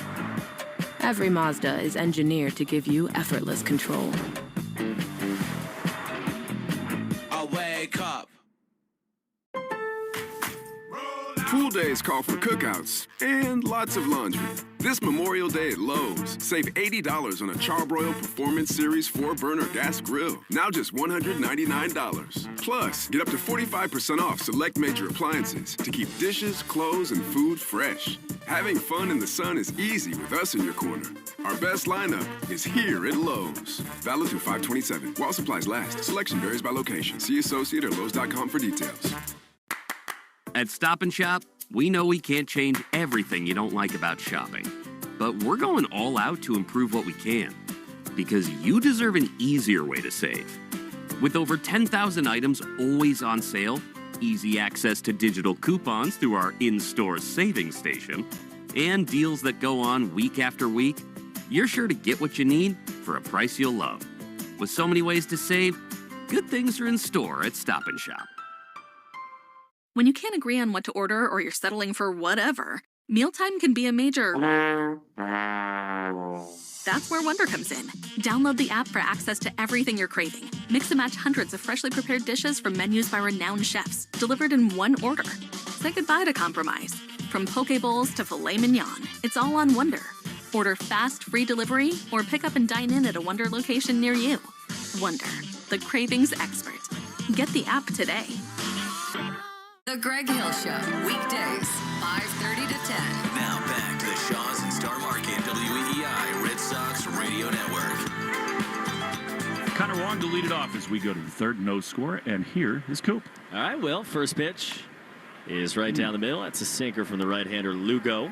Every Mazda is engineered to give you effortless control. I wake up. Pool days call for cookouts and lots of laundry. This Memorial Day at Lowe's, save $80 on a Charbroil Performance Series 4-burner gas grill. Now just $199. Plus, get up to 45% off select major appliances to keep dishes, clothes, and food fresh. Having fun in the sun is easy with us in your corner. Our best lineup is here at Lowe's. Valid through 5/27. While supplies last. Selection varies by location. See associate or Lowe's.com for details. At Stop & Shop, we know we can't change everything you don't like about shopping. But we're going all out to improve what we can. Because you deserve an easier way to save. With over 10,000 items always on sale, easy access to digital coupons through our in-store savings station, and deals that go on week after week, you're sure to get what you need for a price you'll love. With so many ways to save, good things are in store at Stop & Shop. When you can't agree on what to order or you're settling for whatever, mealtime can be a major... That's where Wonder comes in. Download the app for access to everything you're craving. Mix and match hundreds of freshly prepared dishes from menus by renowned chefs, delivered in one order. Say goodbye to compromise. From poke bowls to filet mignon, it's all on Wonder. Order fast, free delivery, or pick up and dine in at a Wonder location near you. Wonder, the cravings expert. Get the app today. The Greg Hill Show, weekdays, 5:30 to 10. Now back to the Shaw's and Star Market WEEI Red Sox Radio Network. Connor Wong to lead it off as we go to the third, no score, and here is Coop. All right, Will, first pitch is right down the middle. That's a sinker from the right-hander Lugo.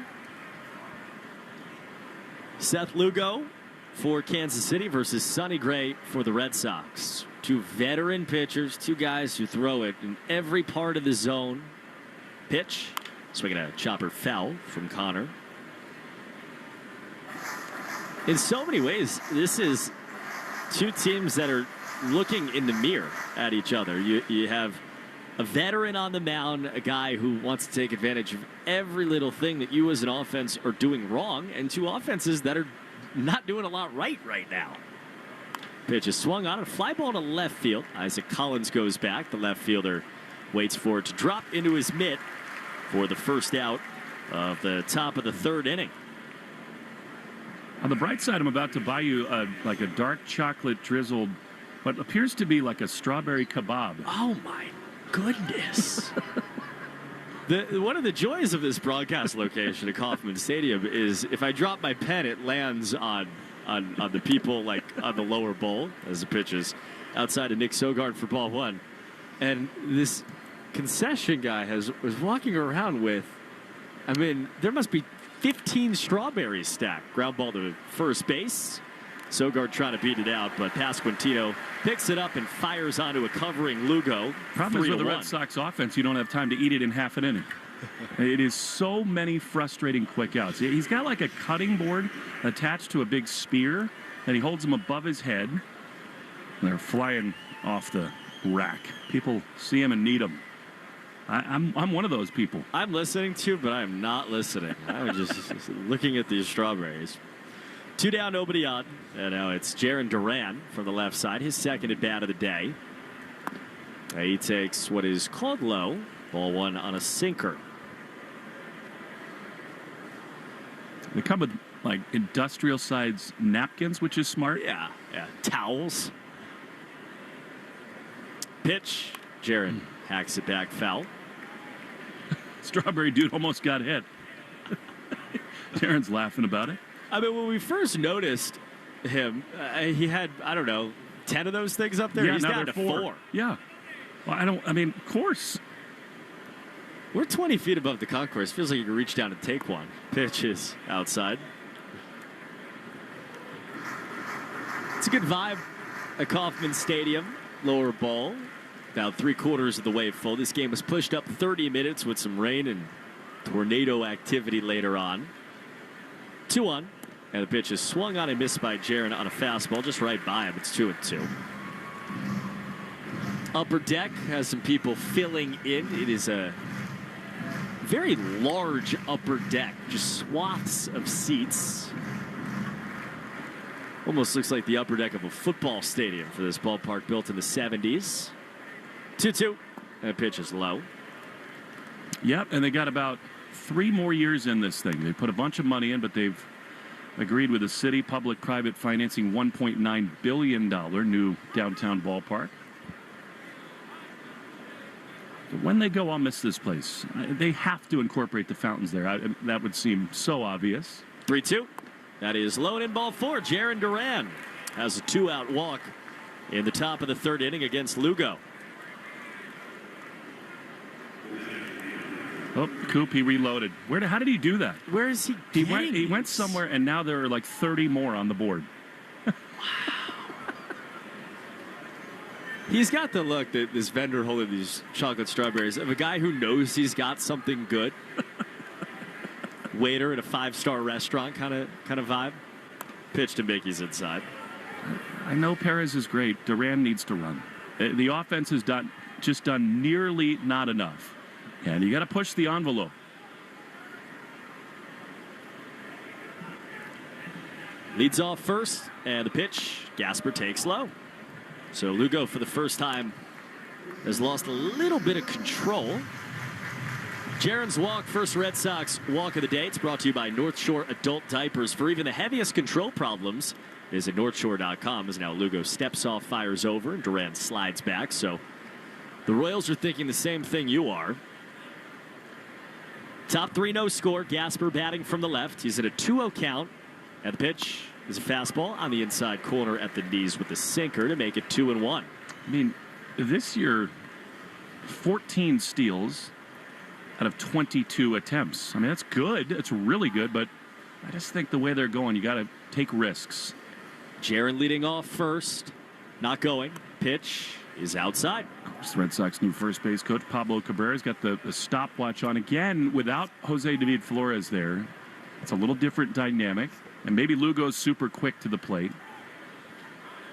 Seth Lugo for Kansas City versus Sonny Gray for the Red Sox. 2 veteran pitchers, 2 guys who throw it in every part of the zone. Pitch, swinging a chopper foul from Connor. In so many ways, this is two teams that are looking in the mirror at each other. You have a veteran on the mound, a guy who wants to take advantage of every little thing that you as an offense are doing wrong, and two offenses that are not doing a lot right now. Pitch is swung on, a fly ball to left field. Isaac Collins goes back. The left fielder waits for it to drop into his mitt for the first out of the top of the third inning. On the bright side, I'm about to buy you like a dark chocolate drizzled, what appears to be like a strawberry kebab. Oh, my goodness. One of the joys of this broadcast location at Kauffman Stadium is if I drop my pen, it lands on the people like on the lower bowl as the pitch is outside of Nick Sogard for ball one. And this concession guy was walking around with, I mean, there must be 15 strawberries stacked. Ground ball to first base. Sogard trying to beat it out, but Pasquantino picks it up and fires onto a covering Lugo. Problem is with the Red Sox offense, you don't have time to eat it in half an inning. It is so many frustrating quick outs. He's got like a cutting board attached to a big spear, and he holds them above his head. And they're flying off the rack. People see him and need him. I'm one of those people. I'm listening to, but I'm not listening. I'm just looking at these strawberries. 2 down, nobody on. And now it's Jarren Duran from the left side, his second at bat of the day. He takes what is called low. Ball one on a sinker. They come with like industrial size napkins, which is smart. Yeah. Towels. Pitch. Jarren hacks it back foul. Strawberry dude almost got hit. Jarren's laughing about it. I mean, when we first noticed him, he had, I don't know, 10 of those things up there. Yeah, he's now down to they're 4. Yeah. Well, of course. We're 20 feet above the concourse. Feels like you can reach down and take one. Pitch is outside. It's a good vibe at Kauffman Stadium. Lower ball. About 3/4 of the way full. This game was pushed up 30 minutes with some rain and tornado activity later on. 2-1. And the pitch is swung on and missed by Jarren on a fastball just right by him. It's 2-2. Upper deck has some people filling in. It is a very large upper deck. Just swaths of seats. Almost looks like the upper deck of a football stadium for this ballpark built in the 70s. 2-2. And the pitch is low. Yep, and they got about 3 more years in this thing. They put a bunch of money in, but they've agreed with the city, public-private financing, $1.9 billion new downtown ballpark. So when they go, I'll miss this place. They have to incorporate the fountains there. That would seem so obvious. 3-2. That is low in ball 4. Jarren Duran has a 2-out walk in the top of the third inning against Lugo. Oh, Coop, he reloaded. How did he do that? Where is he He went somewhere, and now there are like 30 more on the board. Wow. He's got the look that this vendor holding these chocolate strawberries of a guy who knows he's got something good. Waiter at a 5-star restaurant kind of vibe. Pitch to Mickey's inside. I know Perez is great. Duran needs to run. The offense has just done nearly not enough. And you got to push the envelope. Leads off first, and the pitch, Gasper takes low. So Lugo, for the first time, has lost a little bit of control. Jarren's walk, first Red Sox walk of the day. It's brought to you by North Shore Adult Diapers. For even the heaviest control problems, visit NorthShore.com. As now Lugo steps off, fires over, and Duran slides back. So the Royals are thinking the same thing you are. Top 3 no score. Gasper batting from the left. He's at a 2-0 count. And the pitch is a fastball on the inside corner at the knees with the sinker to make it 2-1. I mean, this year, 14 steals out of 22 attempts. I mean, that's good. It's really good, but I just think the way they're going, you got to take risks. Jarren leading off first. Not going. Pitch is outside. Of course, the Red Sox new first base coach, Pablo Cabrera's got the stopwatch on again without Jose David Flores there. It's a little different dynamic. And maybe Lugo's super quick to the plate.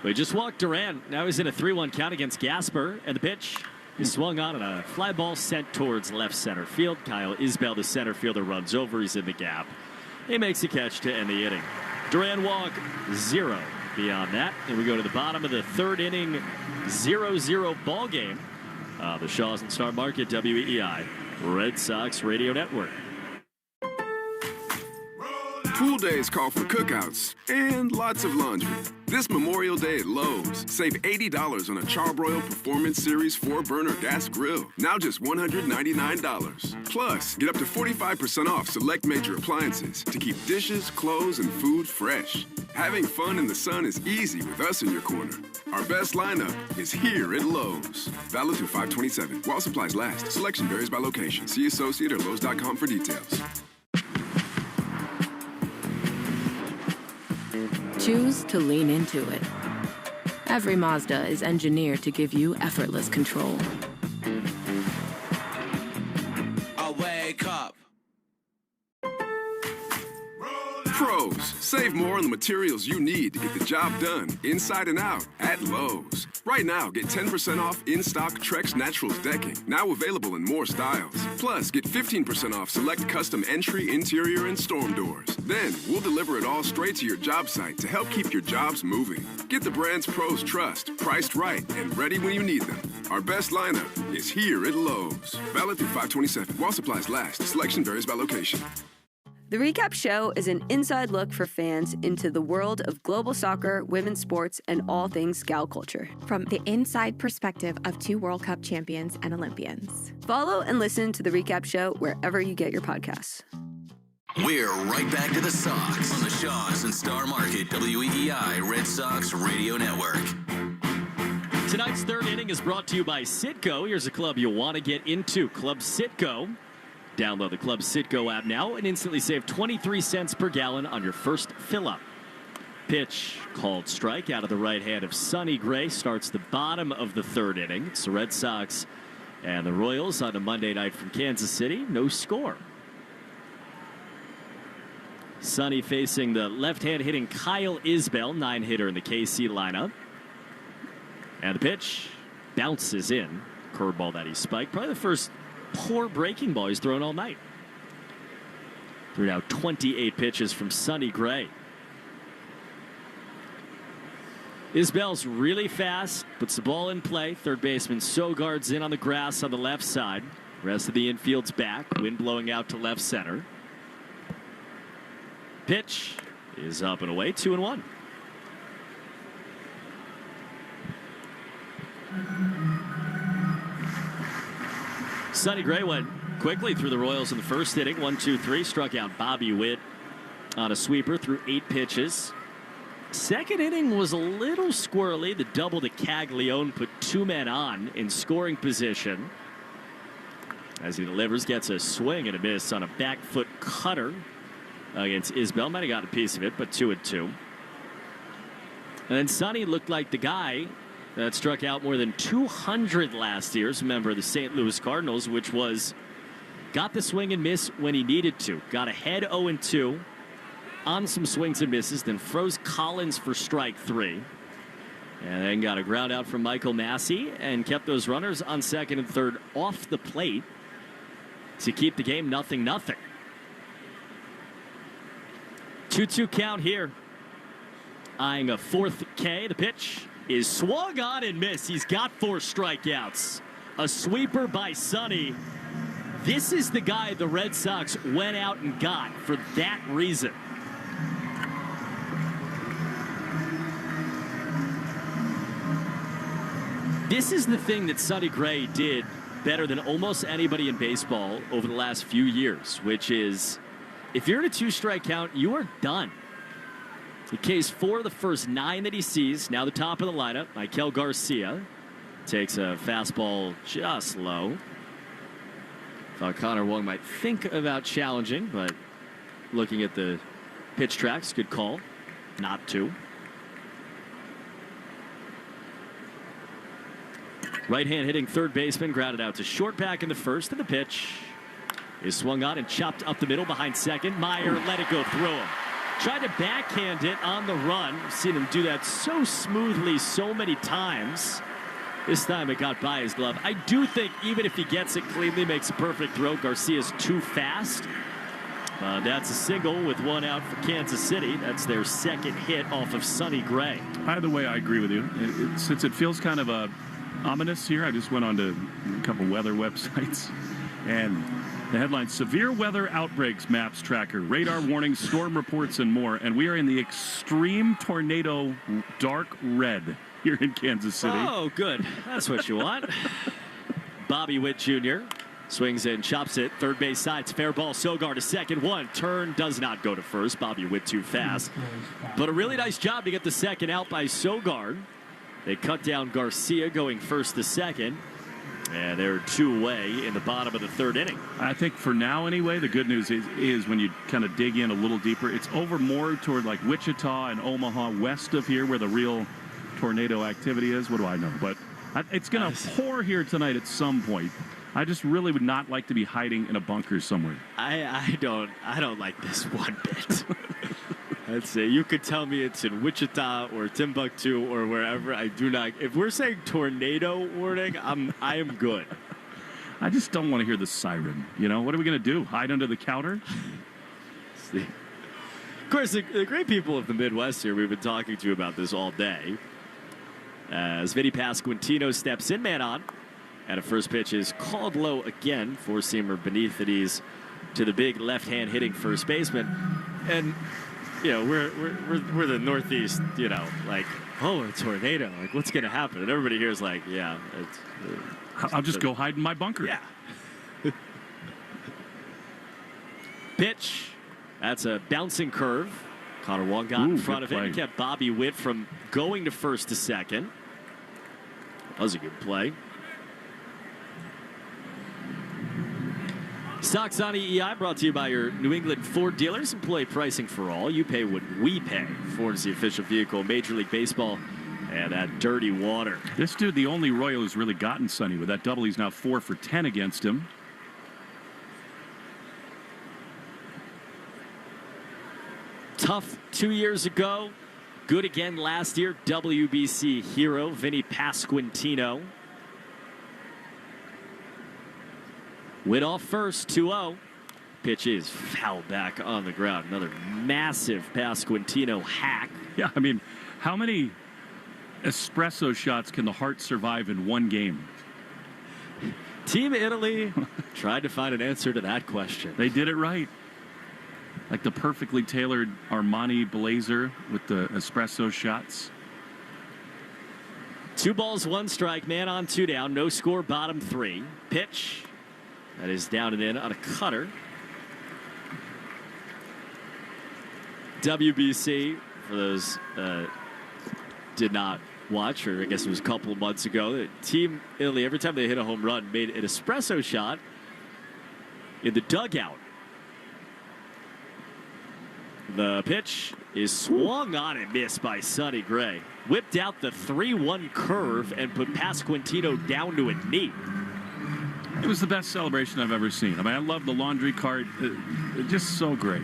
We just walked Duran. Now he's in a 3-1 count against Gasper. And the pitch is swung on and a fly ball sent towards left center field. Kyle Isbell, the center fielder, runs over. He's in the gap. He makes a catch to end the inning. Duran walk 0 beyond that. And we go to the bottom of the third inning, 0-0 ball game. The Shaws and Star Market, WEEI, Red Sox Radio Network. Pool days call for cookouts and lots of laundry. This Memorial Day at Lowe's, save $80 on a Charbroil Performance Series 4-burner gas grill. Now just $199. Plus, get up to 45% off select major appliances to keep dishes, clothes, and food fresh. Having fun in the sun is easy with us in your corner. Our best lineup is here at Lowe's. Valid through 5/27. While supplies last. Selection varies by location. See associate or Lowe's.com for details. Choose to lean into it. Every Mazda is engineered to give you effortless control. I wake up. Pros, save more on the materials you need to get the job done inside and out at Lowe's. Right now, get 10% off in-stock Trex Naturals decking, now available in more styles. Plus, get 15% off select custom entry, interior, and storm doors. Then, we'll deliver it all straight to your job site to help keep your jobs moving. Get the brands pros trust, priced right, and ready when you need them. Our best lineup is here at Lowe's. Valid through 5/27. While supplies last. Selection varies by location. The Recap Show is an inside look for fans into the world of global soccer, women's sports, and all things Scout culture. From the inside perspective of 2 World Cup champions and Olympians. Follow and listen to The Recap Show wherever you get your podcasts. We're right back to the Sox on the Shaws and Star Market, WEEI Red Sox Radio Network. Tonight's third inning is brought to you by Citgo. Here's a club you want to get into, Club Citgo. Download the Club Citgo app now and instantly save 23 cents per gallon on your first fill-up. Pitch called strike out of the right hand of Sonny Gray starts the bottom of the third inning. It's the Red Sox and the Royals on a Monday night from Kansas City. No score. Sonny facing the left-hand hitting Kyle Isbell, 9-hitter in the KC lineup. And the pitch bounces in. Curveball that he spiked. Probably the first poor breaking ball he's thrown all night. Through now 28 pitches from Sonny Gray. Isbell's really fast, puts the ball in play. Third baseman Sogard's in on the grass on the left side. Rest of the infield's back. Wind blowing out to left center. Pitch is up and away, 2-1. Sonny Gray went quickly through the Royals in the first inning. 1-2-3. Struck out Bobby Witt on a sweeper through 8 pitches. Second inning was a little squirrely. The double to Caglione put 2 men on in scoring position. As he delivers, gets a swing and a miss on a back foot cutter against Isbell. Might have got a piece of it, but 2-2. And then Sonny looked like the guy that struck out more than 200 last year as a member of the St. Louis Cardinals, which was got the swing and miss when he needed to. Got ahead 0-2 on some swings and misses, then froze Collins for strike 3. And then got a ground out from Michael Massey and kept those runners on second and third off the plate to keep the game 0-0. 2-2 count here. Eyeing a 4th K. The pitch is swung on and missed. He's got 4 strikeouts. A sweeper by Sonny. This is the guy the Red Sox went out and got for that reason. This is the thing that Sonny Gray did better than almost anybody in baseball over the last few years, which is if you're in a 2-strike count, you are done. He Ks 4 of the first 9 that he sees. Now the top of the lineup, Michael Garcia takes a fastball just low. Thought Connor Wong might think about challenging, but looking at the pitch tracks, good call not to. Right hand hitting third baseman, grounded out to short back in the first, and the pitch is swung on and chopped up the middle behind second. Meyer let it go through him. Tried to backhand it on the run. I've seen him do that so smoothly so many times. This time it got by his glove. I do think even if he gets it cleanly, makes a perfect throw, Garcia's too fast. That's a single with one out for Kansas City. That's their second hit off of Sonny Gray. Either way, I agree with you. Since it feels kind of ominous here, I just went on to a couple weather websites. And the headline, Severe Weather Outbreaks Maps Tracker, Radar Warnings, Storm Reports, and more. And we are in the extreme tornado dark red here in Kansas City. Oh, good. That's what you want. Bobby Witt Jr. swings in, chops it. Third base side. It's fair ball. Sogard to second. One. Turn does not go to first. Bobby Witt too fast. But a really nice job to get the second out by Sogard. They cut down Garcia going first to second. And they're two away in the bottom of the third inning. I think for now anyway, the good news is when you kind of dig in a little deeper, it's over more toward like Wichita and Omaha west of here where the real tornado activity is. What do I know? But it's going to pour here tonight at some point. I just really would not like to be hiding in a bunker somewhere. I don't like this one bit. I'd say you could tell me it's in Wichita or Timbuktu or wherever. I do not. If we're saying tornado warning, I am good. I just don't want to hear the siren. You know, what are we going to do? Hide under the counter? See. Of course, the great people of the Midwest here, we've been talking to about this all day. As Vinny Pasquantino steps in, man on. And a first pitch is called low again. Four-seamer beneath it. He's to the big left-hand hitting first baseman. And, you know, we're the Northeast, you know, like, oh, a tornado. Like, what's going to happen? And everybody here is like, yeah. I'll just go hide in my bunker. Yeah. Pitch. That's a bouncing curve. Connor Wong got in front of it. He kept Bobby Witt from going to first to second. That was a good play. Stocks on EEI brought to you by your New England Ford dealers. Employee pricing for all. You pay what we pay. Ford is the official vehicle of Major League Baseball and that dirty water. This dude, the only Royal who's really gotten Sonny with that double. He's now 4 for 10 against him. Tough 2 years ago. Good again last year. WBC hero Vinny Pasquantino. Went off first, 2-0. Pitch is foul back on the ground. Another massive Pasquantino hack. Yeah, I mean, how many espresso shots can the Heart survive in one game? Team Italy tried to find an answer to that question. They did it right. Like the perfectly tailored Armani blazer with the espresso shots. 2 balls, 1 strike, man on 2 down. No score, bottom 3. Pitch. That is down and in on a cutter. WBC, for those did not watch, or I guess it was a couple of months ago, Team Italy, every time they hit a home run, made an espresso shot in the dugout. The pitch is swung on and missed by Sonny Gray. Whipped out the 3-1 curve and put Pasquantino down to a knee. It was the best celebration I've ever seen. I mean, I love the laundry cart. Just so great.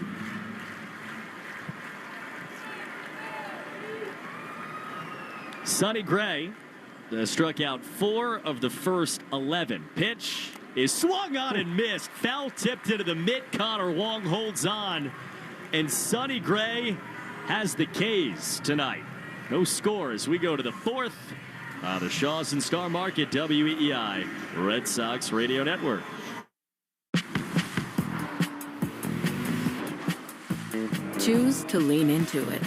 Sonny Gray struck out 4 of the first 11. Pitch is swung on and missed. Foul tipped into the mitt. Connor Wong holds on. And Sonny Gray has the K's tonight. No score as we go to the 4th. The Shaws and Star Market, WEEI, Red Sox Radio Network. Choose to lean into it.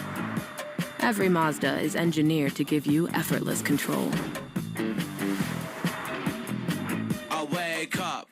Every Mazda is engineered to give you effortless control. I wake up.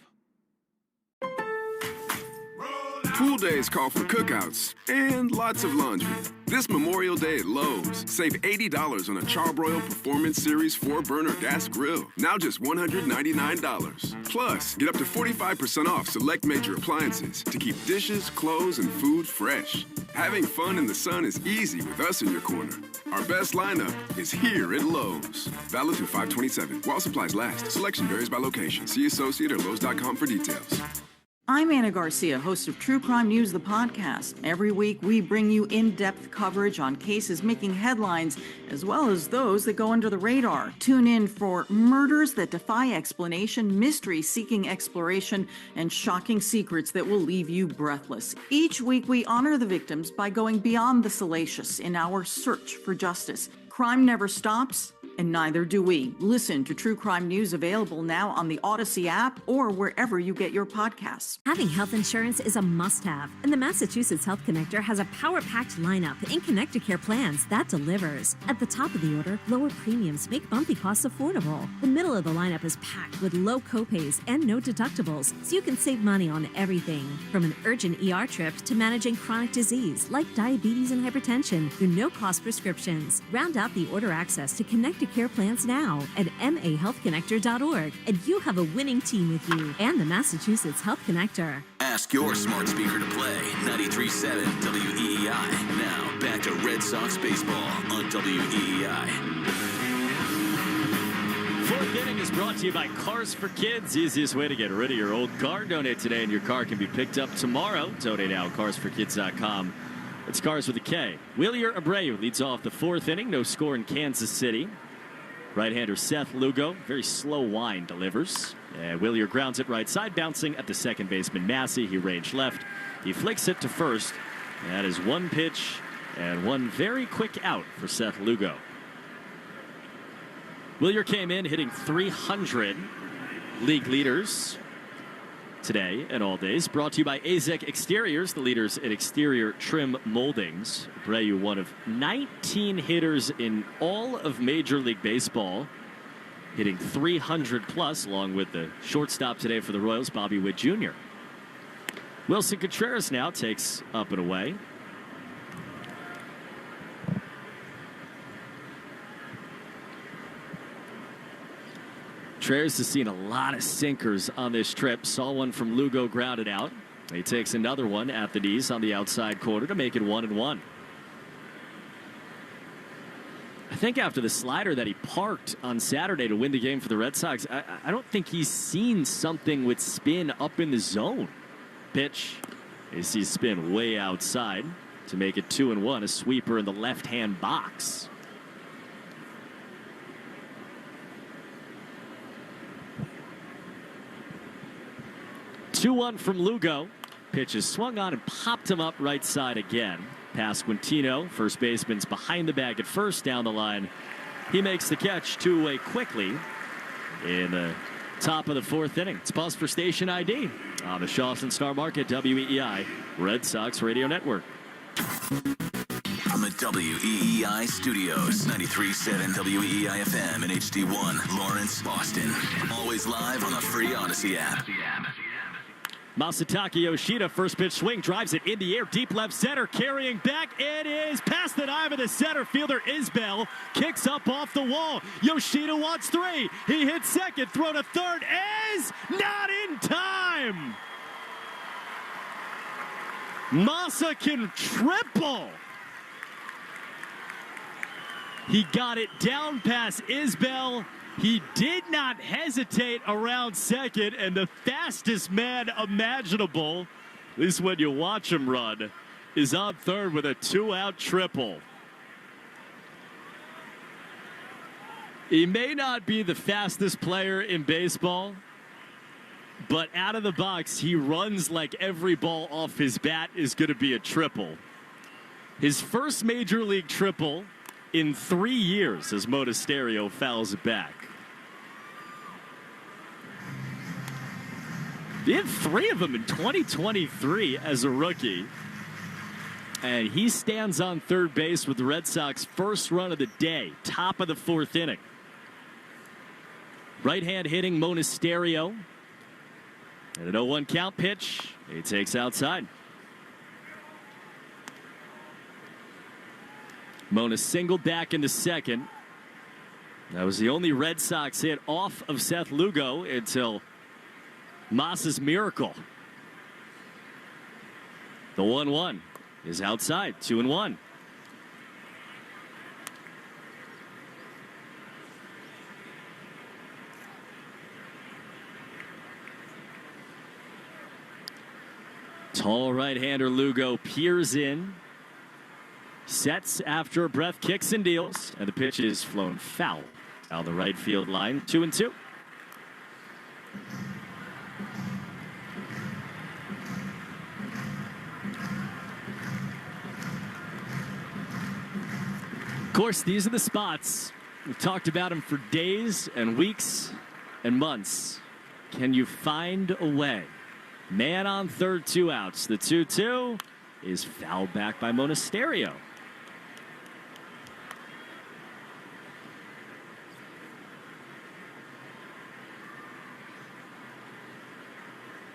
Pool days call for cookouts and lots of laundry. This Memorial Day at Lowe's, save $80 on a Charbroil Performance Series 4-burner gas grill. Now just $199. Plus, get up to 45% off select major appliances to keep dishes, clothes, and food fresh. Having fun in the sun is easy with us in your corner. Our best lineup is here at Lowe's. Valid through 5/27. While supplies last. Selection varies by location. See associate or Lowe's.com for details. I'm Anna Garcia, host of True Crime News, the podcast. Every week, we bring you in-depth coverage on cases making headlines, as well as those that go under the radar. Tune in for murders that defy explanation, mysteries seeking exploration, and shocking secrets that will leave you breathless. Each week, we honor the victims by going beyond the salacious in our search for justice. Crime never stops, and neither do we. Listen to True Crime News, available now on the Odyssey app or wherever you get your podcasts. Having health insurance is a must-have, and the Massachusetts Health Connector has a power-packed lineup in Connect-to-Care plans that delivers. At the top of the order, lower premiums make bumpy costs affordable. The middle of the lineup is packed with low copays and no deductibles, so you can save money on everything, from an urgent ER trip to managing chronic disease like diabetes and hypertension through no-cost prescriptions. Round out the order access to Connect-to-Care plans now at mahealthconnector.org, and you have a winning team with you and the Massachusetts Health Connector. Ask your smart speaker to play 93.7 WEEI. Now, back to Red Sox baseball on WEEI. Fourth inning is brought to you by Cars for Kids. Easiest way to get rid of your old car. Donate today and your car can be picked up tomorrow. Donate now at carsforkids.com. It's Cars with a K. Willier Abreu leads off the fourth inning. No score in Kansas City. Right-hander Seth Lugo, very slow wind, delivers. And Willier grounds it right side, bouncing at the second baseman Massey. He ranged left. He flicks it to first. That is one pitch and one very quick out for Seth Lugo. Willier came in hitting 300, league leaders today and all days. Brought to you by AZEK Exteriors, the leaders in exterior trim moldings. Abreu, one of 19 hitters in all of Major League Baseball, hitting 300 plus, along with the shortstop today for the Royals, Bobby Witt Jr. Wilson Contreras now takes up and away. Contreras has seen a lot of sinkers on this trip. Saw one from Lugo grounded out. He takes another one at the knees on the outside corner to make it 1-1. I think after the slider that he parked on Saturday to win the game for the Red Sox, I don't think he's seen something with spin up in the zone. Pitch. You see spin way outside to make it 2-1. A sweeper in the left-hand box. Two-1 from Lugo. Pitch is swung on and popped him up right side again. Past Quintino. First baseman's behind the bag at first, down the line. He makes the catch two-way quickly in the top of the fourth inning. It's pause for station ID on the Shawson Star Market, WEEI, Red Sox Radio Network. From the WEEI studios, 93.7 WEEI FM and HD1, Lawrence, Boston. Always live on the free Odyssey app. Masataka Yoshida, first pitch swing, drives it in the air, deep left center, carrying back. It is past the dive of the center fielder, Isbell. Kicks up off the wall. Yoshida wants three. He hits second, throw to third, is not in time. Masa can triple. He got it down past Isbell. He did not hesitate around second, and the fastest man imaginable, at least when you watch him run, is on third with a two-out triple. He may not be the fastest player in baseball, but out of the box, he runs like every ball off his bat is going to be a triple. His first major league triple in 3 years as Monasterio fouls it back. He had 3 of them in 2023 as a rookie. And he stands on third base with the Red Sox first run of the day, top of the fourth inning. Right hand hitting Monasterio. And an 0-1 count pitch. He takes outside. Mona singled back into second. That was the only Red Sox hit off of Seth Lugo until Masa's miracle. The 1-1 is outside, 2-1. Tall right-hander Lugo peers in. Sets after a breath, kicks and deals. And the pitch is flown foul down the right field line. 2-2. Of course, these are the spots. We've talked about them for days and weeks and months. Can you find a way? Man on third, 2 outs. The 2-2 is fouled back by Monasterio.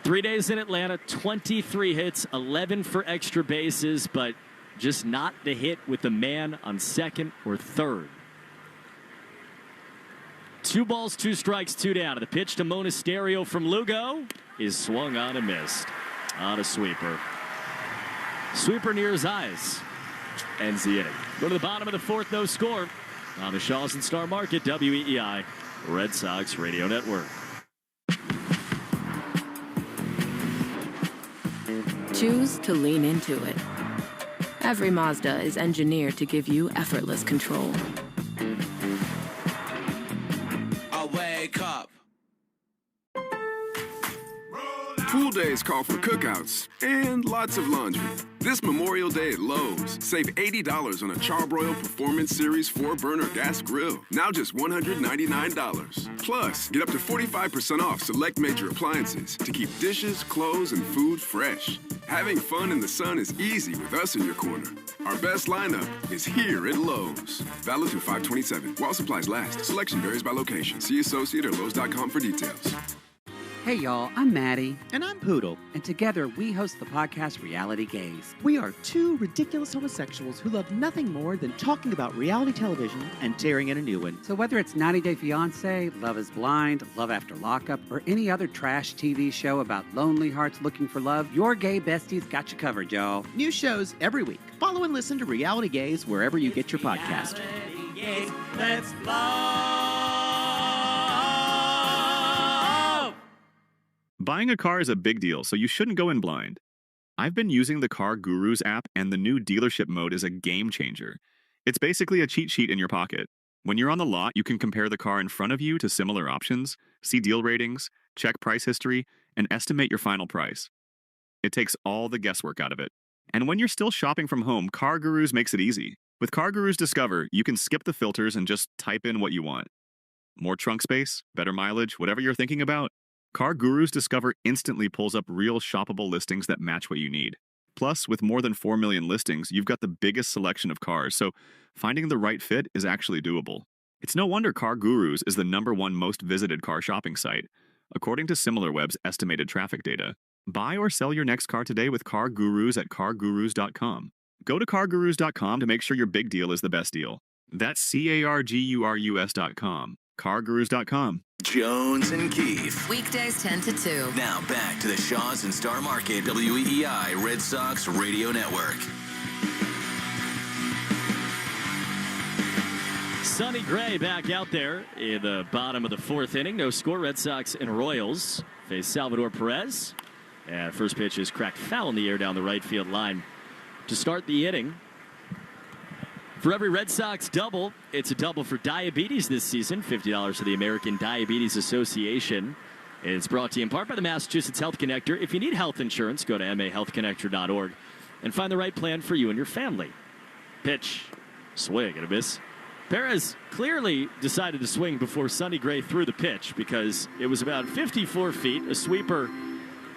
Three days in Atlanta, 23 hits, 11 for extra bases, but just not the hit with the man on second or third. 2 balls, 2 strikes, 2 down. The pitch to Monasterio from Lugo is swung on and missed. On a sweeper. Sweeper near his eyes. Ends the inning. Go to the bottom of the 4th, no score. On the Shaws and Star Market, WEEI, Red Sox Radio Network. Choose to lean into it. Every Mazda is engineered to give you effortless control. I wake up. Pool days call for cookouts and lots of laundry. This Memorial Day at Lowe's, save $80 on a Charbroil Performance Series 4-burner gas grill. Now just $199. Plus, get up to 45% off select major appliances to keep dishes, clothes, and food fresh. Having fun in the sun is easy with us in your corner. Our best lineup is here at Lowe's. Valid through 5/27. While supplies last. Selection varies by location. See associate or Lowe's.com for details. Hey y'all, I'm Maddie. And I'm Poodle. And together we host the podcast Reality Gaze. We are 2 ridiculous homosexuals who love nothing more than talking about reality television and tearing in a new one. So whether it's 90 Day Fiancé, Love is Blind, Love After Lockup, or any other trash TV show about lonely hearts looking for love, your gay besties got you covered, y'all. New shows every week. Follow and listen to Reality Gaze wherever you get your podcast. Let's love. Buying a car is a big deal, so you shouldn't go in blind. I've been using the Car Gurus app, and the new dealership mode is a game changer. It's basically a cheat sheet in your pocket. When you're on the lot, you can compare the car in front of you to similar options, see deal ratings, check price history, and estimate your final price. It takes all the guesswork out of it. And when you're still shopping from home, Car Gurus makes it easy. With Car Gurus Discover, you can skip the filters and just type in what you want. More trunk space, better mileage, whatever you're thinking about. Car Gurus Discover instantly pulls up real shoppable listings that match what you need. Plus, with more than 4 million listings, you've got the biggest selection of cars, so finding the right fit is actually doable. It's no wonder Car Gurus is the #1 most visited car shopping site, according to SimilarWeb's estimated traffic data. Buy or sell your next car today with Car Gurus at cargurus.com. Go to cargurus.com to make sure your big deal is the best deal. That's cargurus.com. cargurus.com. Jones and Keefe. Weekdays 10 to 2. Now back to the Shaws and Star Market WEEI Red Sox Radio Network. Sonny Gray back out there in the bottom of the 4th inning. No score. Red Sox and Royals face Salvador Perez. And first pitch is cracked foul in the air down the right field line to start the inning. For every Red Sox double, it's a double for diabetes this season. $50 to the American Diabetes Association. It's brought to you in part by the Massachusetts Health Connector. If you need health insurance, go to mahealthconnector.org and find the right plan for you and your family. Pitch. Swing and a miss. Perez clearly decided to swing before Sonny Gray threw the pitch because it was about 54 feet, a sweeper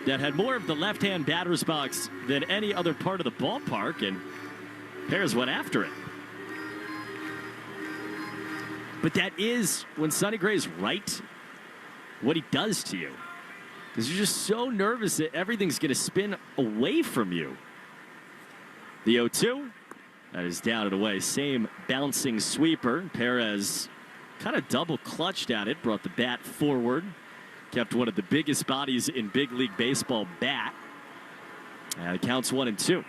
that had more of the left-hand batter's box than any other part of the ballpark, and Perez went after it. But that is, when Sonny Gray's right, what he does to you. Because you're just so nervous that everything's going to spin away from you. The 0-2, that is down and away. Same bouncing sweeper. Perez kind of double clutched at it, brought the bat forward. Kept one of the biggest bodies in big league baseball bat. And it counts 1-2.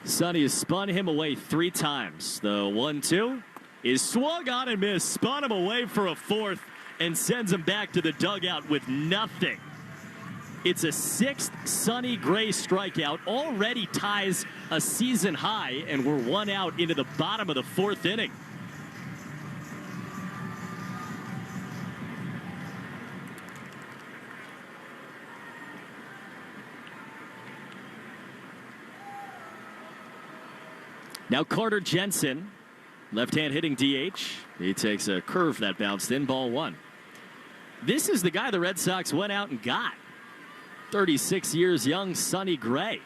Sonny has spun him away 3 times. The 1-2 is swung on and missed. Spun him away for a 4th. and sends him back to the dugout with nothing. It's a 6th Sonny Gray strikeout, already ties a season high, and we're 1 out into the bottom of the 4th inning. Now Carter Jensen, left-hand hitting DH. He takes a curve that bounced in, ball 1. This is the guy the Red Sox went out and got. 36 years young, Sonny Gray.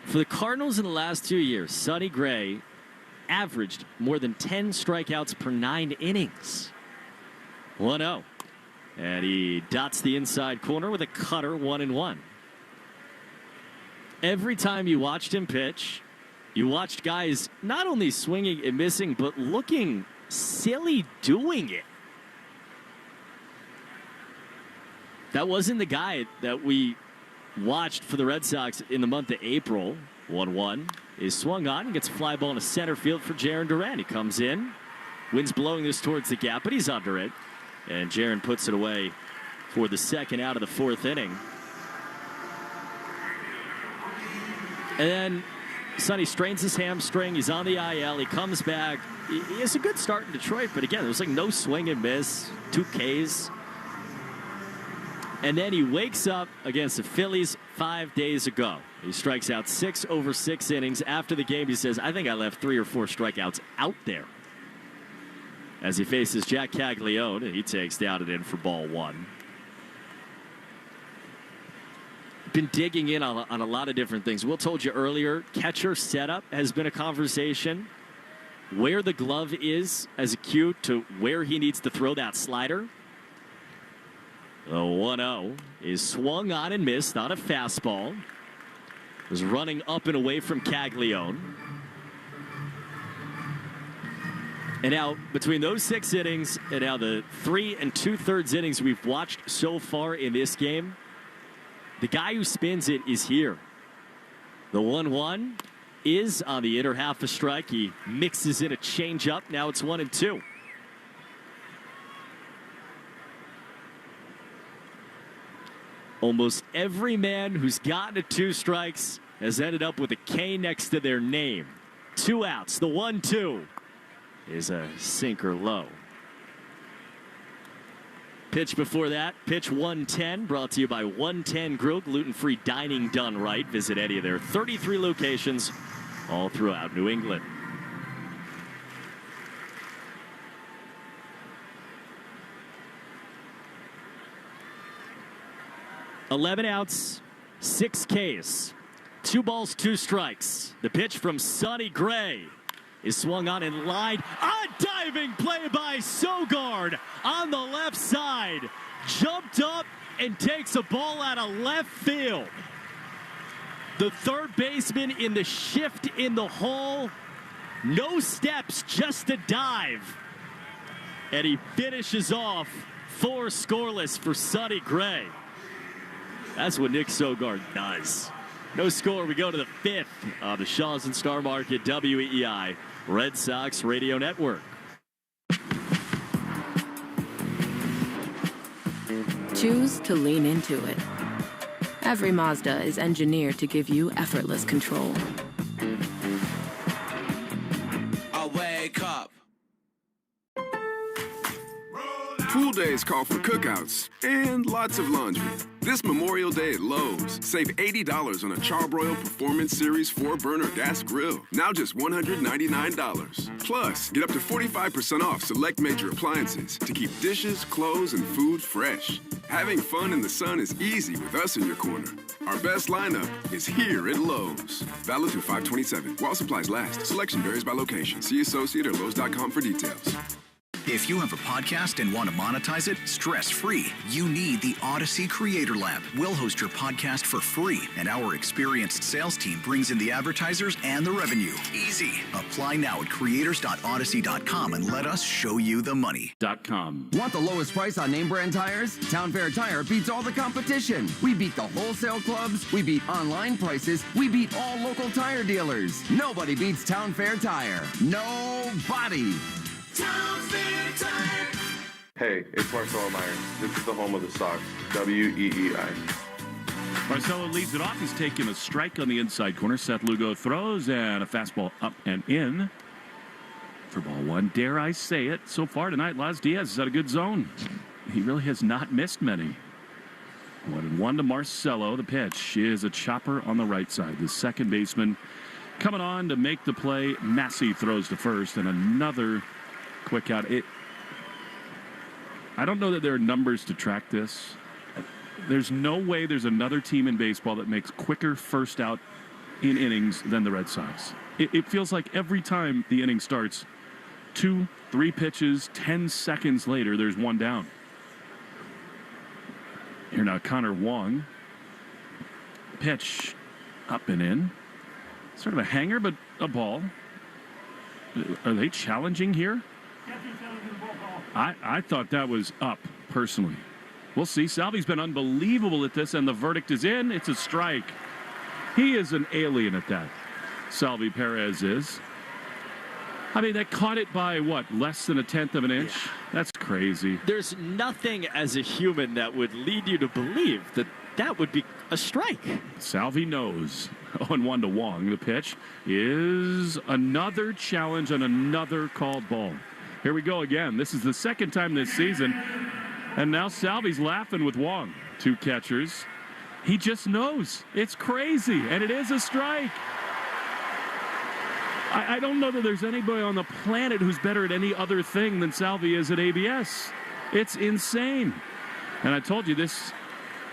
For the Cardinals in the last 2 years, Sonny Gray averaged more than 10 strikeouts per 9 innings. 1-0. And he dots the inside corner with a cutter, 1-1. Every time you watched him pitch, you watched guys not only swinging and missing, but looking silly doing it. That wasn't the guy that we watched for the Red Sox in the month of April. 1-1 is swung on and gets a fly ball into center field for Jarren Duran. He comes in, wind's blowing this towards the gap, but he's under it. And Jarren puts it away for the 2nd out of the 4th inning. And then Sonny strains his hamstring. He's on the IL. He comes back. He has a good start in Detroit, but again, there's like no swing and miss, 2 Ks. And then he wakes up against the Phillies 5 days ago. He strikes out 6 over 6 innings. After the game, he says, I think I left 3 or 4 strikeouts out there. As he faces Jack Caglione, and he takes down and in for ball 1. Been digging in on a lot of different things. Will told you earlier, catcher setup has been a conversation. Where the glove is as a cue to where he needs to throw that slider. The 1-0 is swung on and missed on a fastball. Was running up and away from Caglione. And now, between those 6 innings and now the 3 2/3 innings we've watched so far in this game, the guy who spins it is here. The 1-1 is on the inner half a strike. He mixes in a changeup. Now it's 1-2. Almost every man who's gotten to 2 strikes has ended up with a K next to their name. 2 outs. The 1-2 is a sinker low. Pitch before that, pitch 110, brought to you by 110 Grill, gluten-free dining done right. Visit any of their 33 locations all throughout New England. $11 outs, 6 Ks, 2 balls, 2 strikes. The pitch from Sonny Gray is swung on and lined. A diving play by Sogard on the left side. Jumped up and takes a ball out of left field. The third baseman in the shift in the hole. No steps, just a dive. And he finishes off 4 scoreless for Sonny Gray. That's what Nick Sogard does. No score. We go to the 5th on the Shaw's and Star Market WEEI Red Sox Radio Network. Choose to lean into it. Every Mazda is engineered to give you effortless control. I wake up. Pool days call for cookouts and lots of laundry. This Memorial Day at Lowe's, save $80 on a Charbroil Performance Series 4-burner gas grill. Now just $199. Plus, get up to 45% off select major appliances to keep dishes, clothes, and food fresh. Having fun in the sun is easy with us in your corner. Our best lineup is here at Lowe's. Valid through 5/27. While supplies last. Selection varies by location. See associate or Lowe's.com for details. If you have a podcast and want to monetize it stress-free, you need the Odyssey Creator Lab. We'll host your podcast for free, and our experienced sales team brings in the advertisers and the revenue. Easy. Apply now at creators.odyssey.com and let us show you the money. .com. Want the lowest price on name brand tires? Town Fair Tire beats all the competition. We beat the wholesale clubs. We beat online prices. We beat all local tire dealers. Nobody beats Town Fair Tire. Nobody. Town Fair. Hey, it's Marcelo Myers. This is the home of the Sox, WEEI. Marcelo leads it off. He's taking a strike on the inside corner. Seth Lugo throws, and a fastball up and in for ball one. Dare I say it, so far tonight, Laz Diaz has had a good zone. He really has not missed many. 1-1 to Marcelo. The pitch is a chopper on the right side. The second baseman coming on to make the play. Massey throws to first, and another quick out. I don't know that there are numbers to track this. There's no way there's another team in baseball that makes quicker first out in innings than the Red Sox. It feels like every time the inning starts, 2-3 pitches, 10 seconds later, there's one down. Here now, Connor Wong. Pitch up and in. Sort of a hanger, but a ball. Are they challenging here? I thought that was up, personally. We'll see. Salvi's been unbelievable at this, and the verdict is in. It's a strike. He is an alien at that. Salvi Perez is. I mean, that caught it by, what, less than 1/10 of an inch? Yeah. That's crazy. There's nothing as a human that would lead you to believe that that would be a strike. Salvi knows. 0-1 to Wong. The pitch is another challenge on another called ball. Here we go again. This is the second time this season. And now Salvi's laughing with Wong. Two catchers. He just knows. It's crazy. And it is a strike. I don't know that there's anybody on the planet who's better at any other thing than Salvi is at ABS. It's insane. And I told you this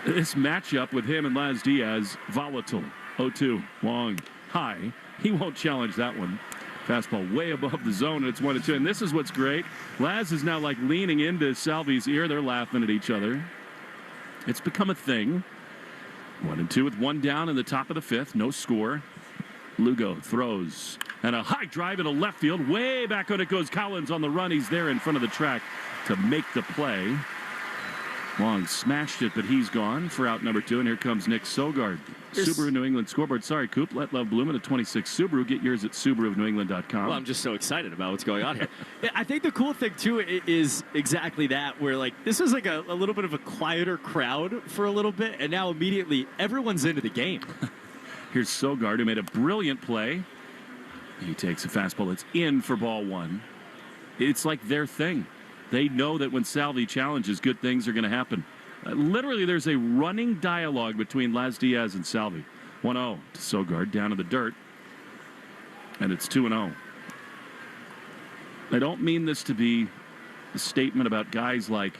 matchup with him and Laz Diaz, volatile. 0-2. Wong high. He won't challenge that one. Fastball way above the zone, and it's 1-2. And this is what's great. Laz is now like leaning into Salvi's ear. They're laughing at each other. It's become a thing. 1-2 with one down in the top of the fifth. No score. Lugo throws. And a high drive into left field. Way back on it goes Collins on the run. He's there in front of the track to make the play. Wong smashed it, but he's gone for out number 2. And here comes Nick Sogard. Subaru New England scoreboard. Sorry, Coop. Let Love Bloom at a 26 Subaru. Get yours at SubaruofNewEngland.com. Well, I'm just so excited about what's going on here. I think the cool thing, too, is exactly that, where, like, this was like a little bit of a quieter crowd for a little bit, and now immediately everyone's into the game. Here's Sogard, who made a brilliant play. He takes a fastball. It's in for ball one. It's like their thing. They know that when Salvi challenges, good things are going to happen. Literally, there's a running dialogue between Laz Diaz and Salvi. 1-0 to Sogard, down in the dirt. And it's 2-0. I don't mean this to be a statement about guys like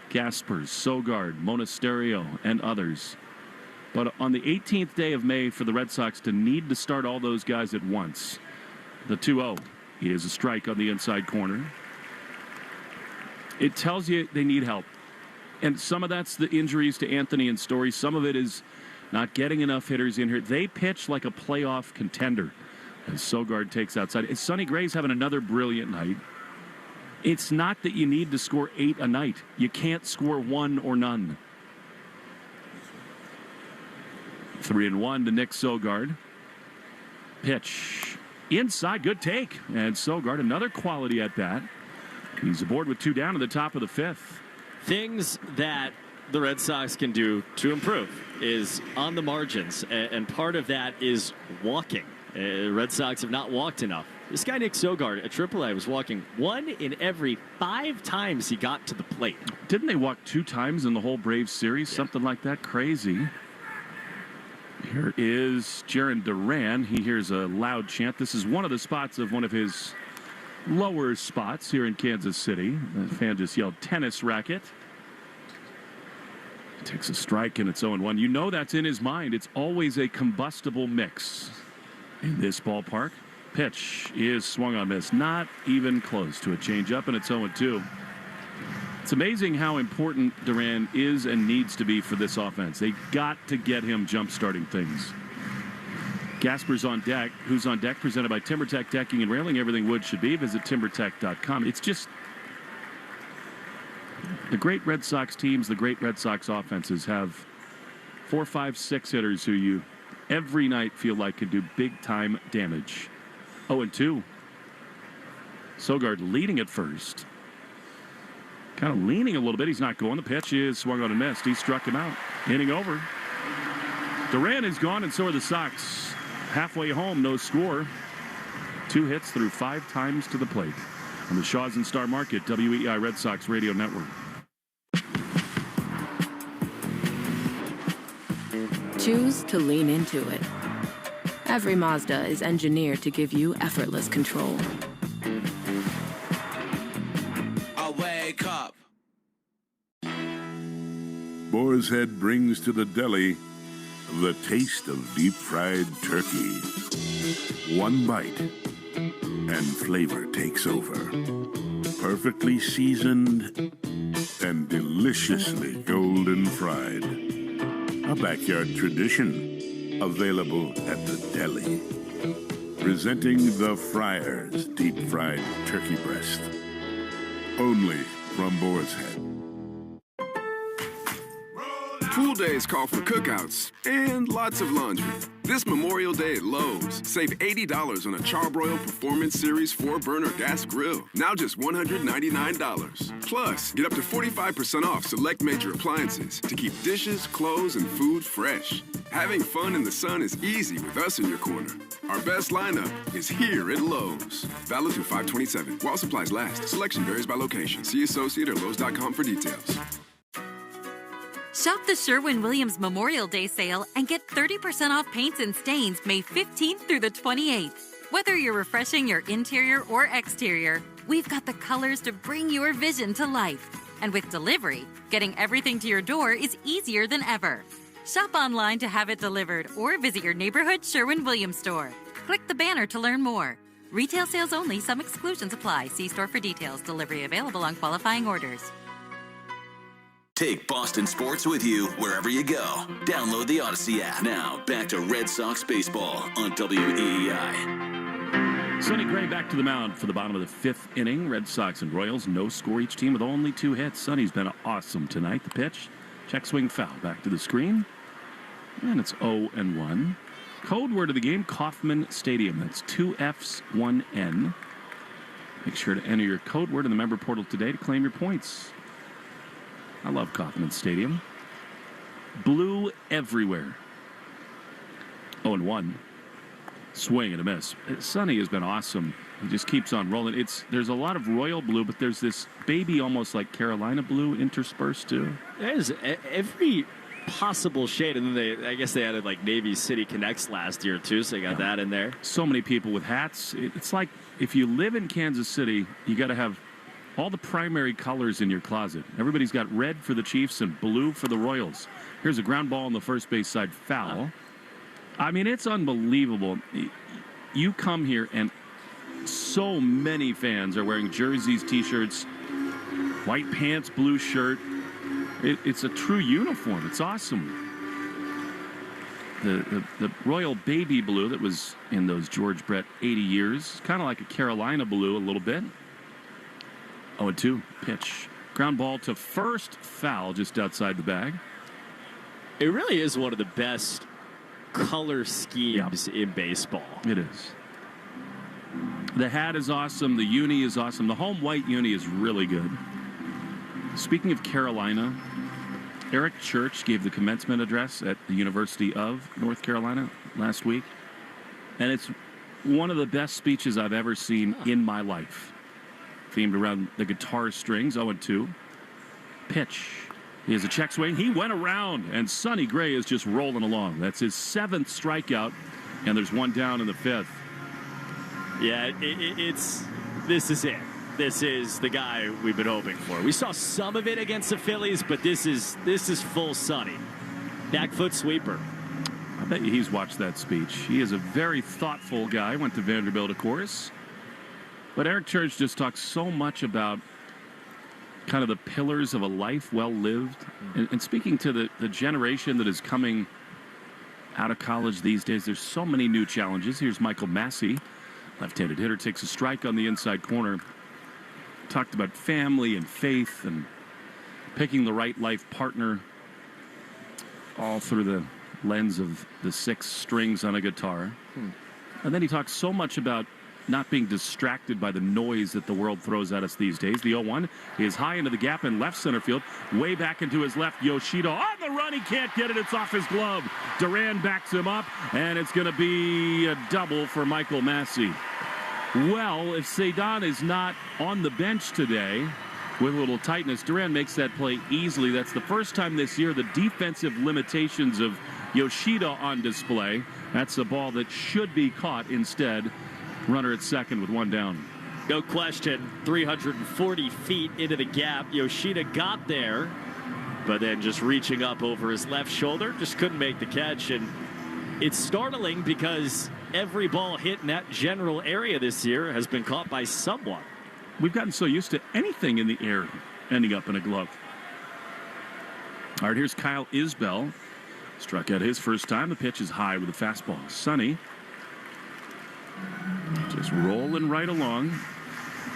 Gaspers, Sogard, Monasterio, and others. But on the 18th day of May for the Red Sox to need to start all those guys at once, the 2-0 is a strike on the inside corner. It tells you they need help. And some of that's the injuries to Anthony and Story. Some of it is not getting enough hitters in here. They pitch like a playoff contender as Sogard takes outside. And Sonny Gray's having another brilliant night. It's not that you need to score 8 a night. You can't score 1 or none. 3-1 to Nick Sogard. Pitch inside. Good take. And Sogard, another quality at bat. He's aboard with 2 down at the top of the fifth. Things that the Red Sox can do to improve is on the margins, and part of that is walking. Red Sox have not walked enough. This guy, Nick Sogard, at AAA, was walking 1 in every 5 times he got to the plate. Didn't they walk 2 times in the whole Braves series? Yeah. Something like that. Crazy. Here is Jaron Duran. He hears a loud chant. This is one of the spots of one of his lower spots here in Kansas City. The fan just yelled tennis racket. Takes a strike and it's 0-1. You know that's in his mind. It's always a combustible mix in this ballpark. Pitch is swung on, miss. Not even close to a changeup, and it's 0-2. It's amazing how important Duran is and needs to be for this offense. They got to get him jump-starting things. Gasper's on deck. Who's on deck? Presented by TimberTech Decking and Railing. Everything wood should be. Visit timbertech.com. It's just the great Red Sox teams, the great Red Sox offenses have 4, 5, 6 hitters who you every night feel like can do big-time damage. 0-2. Sogard leading at first. kind of leaning a little bit. He's not going. The pitch is swung on and missed. He struck him out. Inning over. Duran is gone, and so are the Sox. Halfway home, no score. 2 hits through 5 times to the plate. On the Shaws and Star Market, WEI Red Sox Radio Network. Choose to lean into it. Every Mazda is engineered to give you effortless control. I wake up. Boar's Head brings to the deli the taste of deep-fried turkey. One bite, and flavor takes over. Perfectly seasoned and deliciously golden fried. A backyard tradition, available at the deli. Presenting the Friar's deep-fried turkey breast. Only from Boar's Head. Pool days call for cookouts and lots of laundry. This Memorial Day at Lowe's, save $80 on a Charbroil Performance Series 4-burner gas grill. Now just $199. Plus, get up to 45% off select major appliances to keep dishes, clothes, and food fresh. Having fun in the sun is easy with us in your corner. Our best lineup is here at Lowe's. Valid through 5/27. While supplies last. Selection varies by location. See associate or Lowe's.com for details. Shop the Sherwin-Williams Memorial Day sale and get 30% off paints and stains May 15th through the 28th. Whether you're refreshing your interior or exterior, we've got the colors to bring your vision to life. And with delivery, getting everything to your door is easier than ever. Shop online to have it delivered or visit your neighborhood Sherwin-Williams store. Click the banner to learn more. Retail sales only. Some exclusions apply. See store for details. Delivery available on qualifying orders. Take Boston sports with you wherever you go. Download the Odyssey app. Now, back to Red Sox baseball on WEEI. Sonny Gray back to the mound for the bottom of the 5th inning. Red Sox and Royals, no score each team with only 2 hits. Sonny's been awesome tonight. The pitch, check swing foul. Back to the screen. And it's 0-1. Code word of the game, Kauffman Stadium. That's 2 F's, 1 N. Make sure to enter your code word in the member portal today to claim your points. I love Kauffman Stadium. Blue everywhere. 0-1. Swing and a miss. Sonny has been awesome. He just keeps on rolling. There's a lot of royal blue, but there's this baby almost like Carolina blue interspersed too. There's every possible shade, and then I guess they added like Navy City Connects last year too, so they got that in there. So many people with hats. It's like if you live in Kansas City, you got to have all the primary colors in your closet. Everybody's got red for the Chiefs and blue for the Royals. Here's a ground ball on the first base side, foul. I mean, it's unbelievable. You come here and so many fans are wearing jerseys, T-shirts, white pants, blue shirt. It's a true uniform. It's awesome. The royal baby blue that was in those George Brett 80 years, kind of like a Carolina blue a little bit. 0-2 pitch. Ground ball to first, foul just outside the bag. It really is one of the best color schemes in baseball. It is. The hat is awesome. The uni is awesome. The home white uni is really good. Speaking of Carolina, Eric Church gave the commencement address at the University of North Carolina last week. And it's one of the best speeches I've ever seen in my life. Themed around the guitar strings. 0-2. Pitch. He has a check swing. He went around, and Sonny Gray is just rolling along. That's his 7th strikeout, and there's 1 down in the 5th. Yeah, this is it. This is the guy we've been hoping for. We saw some of it against the Phillies, but this is full Sonny. Back foot sweeper. I bet you he's watched that speech. He is a very thoughtful guy. Went to Vanderbilt, of course. But Eric Church just talks so much about kind of the pillars of a life well lived. And speaking to the generation that is coming out of college these days, there's so many new challenges. Here's Michael Massey, left-handed hitter, takes a strike on the inside corner. Talked about family and faith and picking the right life partner, all through the lens of the 6 strings on a guitar. And then he talks so much about not being distracted by the noise that the world throws at us these days. The 0-1 is high into the gap in left center field. Way back into his left, Yoshida on the run. He can't get it. It's off his glove. Duran backs him up, and it's going to be a double for Michael Massey. Well, if Cedon is not on the bench today with a little tightness, Duran makes that play easily. That's the first time this year the defensive limitations of Yoshida on display. That's a ball that should be caught instead. Runner at second with one down. No question, 340 feet into the gap. Yoshida got there, but then just reaching up over his left shoulder, just couldn't make the catch. And it's startling because every ball hit in that general area this year has been caught by someone. We've gotten so used to anything in the air ending up in a glove. All right, here's Kyle Isbell. Struck out his first time. The pitch is high with a fastball. Sonny just rolling right along.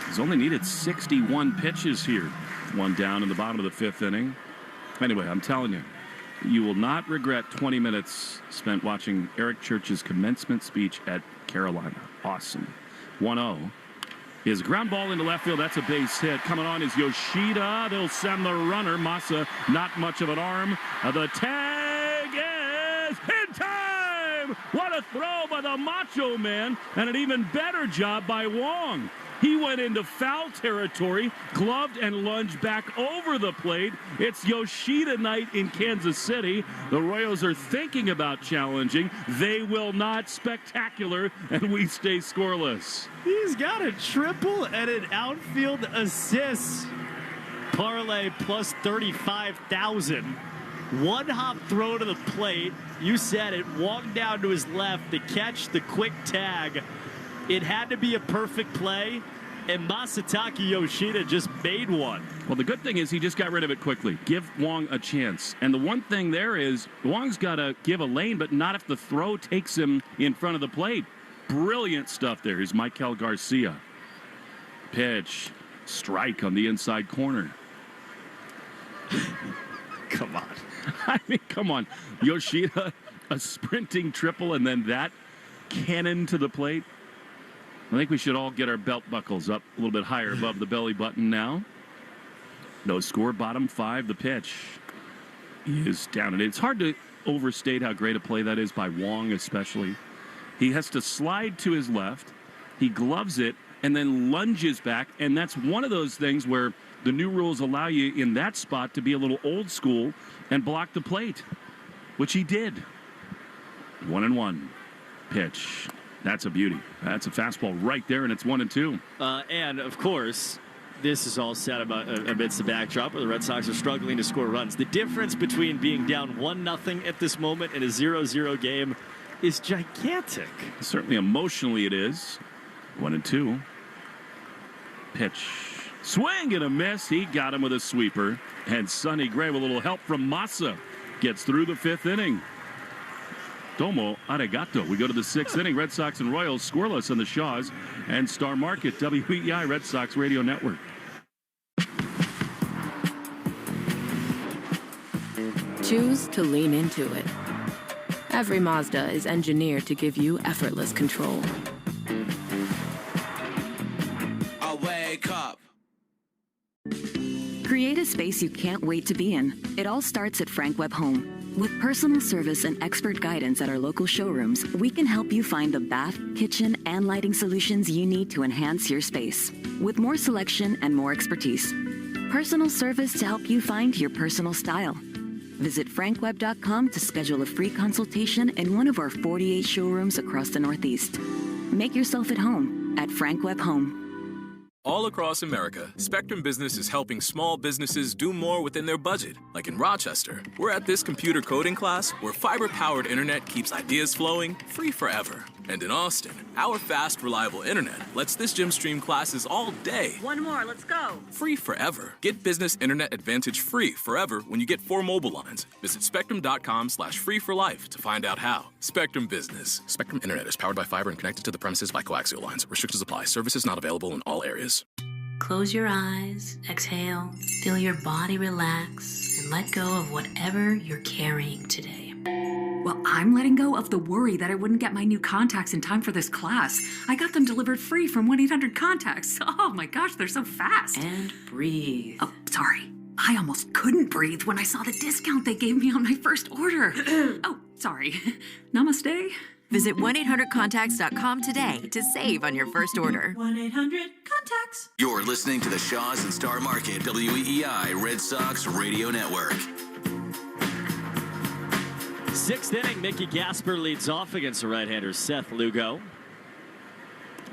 He's only needed 61 pitches here. One down in the bottom of the fifth inning. Anyway, I'm telling you, you will not regret 20 minutes spent watching Eric Church's commencement speech at Carolina. Awesome. 1-0. His ground ball into left field. That's a base hit. Coming on is Yoshida. They'll send the runner. Massa, not much of an arm. The tag is in time. What a throw by the Macho Man, and an even better job by Wong. He went into foul territory, gloved and lunged back over the plate. It's Yoshida night in Kansas City. The Royals are thinking about challenging. They will not. Spectacular, and we stay scoreless. He's got a triple and an outfield assist. Parlay plus 35,000. One hop throw to the plate. You said it. Walked down to his left. The catch, the quick tag. It had to be a perfect play, and Masataka Yoshida just made one. Well, the good thing is he just got rid of it quickly. Give Wong a chance. And the one thing there is Wong's got to give a lane, but not if the throw takes him in front of the plate. Brilliant stuff there. Here's Michael Garcia. Pitch. Strike on the inside corner. Come on. I mean, come on. Yoshida, a sprinting triple, and then that cannon to the plate. I think we should all get our belt buckles up a little bit higher above the belly button now. No score, bottom five. The pitch is down. And it's hard to overstate how great a play that is by Wong especially. He has to slide to his left. He gloves it and then lunges back. And that's one of those things where the new rules allow you in that spot to be a little old school and block the plate, which he did. 1-1. Pitch. That's a beauty. That's a fastball right there, and it's 1-2. And, of course, this is all set amidst the backdrop where the Red Sox are struggling to score runs. The difference between being down 1-0 at this moment in a 0-0 game is gigantic. Certainly emotionally it is. 1-2. Pitch. Swing and a miss. He got him with a sweeper. And Sonny Gray, with a little help from Massa, gets through the fifth inning. Domo arigato. We go to the sixth inning. Red Sox and Royals scoreless on the Shaws and Star Market, WEEI Red Sox Radio Network. Choose to lean into it. Every Mazda is engineered to give you effortless control. I wake up. Create a space you can't wait to be in. It all starts at Frank Webb Home. With personal service and expert guidance at our local showrooms, we can help you find the bath, kitchen, and lighting solutions you need to enhance your space. With more selection and more expertise. Personal service to help you find your personal style. Visit frankweb.com to schedule a free consultation in one of our 48 showrooms across the Northeast. Make yourself at home at Frank Webb Home. All across America, Spectrum Business is helping small businesses do more within their budget. Like in Rochester, we're at this computer coding class where fiber-powered internet keeps ideas flowing free forever. And in Austin, our fast, reliable internet lets this gym stream classes all day. One more, let's go. Free forever. Get Business Internet Advantage free forever when you get 4 mobile lines. Visit spectrum.com/free for life to find out how. Spectrum Business. Spectrum Internet is powered by fiber and connected to the premises by coaxial lines. Restrictions apply. Services not available in all areas. Close your eyes, exhale, feel your body relax, and let go of whatever you're carrying today. Well, I'm letting go of the worry that I wouldn't get my new contacts in time for this class. I got them delivered free from 1-800-CONTACTS. Oh my gosh, they're so fast. And breathe. Oh, sorry. I almost couldn't breathe when I saw the discount they gave me on my first order. Oh, sorry. Namaste. Visit 1-800-CONTACTS.com today to save on your first order. 1-800-CONTACTS. You're listening to the Shaws and Star Market WEEI Red Sox Radio Network. Sixth inning, Mickey Gasper leads off against the right-hander Seth Lugo.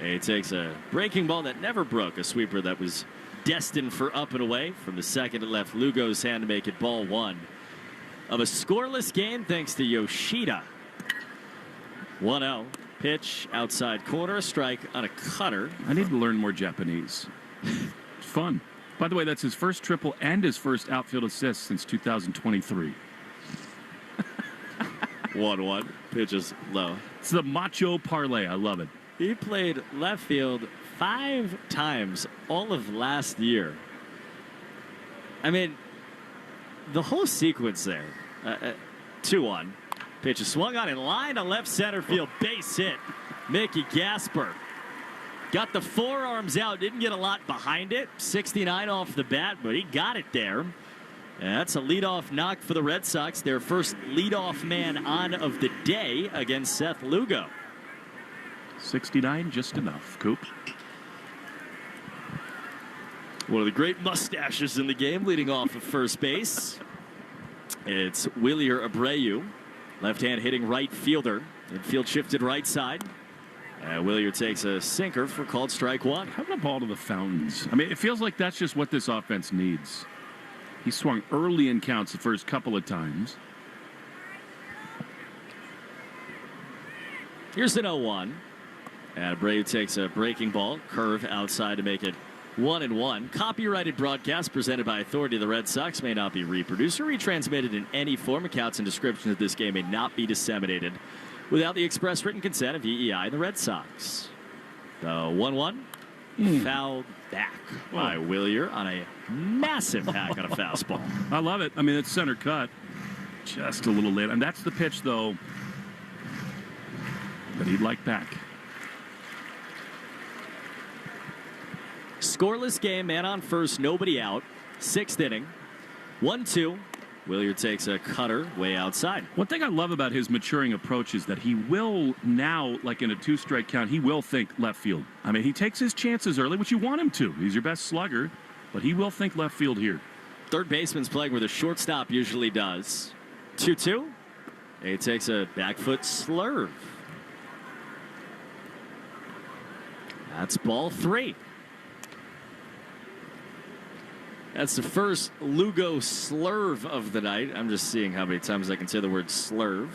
He takes a breaking ball that never broke, a sweeper that was destined for up and away. From the second, it left Lugo's hand to make it ball one of a scoreless game thanks to Yoshida. 1-0. Pitch outside corner, a strike on a cutter. I need to learn more Japanese. It's fun. By the way, that's his first triple and his first outfield assist since 2023. 1-1. Pitch is low. It's the macho parlay. I love it. He played left field 5 times all of last year. I mean, the whole sequence there. 2-1. Pitch is swung on in line to left center field. Base hit. Mickey Gasper got the forearms out. Didn't get a lot behind it. 69 off the bat, but he got it there. And that's a leadoff knock for the Red Sox. Their first leadoff man on of the day against Seth Lugo. 69, just enough. Coop. One of the great mustaches in the game, leading off of first base. It's Wilyer Abreu, left-hand hitting right fielder. Infield shifted right side. Wilyer takes a sinker for called strike one. How about a ball to the fountains? I mean, it feels like that's just what this offense needs. He swung early in counts the first couple of times. Here's an 0-1. And Abreu takes a breaking ball, curve outside to make it 1-1. Copyrighted broadcast presented by authority of the Red Sox may not be reproduced or retransmitted in any form. Accounts and descriptions of this game may not be disseminated without the express written consent of EEI and the Red Sox. The 1-1. Fouled back by Wilyer on a massive hack on a fastball. I love it. I mean, it's center cut. Just a little late. And that's the pitch, though, that he'd like back. Scoreless game, man on first, nobody out. Sixth inning. 1-2. Wilyer takes a cutter way outside. One thing I love about his maturing approach is that he will now, like in a 2-strike count, he will think left field. I mean, he takes his chances early, which you want him to. He's your best slugger, but he will think left field here. Third baseman's playing where the shortstop usually does. 2-2. He takes a back foot slurve. That's ball 3. That's the first Lugo slurve of the night. I'm just seeing how many times I can say the word slurve.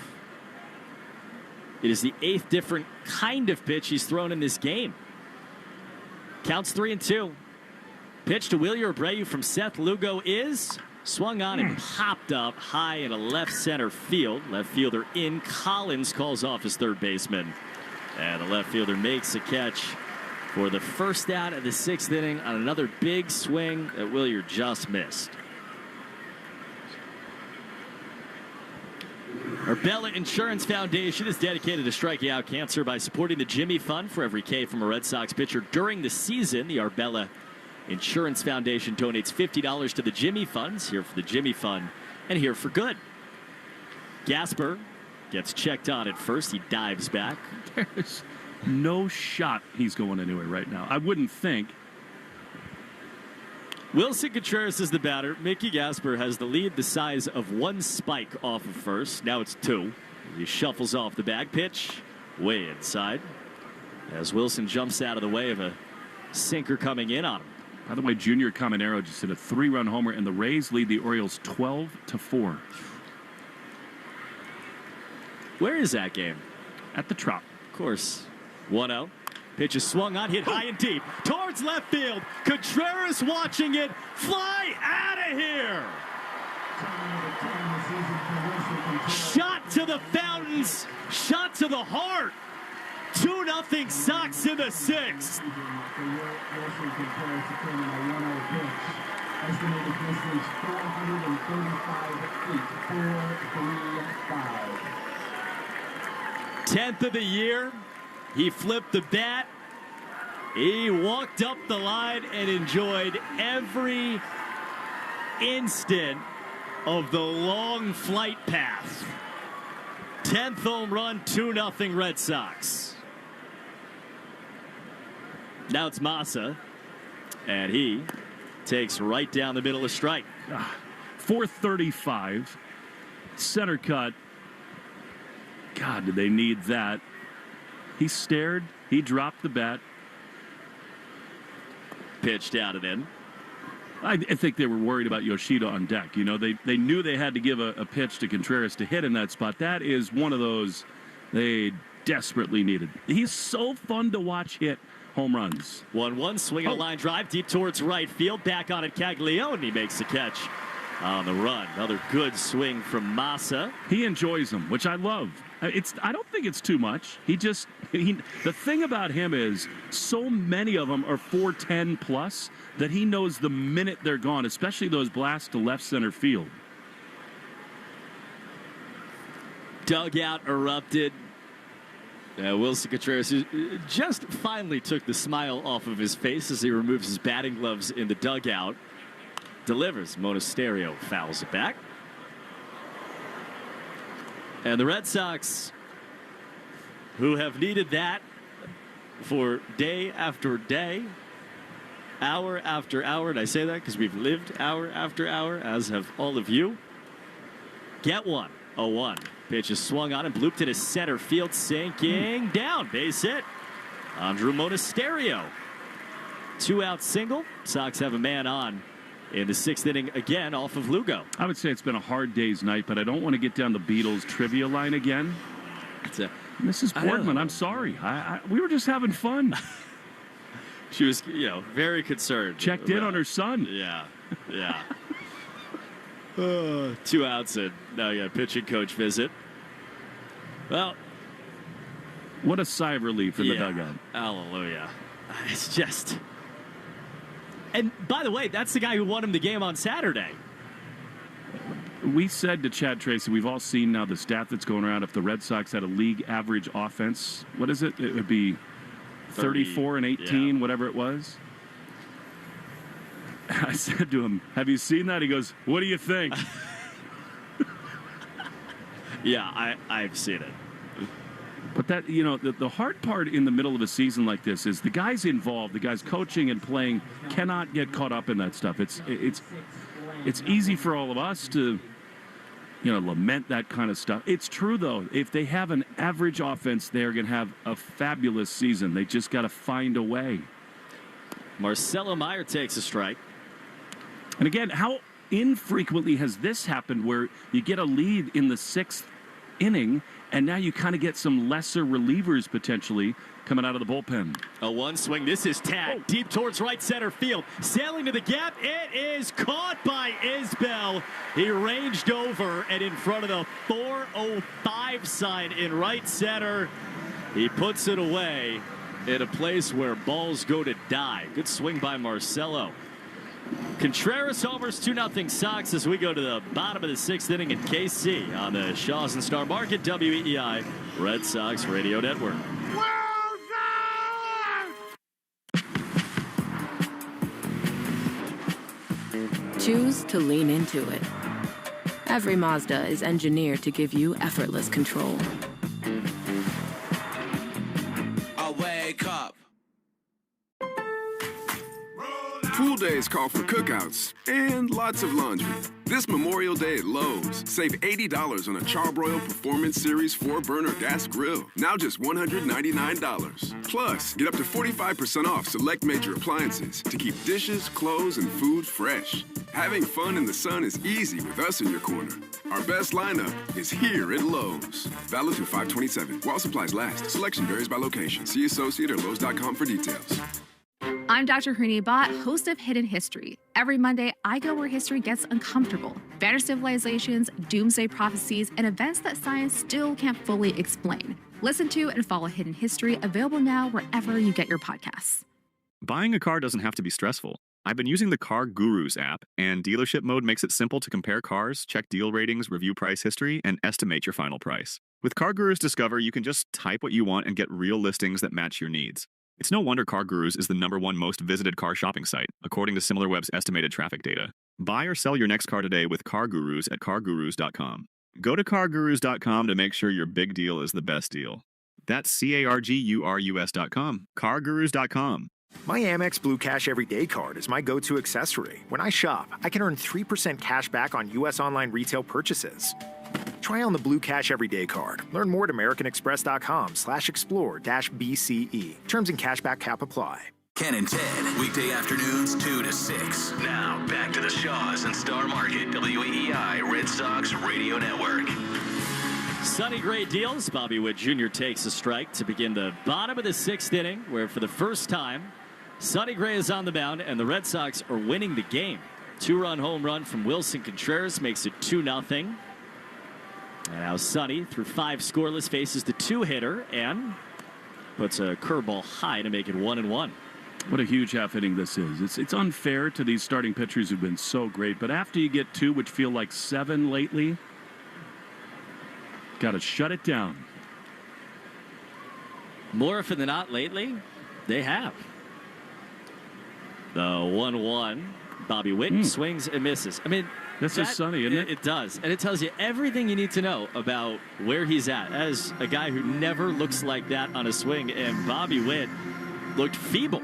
It is the 8th different kind of pitch he's thrown in this game. Counts 3-2. Pitch to Wilyer Abreu from Seth Lugo is swung on and popped up high in a left center field. Left fielder in. Collins calls off his third baseman. And the left fielder makes a catch for the first out of the 6th inning on another big swing that Wilyer just missed. Arbella Insurance Foundation is dedicated to striking out cancer by supporting the Jimmy Fund. For every K from a Red Sox pitcher during the season, the Arbella Insurance Foundation donates $50 to the Jimmy Funds. Here for the Jimmy Fund and here for good. Gasper gets checked on at first. He dives back. There's no shot he's going anywhere right now. I wouldn't think. Wilson Contreras is the batter. Mickey Gasper has the lead the size of 1 spike off of first. Now it's 2. He shuffles off the bag. Pitch way inside as Wilson jumps out of the way of a sinker coming in on him. By the way, Junior Caminero just hit a 3-run homer, and the Rays lead the Orioles 12-4. Where is that game? At the Trop. Of course. 1-0. Pitch is swung on, hit high and deep towards left field. Contreras watching it fly out of here. Shot to the fountains, shot to the heart. 2-0 Sox in the 6th. Estimated distance 435 feet, 435. 10th of the year. He flipped the bat. He walked up the line and enjoyed every instant of the long flight path. 10th home run, 2-0 Red Sox. Now it's Massa, and he takes right down the middle of strike. 435, center cut. God, did they need that? He stared. He dropped the bat. Pitched out and in. I think they were worried about Yoshida on deck. You know, they knew they had to give a pitch to Contreras to hit in that spot. That is one of those they desperately needed. He's so fun to watch hit home runs. 1-1, swing a line drive deep towards right field. Back on it, Caglione makes the catch on the run. Another good swing from Massa. He enjoys them, which I love. I don't think it's too much. The thing about him is so many of them are 410 plus that he knows the minute they're gone, especially those blasts to left center field. Dugout erupted. Wilson Contreras just finally took the smile off of his face as he removes his batting gloves in the dugout. Delivers. Monasterio fouls it back. And the Red Sox, who have needed that for day after day, hour after hour, and I say that because we've lived hour after hour, as have all of you, get one. 0-1. Pitch is swung on and blooped into center field, sinking down. Base hit. Andrew Monasterio. 2-out single. Sox have a man on in the 6th inning again off of Lugo. I would say it's been a hard day's night, but I don't want to get down the Beatles trivia line again. Mrs. Portman, I'm sorry. We were just having fun. She was, very concerned. Checked in on her son. Yeah. 2 outs and now you got a pitching coach visit. Well, what a sigh of relief in the dugout. Hallelujah. It's just... And by the way, that's the guy who won him the game on Saturday. We said to Chad Tracy, we've all seen now the stat that's going around. If the Red Sox had a league average offense, what is it? It would be 34 and 18, whatever it was. I said to him, have you seen that? He goes, what do you think? Yeah, I've seen it. But that, the hard part in the middle of a season like this is the guys involved, the guys coaching and playing cannot get caught up in that stuff. It's easy for all of us to, lament that kind of stuff. It's true, though. If they have an average offense, they're going to have a fabulous season. They just got to find a way. Marcelo Meyer takes a strike. And again, how infrequently has this happened where you get a lead in the 6th inning and now you kind of get some lesser relievers potentially coming out of the bullpen. A 1 swing. This is tagged deep towards right center field. Sailing to the gap. It is caught by Isbell. He ranged over and in front of the 405 sign in right center. He puts it away in a place where balls go to die. Good swing by Marcelo. Contreras homers 2-0 Sox as we go to the bottom of the 6th inning in KC on the Shaws and Star Market WEEI Red Sox Radio Network. Choose to lean into it. Every Mazda is engineered to give you effortless control. I wake up. Pool days call for cookouts and lots of laundry. This Memorial Day at Lowe's, save $80 on a Charbroil Performance Series 4-burner gas grill. Now just $199. Plus, get up to 45% off select major appliances to keep dishes, clothes, and food fresh. Having fun in the sun is easy with us in your corner. Our best lineup is here at Lowe's. Valid through 5/27. While supplies last. Selection varies by location. See associate or Lowe's.com for details. I'm Dr. Hrini Bhatt, host of Hidden History. Every Monday, I go where history gets uncomfortable. Vanished civilizations, doomsday prophecies, and events that science still can't fully explain. Listen to and follow Hidden History, available now wherever you get your podcasts. Buying a car doesn't have to be stressful. I've been using the Car Gurus app, and dealership mode makes it simple to compare cars, check deal ratings, review price history, and estimate your final price. With CarGurus Discover, you can just type what you want and get real listings that match your needs. It's no wonder CarGurus is the #1 most visited car shopping site, according to SimilarWeb's estimated traffic data. Buy or sell your next car today with CarGurus at cargurus.com. Go to cargurus.com to make sure your big deal is the best deal. That's CARGURUS.com. cargurus.com. My Amex Blue Cash Everyday Card is my go-to accessory. When I shop, I can earn 3% cash back on U.S. online retail purchases. Try on the Blue Cash Everyday Card. Learn more at americanexpress.com/explore-BCE. Terms and cashback cap apply. Ken and Ted, weekday afternoons 2 to 6. Now, back to the Shaws and Star Market, WEEI Red Sox Radio Network. Sonny Gray deals. Bobby Witt Jr. takes a strike to begin the bottom of the 6th inning, where for the first time, Sonny Gray is on the mound, and the Red Sox are winning the game. 2-run home run from Wilson Contreras makes it 2-0. And now Sonny, through 5 scoreless, faces the 2-hitter and puts a curveball high to make it 1-1. What a huge half inning this is. It's unfair to these starting pitchers who've been so great, but after you get 2, which feel like 7 lately, got to shut it down. More often than not lately, they have. The 1-1. Bobby Witt swings and misses. I mean, this is Sonny, isn't it? It does. And it tells you everything you need to know about where he's at as a guy who never looks like that on a swing. And Bobby Witt looked feeble.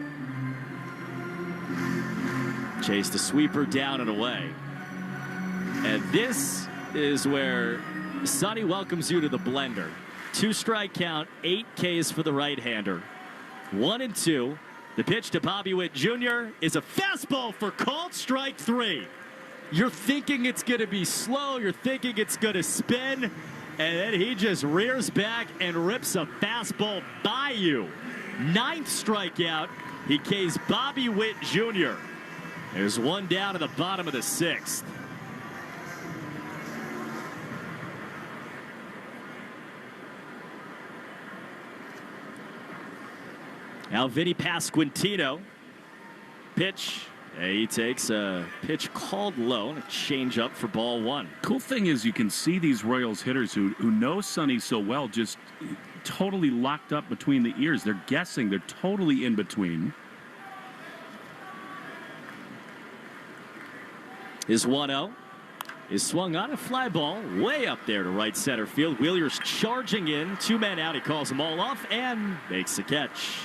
Chased the sweeper down and away. And this is where Sonny welcomes you to the blender. 2-strike count, 8 Ks for the right-hander. 1-2. The pitch to Bobby Witt Jr. is a fastball for called strike 3. You're thinking it's going to be slow. You're thinking it's going to spin. And then he just rears back and rips a fastball by you. 9th strikeout. He Ks Bobby Witt Jr. There's one down at the bottom of the 6th. Now Vinny Pasquantino. Pitch. He takes a pitch called low and a change up for ball 1. Cool thing is you can see these Royals hitters who know Sonny so well just totally locked up between the ears. They're guessing. They're totally in between. His 1-0 is swung on a fly ball way up there to right center field. Wheeler's charging in. 2 men out. He calls them all off and makes the catch.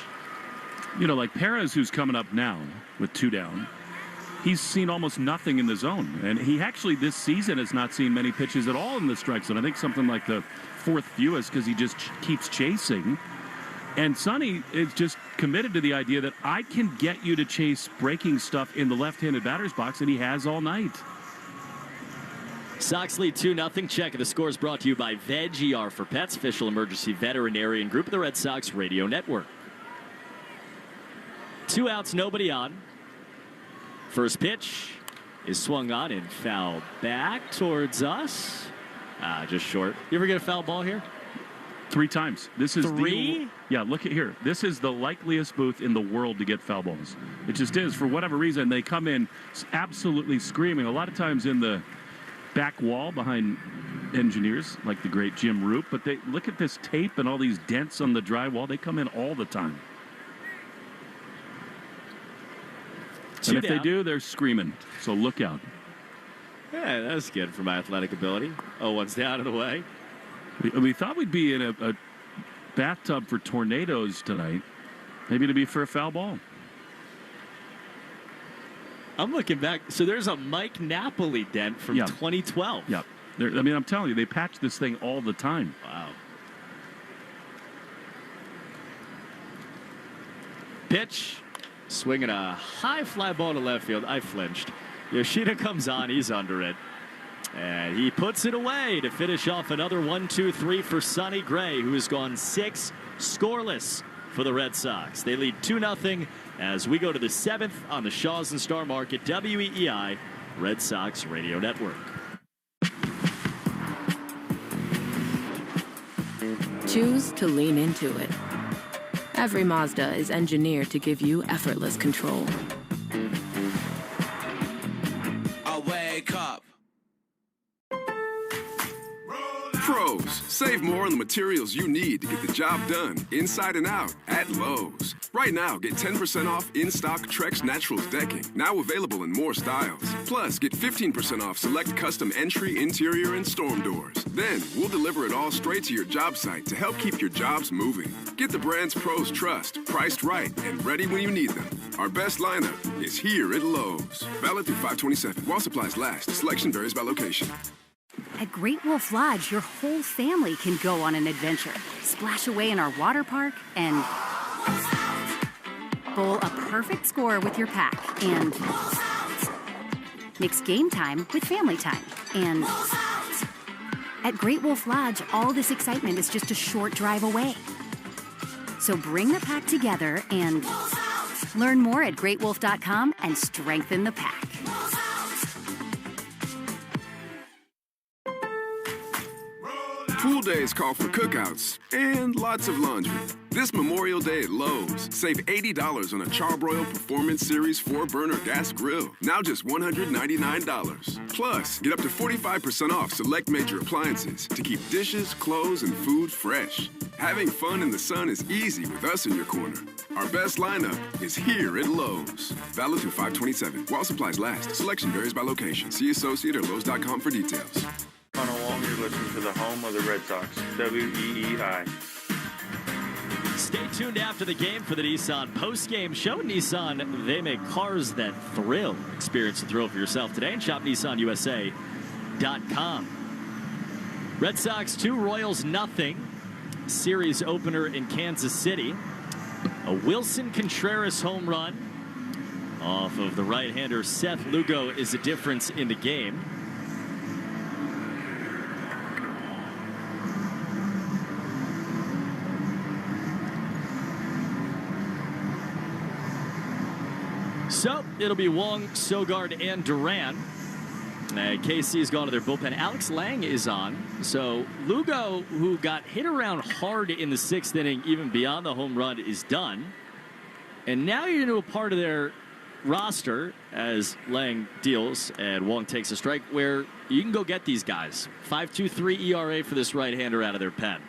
You know, like Perez, who's coming up now with 2 down, he's seen almost nothing in the zone. And he actually this season has not seen many pitches at all in the strike zone. I think something like the 4th fewest because he just keeps chasing. And Sonny is just committed to the idea that I can get you to chase breaking stuff in the left-handed batter's box, and he has all night. Sox lead 2-0. Check of the score is brought to you by Veg-ER for Pets, official emergency veterinarian group of the Red Sox Radio Network. 2 outs, nobody on. First pitch is swung on and fouled back towards us. Just short. You ever get a foul ball here? 3 times. This is 3? Yeah, look at here. This is the likeliest booth in the world to get foul balls. It just is. For whatever reason, they come in absolutely screaming. A lot of times in the back wall behind engineers, like the great Jim Roop. But they look at this tape and all these dents on the drywall. They come in all the time. And if they do, they're screaming. So look out. Yeah, that's good for my athletic ability. 0-1's down and away. We thought we'd be in a bathtub for tornadoes tonight. Maybe to be for a foul ball. I'm looking back. So there's a Mike Napoli dent from 2012. Yep. I mean, I'm telling you, they patch this thing all the time. Wow. Pitch. Swinging a high fly ball to left field. I flinched. Yoshida comes on. He's under it. And he puts it away to finish off another 1-2-3 for Sonny Gray, who has gone 6 scoreless for the Red Sox. They lead 2-0 as we go to the 7th on the Shaws and Star Market WEEI Red Sox Radio Network. Choose to lean into it. Every Mazda is engineered to give you effortless control. I wake up. Pro, Lowe's. Save more on the materials you need to get the job done inside and out at Lowe's. Right now, get 10% off in-stock Trex Naturals decking, now available in more styles. Plus, get 15% off select custom entry, interior, and storm doors. Then, we'll deliver it all straight to your job site to help keep your jobs moving. Get the brands pros trust, priced right, and ready when you need them. Our best lineup is here at Lowe's. Valid through 5/27. While supplies last. Selection varies by location. At Great Wolf Lodge, your whole family can go on an adventure. Splash away in our water park and bowl a perfect score with your pack. And mix game time with family time. And at Great Wolf Lodge, all this excitement is just a short drive away. So bring the pack together and learn more at greatwolf.com and strengthen the pack. Pool days call for cookouts and lots of laundry. This Memorial Day at Lowe's, save $80 on a Charbroil Performance Series 4-burner gas grill, now just $199. Plus, get up to 45% off select major appliances to keep dishes, clothes, and food fresh. Having fun in the sun is easy with us in your corner. Our best lineup is here at Lowe's. Valid through 5/27. While supplies last. Selection varies by location. See associate or Lowe's.com for details. On a wall, you're listening to the home of the Red Sox, WEEI. Stay tuned after the game for the Nissan post-game show. Nissan, they make cars that thrill. Experience the thrill for yourself today and shop NissanUSA.com. Red Sox 2, Royals nothing. Series opener in Kansas City. A Wilson Contreras home run off of the right-hander Seth Lugo is the difference in the game. So it'll be Wong, Sogard, and Duran. KC's gone to their bullpen. Alex Lang is on. So Lugo, who got hit around hard in the 6th inning, even beyond the home run, is done. And now you're into a part of their roster as Lang deals and Wong takes a strike where you can go get these guys. 5.23 ERA for this right-hander out of their pen.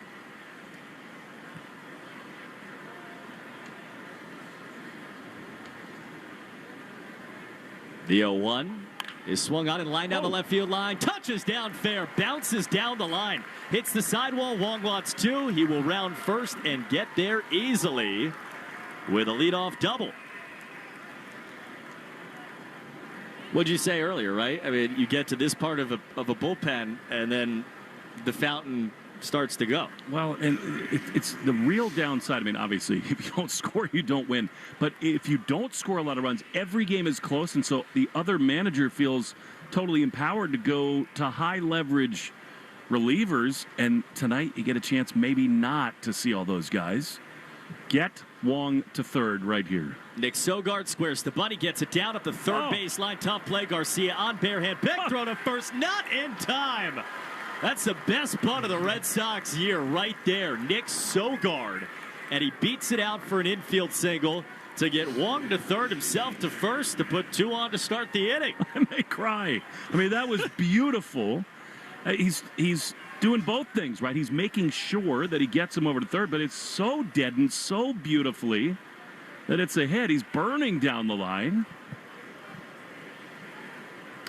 The 0-1 is swung on and lined down the left field line. Touches down fair, bounces down the line, hits the sidewall. Wong wants 2. He will round first and get there easily with a leadoff double. What'd you say earlier, right? I mean, you get to this part of a bullpen and then the fountain starts to go. Well, and it's the real downside. I mean, obviously, if you don't score, you don't win. But if you don't score a lot of runs, every game is close, and so the other manager feels totally empowered to go to high-leverage relievers, and tonight you get a chance maybe not to see all those guys. Get Wong to third right here. Nick Sogard squares the bunny, gets it down at the third baseline. Tough play. Garcia on bare hand. Pick throw to first. Not in time. That's the best bunt of the Red Sox year right there. Nick Sogard. And he beats it out for an infield single to get Wong to third, himself to first, to put 2 on to start the inning. I may cry. I mean, that was beautiful. He's doing both things, right? He's making sure that he gets him over to third, but it's so deadened so beautifully that it's a hit. He's burning down the line.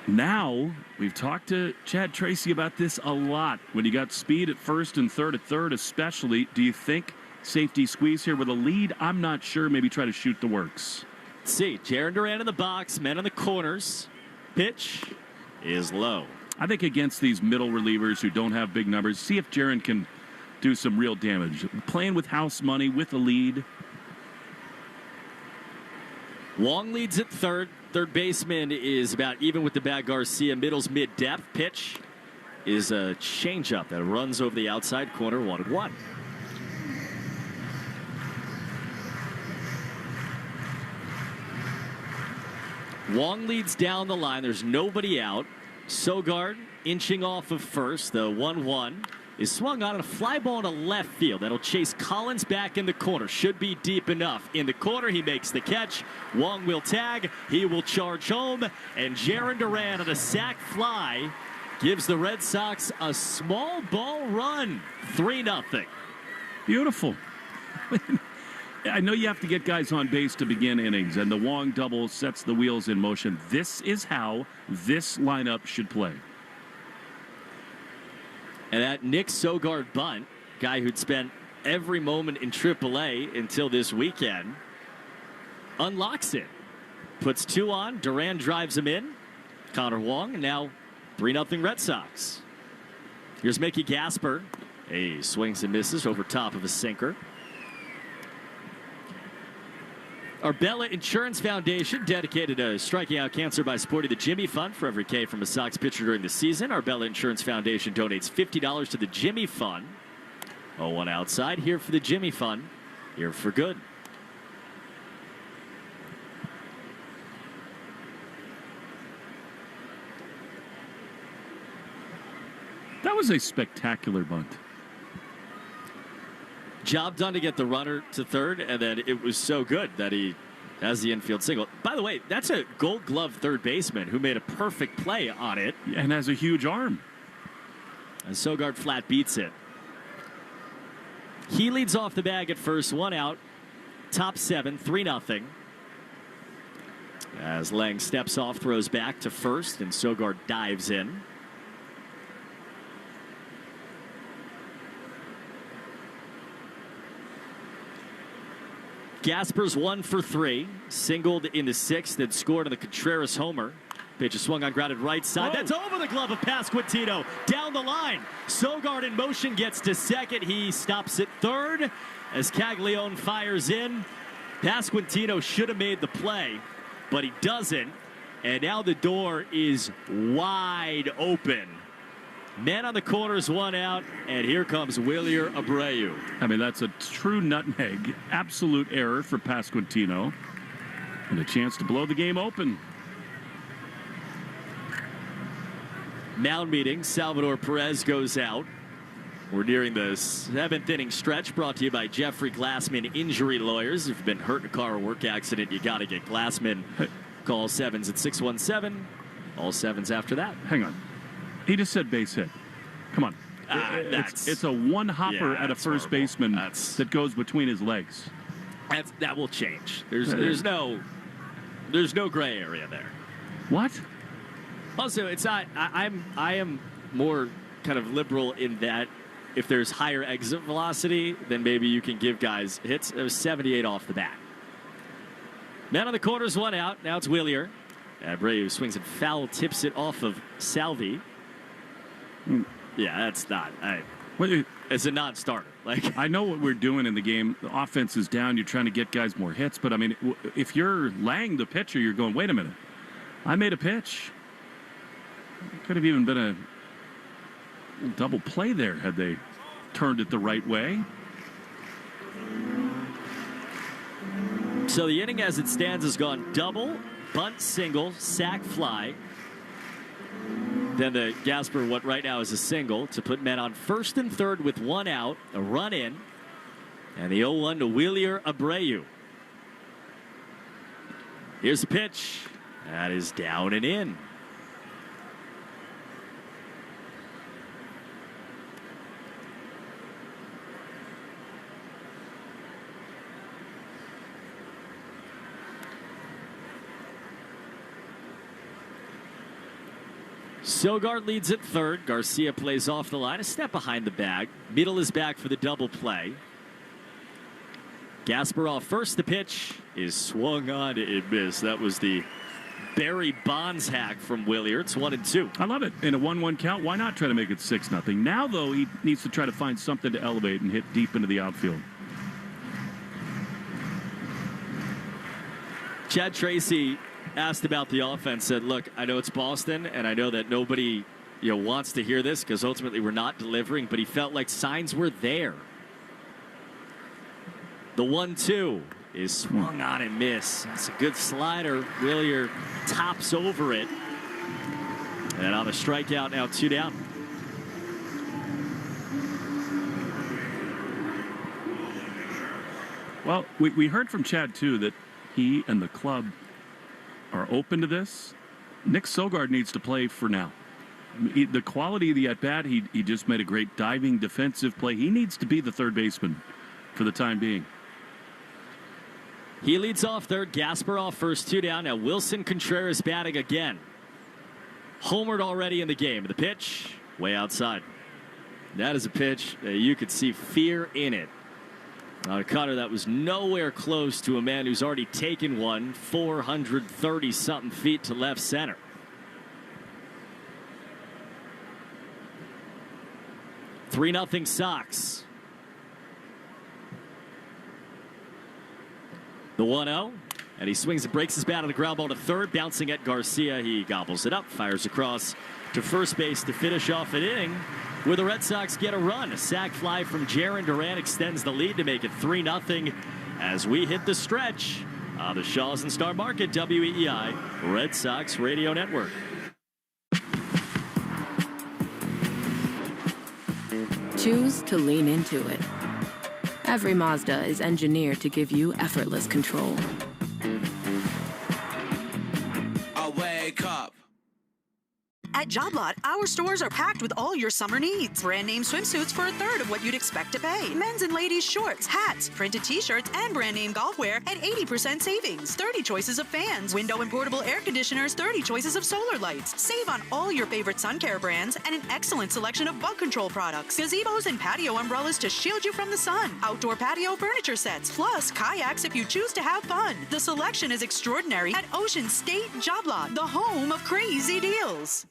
Now, we've talked to Chad Tracy about this a lot. When you got speed at first and third, at third especially, do you think safety squeeze here with a lead? I'm not sure. Maybe try to shoot the works. Let's see. Jarren Duran in the box, men in the corners. Pitch is low. I think against these middle relievers who don't have big numbers, see if Jarren can do some real damage. Playing with house money, with a lead. Wong leads at third. Third baseman is about even with the bag. Garcia. Middle's mid-depth. Pitch is a changeup that runs over the outside corner. 1-1. Wong leads down the line. There's nobody out. Sogard inching off of first. The 1-1 is swung on a fly ball to left field. That'll chase Collins back in the corner. Should be deep enough. In the corner, he makes the catch. Wong will tag. He will charge home. And Jarren Duran on a sac fly gives the Red Sox a small ball run, 3-0. Beautiful. I know you have to get guys on base to begin innings, and the Wong double sets the wheels in motion. This is how this lineup should play. And that Nick Sogard bunt, guy who'd spent every moment in AAA until this weekend, unlocks it. Puts 2 on. Duran drives him in. Connor Wong, and now 3-0 Red Sox. Here's Mickey Gasper. He swings and misses over top of a sinker. Arbella Insurance Foundation dedicated to striking out cancer by supporting the Jimmy Fund. For every K from a Sox pitcher during the season, Arbella Insurance Foundation donates $50 to the Jimmy Fund. 0-1 outside, here for the Jimmy Fund, here for good. That was a spectacular bunt. Job done to get the runner to third, and then it was so good that he has the infield single. By the way, that's a Gold Glove third baseman who made a perfect play on it. And has a huge arm. And Sogard flat beats it. He leads off the bag at first, 1 out. Top 7, 3-0. As Lang steps off, throws back to first, and Sogard dives in. Gasper's 1 for 3, singled in the 6th, then scored on the Contreras homer. Pitch is swung on, grounded right side. That's over the glove of Pasquantino. Down the line. Sogard in motion, gets to second. He stops at third as Caglione fires in. Pasquantino should have made the play, but he doesn't. And now the door is wide open. Men on the corners, 1 out, and here comes Wilyer Abreu. I mean, that's a true nutmeg. Absolute error for Pasquantino. And a chance to blow the game open. Mound meeting, Salvador Perez goes out. We're nearing the 7th inning stretch, brought to you by Jeffrey Glassman Injury Lawyers. If you've been hurt in a car or work accident, you got to get Glassman. Call 7s at 617. All 7s after that. Hang on. He just said base hit. Come on. It's a one hopper at a first baseman that goes between his legs. That will change. There's no gray area there. What? Also, it's not. I am more kind of liberal in that if there's higher exit velocity, then maybe you can give guys hits. It was 78 off the bat. Man on the corners, 1 out. Now it's Wilyer. Abreu swings and foul, tips it off of Salvi. Yeah, that's not. It's a non-starter. Like, I know what we're doing in the game. The offense is down. You're trying to get guys more hits. But, I mean, if you're Lang, the pitcher, you're going, wait a minute. I made a pitch. Could have even been a double play there had they turned it the right way. So the inning as it stands has gone double, bunt, single, sac, fly. Then the Gasper, what right now is a single, to put men on first and third with 1 out, a run in, and the 0-1 to Wilyer Abreu. Here's the pitch. That is down and in. Sogard leads at third. Garcia plays off the line, a step behind the bag. Middle is back for the double play. Gasper off first. The pitch is swung on. It missed. That was the Barry Bonds hack from Wilyer. It's 1-2. I love it. In a 1-1 count, why not try to make it 6-0? Now, though, he needs to try to find something to elevate and hit deep into the outfield. Chad Tracy asked about the offense, said, look, I know it's Boston, and I know that nobody wants to hear this because ultimately we're not delivering, but he felt like signs were there. The 1-2 is swung on and miss. It's a good slider. Wilyer tops over it. And on the strikeout, now 2 down. Well, we heard from Chad, too, that he and the club are open to this. Nick Sogard needs to play for now. The quality of the at-bat, he just made a great diving defensive play. He needs to be the third baseman for the time being. He leads off third. Gasparov first, 2 down. Now Wilson Contreras batting again. Homered already in the game. The pitch, way outside. That is a pitch that you could see fear in it. On a cutter that was nowhere close to a man who's already taken one 430-something feet to left center. Three 3-0 Sox. The 1-0, and he swings and breaks his bat on the ground ball to third, bouncing at Garcia. He gobbles it up, fires across to first base to finish off an inning where the Red Sox get a run. A sac fly from Jarren Duran extends the lead to make it 3-0 as we hit the stretch on the Shaw's and Star Market WEEI Red Sox Radio Network. Choose to lean into it. Every Mazda is engineered to give you effortless control. I wake up. At Job Lot, our stores are packed with all your summer needs. Brand name swimsuits for a third of what you'd expect to pay. Men's and ladies' shorts, hats, printed t-shirts, and brand name golf wear at 80% savings. 30 choices of fans, window and portable air conditioners, 30 choices of solar lights. Save on all your favorite sun care brands and an excellent selection of bug control products. Gazebos and patio umbrellas to shield you from the sun. Outdoor patio furniture sets, plus kayaks if you choose to have fun. The selection is extraordinary at Ocean State Job Lot, the home of crazy deals.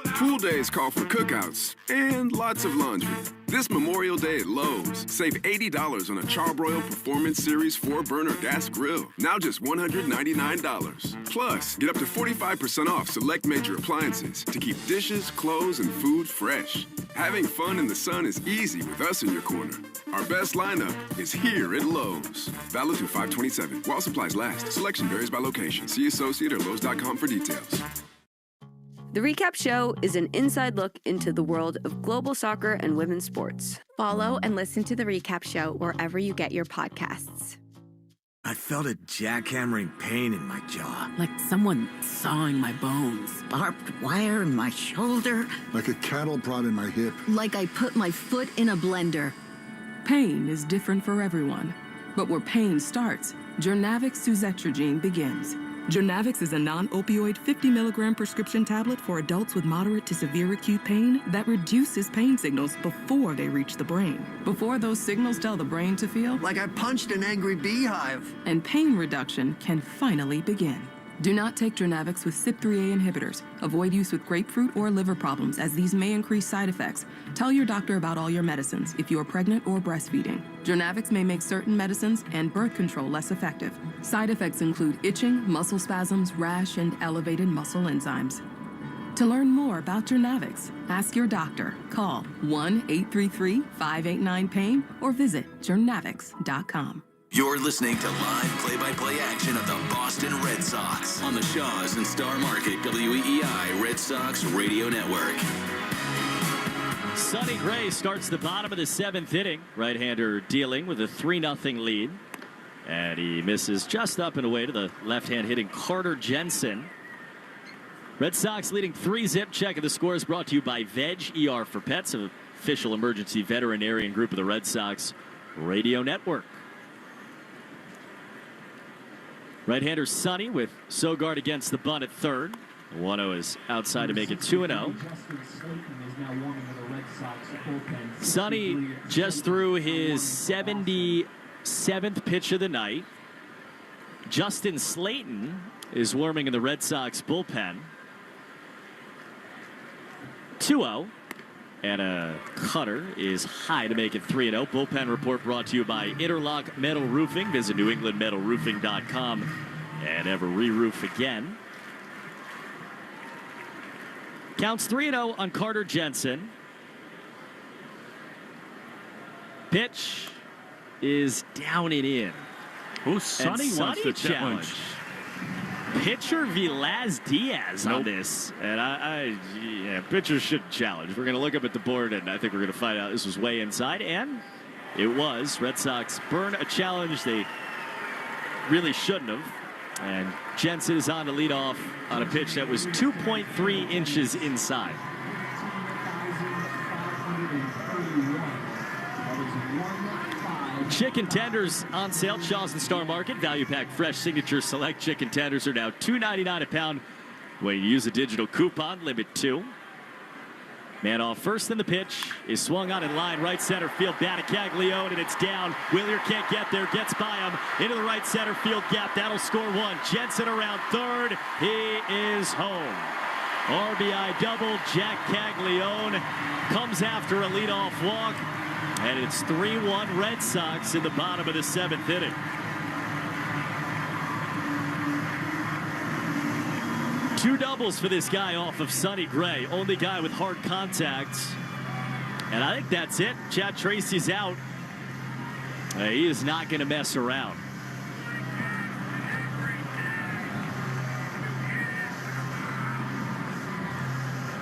Pool days call for cookouts and lots of laundry. This Memorial Day at Lowe's, save $80 on a Charbroil Performance Series 4-burner gas grill. Now just $199. Plus, get up to 45% off select major appliances to keep dishes, clothes, and food fresh. Having fun in the sun is easy with us in your corner. Our best lineup is here at Lowe's. Valid through 5/27. While supplies last. Selection varies by location. See associate or Lowe's.com for details. The Recap Show is an inside look into the world of global soccer and women's sports. Follow and listen to The Recap Show wherever you get your podcasts. I felt a jackhammering pain in my jaw. Like someone sawing my bones. Barbed wire in my shoulder. Like a cattle prod in my hip. Like I put my foot in a blender. Pain is different for everyone. But where pain starts, Jernavix suzetrigine begins. Jernavix is a non-opioid 50-milligram prescription tablet for adults with moderate to severe acute pain that reduces pain signals before they reach the brain. Before those signals tell the brain to feel like I punched an angry beehive. And pain reduction can finally begin. Do not take Jernavix with CYP3A inhibitors. Avoid use with grapefruit or liver problems, as these may increase side effects. Tell your doctor about all your medicines if you are pregnant or breastfeeding. Jernavix may make certain medicines and birth control less effective. Side effects include itching, muscle spasms, rash, and elevated muscle enzymes. To learn more about Jernavix, ask your doctor. Call 1-833-589-PAIN or visit jernavix.com. You're listening to live play-by-play action of the Boston Red Sox on the Shaw's and Star Market WEEI Red Sox Radio Network. Sonny Gray starts the bottom of the 7th inning. Right-hander dealing with a 3-0 lead. And he misses just up and away to the left-hand hitting Carter Jensen. Red Sox leading 3-zip. Check of the score is brought to you by Veg ER for Pets, an official emergency veterinarian group of the Red Sox Radio Network. Right-hander Sonny with Sogard against the bunt at third. 1-0 is outside to make it 2-0. Sonny just threw his 77th pitch of the night. Justin Slayton is warming in the Red Sox bullpen. 2-0. And a cutter is high to make it 3-0. Bullpen report brought to you by Interlock Metal Roofing. Visit NewEnglandMetalRoofing.com and ever re-roof again. Counts 3-0 on Carter Jensen. Pitch is down and in. Oh, Sonny wants to challenge. Pitcher Velaz Diaz on this. And pitcher shouldn't challenge. We're going to look up at the board, and I think we're going to find out this was way inside. And it was. Red Sox burn a challenge they really shouldn't have. And Jensen is on to lead off on a pitch that was 2.3 inches inside. Chicken tenders on sale at Shaw's and Star Market. Value pack fresh signature select chicken tenders are now $2.99 a pound. When you use a digital coupon, limit 2. Man off first in the pitch is swung on in line, right center field, bat to Caglione, and it's down. Wheeler can't get there, gets by him into the right center field gap. That'll score 1. Jensen around third. He is home. RBI double. Jack Caglione comes after a leadoff walk, and it's 3-1 Red Sox in the bottom of the 7th inning. Two doubles for this guy off of Sonny Gray. Only guy with hard contact. And I think that's it. Chad Tracy's out. He is not going to mess around.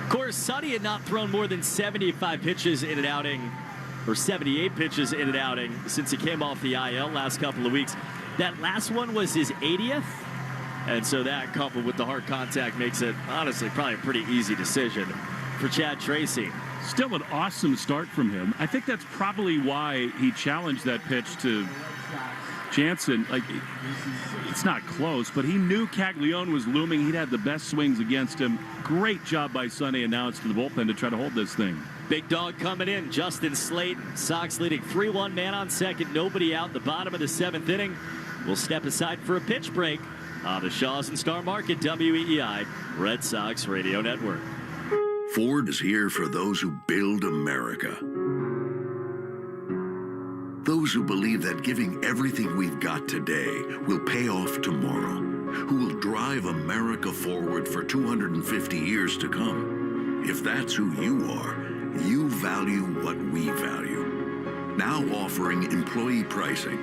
Of course, Sonny had not thrown more than 75 pitches in an outing, or 78 pitches in an outing, since he came off the IL last couple of weeks. That last one was his 80th. And so that, coupled with the hard contact, makes it, honestly, probably a pretty easy decision for Chad Tracy. Still an awesome start from him. I think that's probably why he challenged that pitch to Jansen. Like, it's not close, but he knew Caglione was looming. He'd had the best swings against him. Great job by Sonny, and now it's to the bullpen to try to hold this thing. Big dog coming in, Justin Slayton. Sox leading 3-1, man on second, nobody out. The bottom of the 7th inning. We'll step aside for a pitch break on the Shaw's and Star Market WEEI Red Sox Radio Network. Ford is here for those who build America. Those who believe that giving everything we've got today will pay off tomorrow. Who will drive America forward for 250 years to come. If that's who you are, you value what we value. Now offering employee pricing.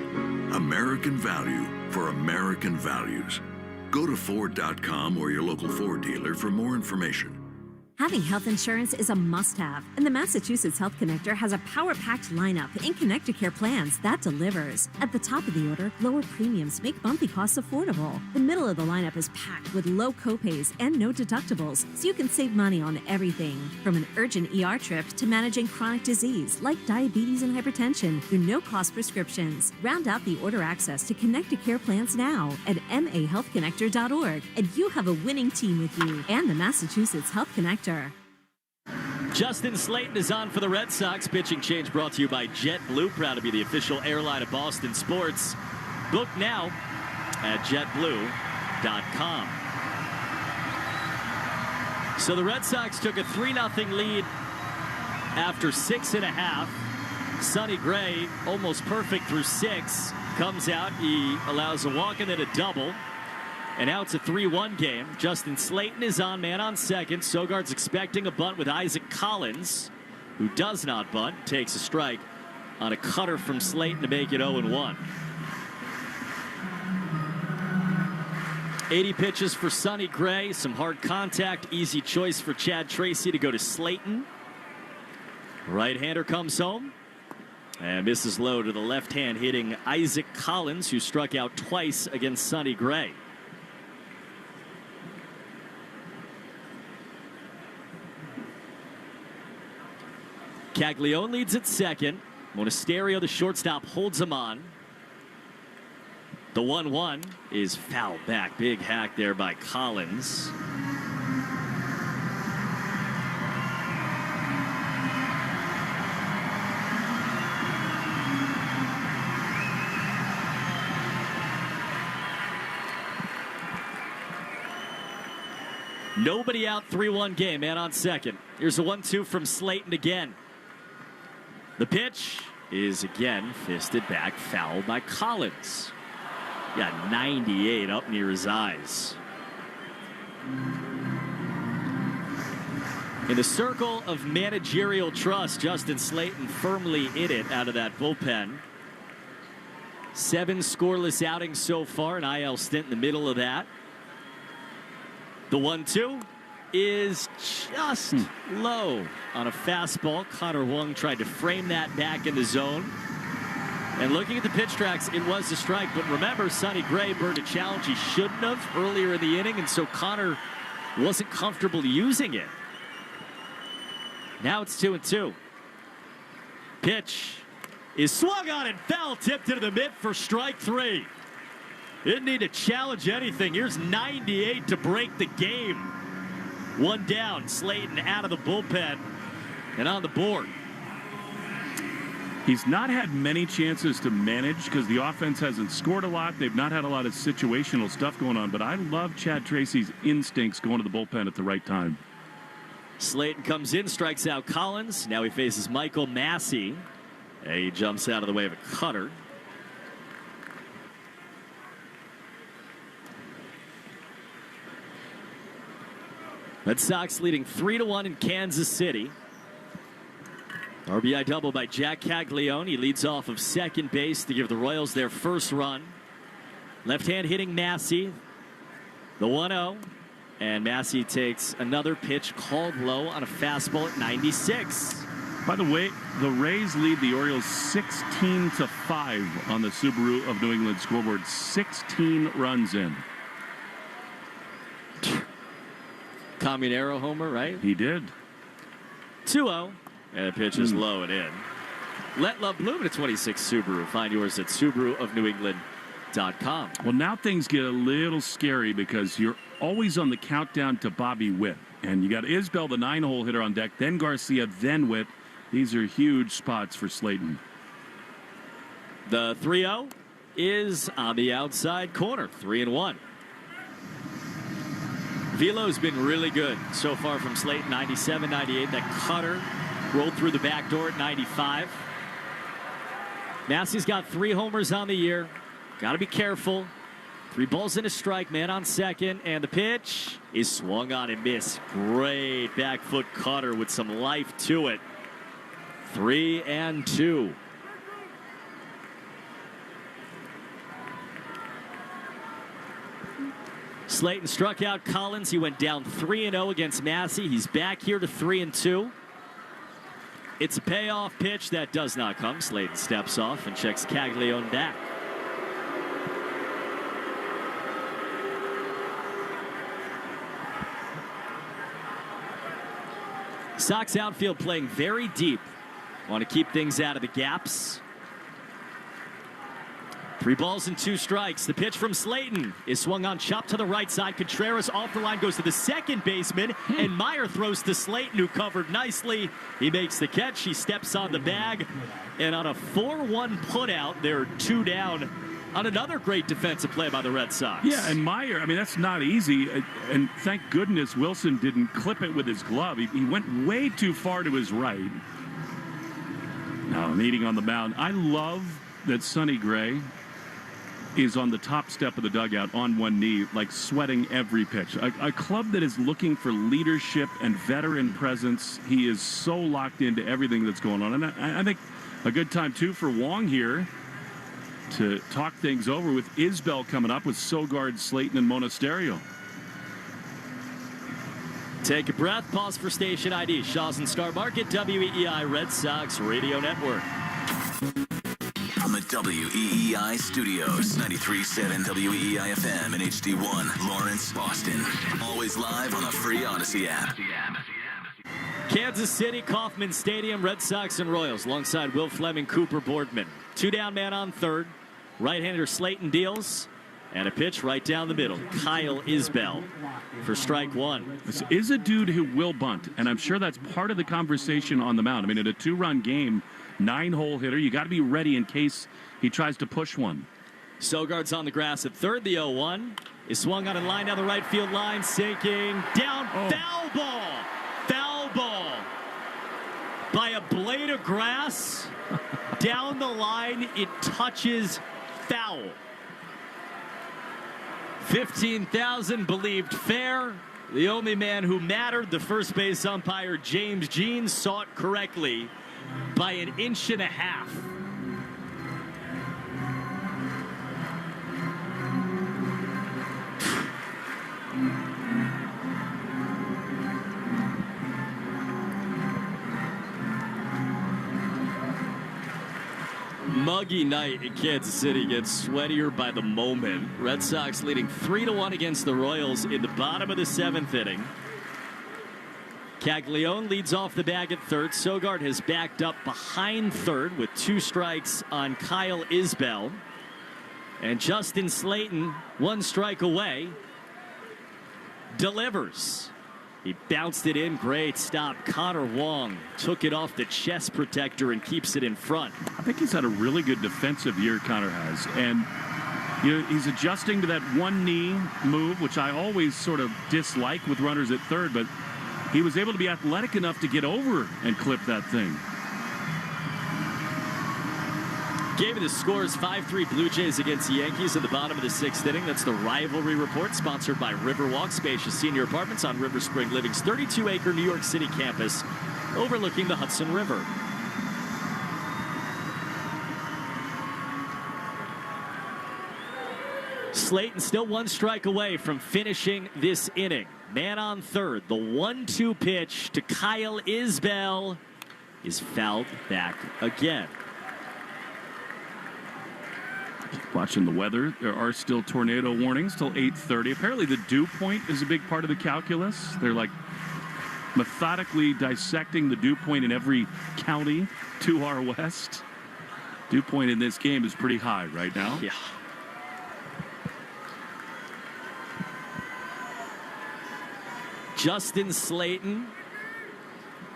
American value for American values. Go to Ford.com or your local Ford dealer for more information. Having health insurance is a must-have, and the Massachusetts Health Connector has a power-packed lineup in Connect-to-Care plans that delivers. At the top of the order, lower premiums make bumpy costs affordable. The middle of the lineup is packed with low copays and no deductibles, so you can save money on everything, from an urgent ER trip to managing chronic disease like diabetes and hypertension through no-cost prescriptions. Round out the order access to Connect-to-Care plans now at mahealthconnector.org, and you have a winning team with you and the Massachusetts Health Connector. Justin Slayton is on for the Red Sox. Pitching change brought to you by JetBlue, proud to be the official airline of Boston sports. Book now at jetblue.com. So the Red Sox took a 3-0 lead after 6.5. Sonny Gray, almost perfect through 6, comes out. He allows a walk and then a double. And now it's a 3-1 game. Justin Slayton is on, man on second. Sogard's expecting a bunt with Isaac Collins, who does not bunt. Takes a strike on a cutter from Slayton to make it 0-1. 80 pitches for Sonny Gray. Some hard contact. Easy choice for Chad Tracy to go to Slayton. Right-hander comes home and misses low to the left-hand hitting Isaac Collins, who struck out twice against Sonny Gray. Caglione leads at second. Monasterio, the shortstop, holds him on. The 1-1 is foul back. Big hack there by Collins. Nobody out, 3-1 game, man on second. Here's a 1-2 from Slayton again. The pitch is again fisted back, foul by Collins. Got 98 up near his eyes. In the circle of managerial trust, Justin Slayton firmly in it out of that bullpen. 7 scoreless outings so far, an IL stint in the middle of that. The 1-2 is just low on a fastball. Connor Wong tried to frame that back in the zone. And looking at the pitch tracks, it was a strike. But remember, Sonny Gray burned a challenge he shouldn't have earlier in the inning, and so Connor wasn't comfortable using it. Now it's 2-2. Pitch is swung on and foul, tipped into the mitt for strike 3. Didn't need to challenge anything. Here's 98 to break the game. One down, Slayton out of the bullpen and on the board. He's not had many chances to manage because the offense hasn't scored a lot. They've not had a lot of situational stuff going on, but I love Chad Tracy's instincts going to the bullpen at the right time. Slayton comes in, strikes out Collins. Now he faces Michael Massey. And he jumps out of the way of a cutter. Red Sox leading 3-1 in Kansas City. RBI double by Jack Caglione. He leads off of second base to give the Royals their first run. Left-hand hitting Massey. The 1-0. And Massey takes another pitch called low on a fastball at 96. By the way, the Rays lead the Orioles 16-5 on the Subaru of New England scoreboard. 16 runs in. Caminero homer, right? He did. 2-0. And the pitch is low and in. Let love bloom at a 26 Subaru. Find yours at SubaruofNewEngland.com. Well, now things get a little scary because you're always on the countdown to Bobby Witt. And you got Isbell, the 9-hole hitter on deck, then Garcia, then Witt. These are huge spots for Slayton. The 3-0 is on the outside corner. 3-1. Velo's been really good so far from Slayton. 97, 98. That cutter rolled through the back door at 95. Massey's got 3 homers on the year. Got to be careful. 3 balls and a strike, man on second, and the pitch is swung on and missed. Great back foot cutter with some life to it. 3-2. Slayton struck out Collins. He went down 3-0 against Massey. He's back here to 3-2. It's a payoff pitch that does not come. Slayton steps off and checks Caglione back. Sox outfield playing very deep. Want to keep things out of the gaps. 3 balls and 2 strikes. The pitch from Slayton is swung on, chopped to the right side. Contreras off the line, goes to the second baseman, and Meyer throws to Slayton, who covered nicely. He makes the catch. He steps on the bag, and on a 4-1 putout, they're 2 down on another great defensive play by the Red Sox. Yeah, and Meyer, I mean, that's not easy. And thank goodness Wilson didn't clip it with his glove. He went way too far to his right. Now, meeting on the mound. I love that Sonny Gray is on the top step of the dugout on one knee, like sweating every pitch. A club that is looking for leadership and veteran presence. He is so locked into everything that's going on. And I think a good time, too, for Wong here to talk things over with Isbell coming up with Sogard, Slayton, and Monasterio. Take a breath, pause for station ID. Shaw's and Star Market, WEEI Red Sox Radio Network. From the WEEI studios, 93.7 WEEI FM and HD1, Lawrence, Boston. Always live on the free Odyssey app. Kansas City, Kauffman Stadium, Red Sox and Royals, alongside Will Fleming, Cooper Boardman. 2 down man on third. Right-hander Slayton deals. And a pitch right down the middle. Kyle Isbell for strike 1. This is a dude who will bunt, and I'm sure that's part of the conversation on the mound. I mean, in a 2-run game, 9-hole hitter, you got to be ready in case he tries to push one. Sogard's on the grass at third. The 0-1 is swung on and line down the right field line, sinking down. Foul ball. Foul ball by a blade of grass. Down the line, it touches foul. 15,000 believed fair. The only man who mattered, the first base umpire, James Jean, saw it correctly by 1.5 inches. muggy night in Kansas City gets sweatier by the moment. Red Sox leading 3-1 against the Royals in the bottom of the 7th inning. Caglione leads off the bag at third. Sogard has backed up behind third with 2 strikes on Kyle Isbell. And Justin Slayton, 1 strike away, delivers. He bounced it in. Great stop. Connor Wong took it off the chest protector and keeps it in front. I think he's had a really good defensive year, Connor has. And you know, he's adjusting to that one knee move, which I always sort of dislike with runners at third, but he was able to be athletic enough to get over and clip that thing. Game of the scores, 5-3 Blue Jays against the Yankees at the bottom of the 6th inning. That's the rivalry report, sponsored by Riverwalk, spacious senior apartments on River Spring Living's 32-acre New York City campus, overlooking the Hudson River. Slayton still 1 strike away from finishing this inning. Man on third. The 1-2 pitch to Kyle Isbell is fouled back again. Watching the weather, there are still tornado warnings till 8:30. Apparently the dew point is a big part of the calculus. They're like methodically dissecting the dew point in every county to our west. Dew point in this game is pretty high right now. Yeah. Justin Slayton,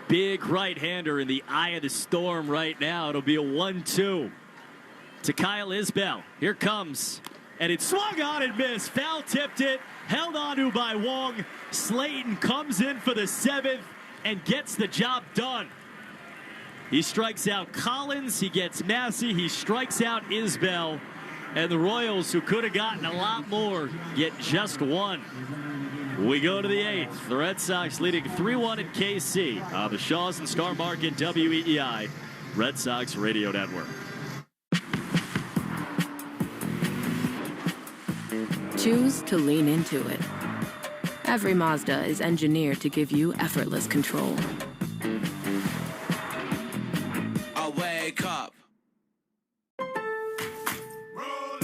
big right-hander in the eye of the storm right now. It'll be a 1-2 to Kyle Isbell. Here comes, and it swung on and missed. Foul tipped it, held onto by Wong. Slayton comes in for the 7th and gets the job done. He strikes out Collins, he gets Massey, he strikes out Isbell, and the Royals, who could have gotten a lot more, get just 1. We go to the 8th. The Red Sox leading 3-1 at KC on the Shaws and Star Market WEEI Red Sox Radio Network. Choose to lean into it. Every Mazda is engineered to give you effortless control. I wake up.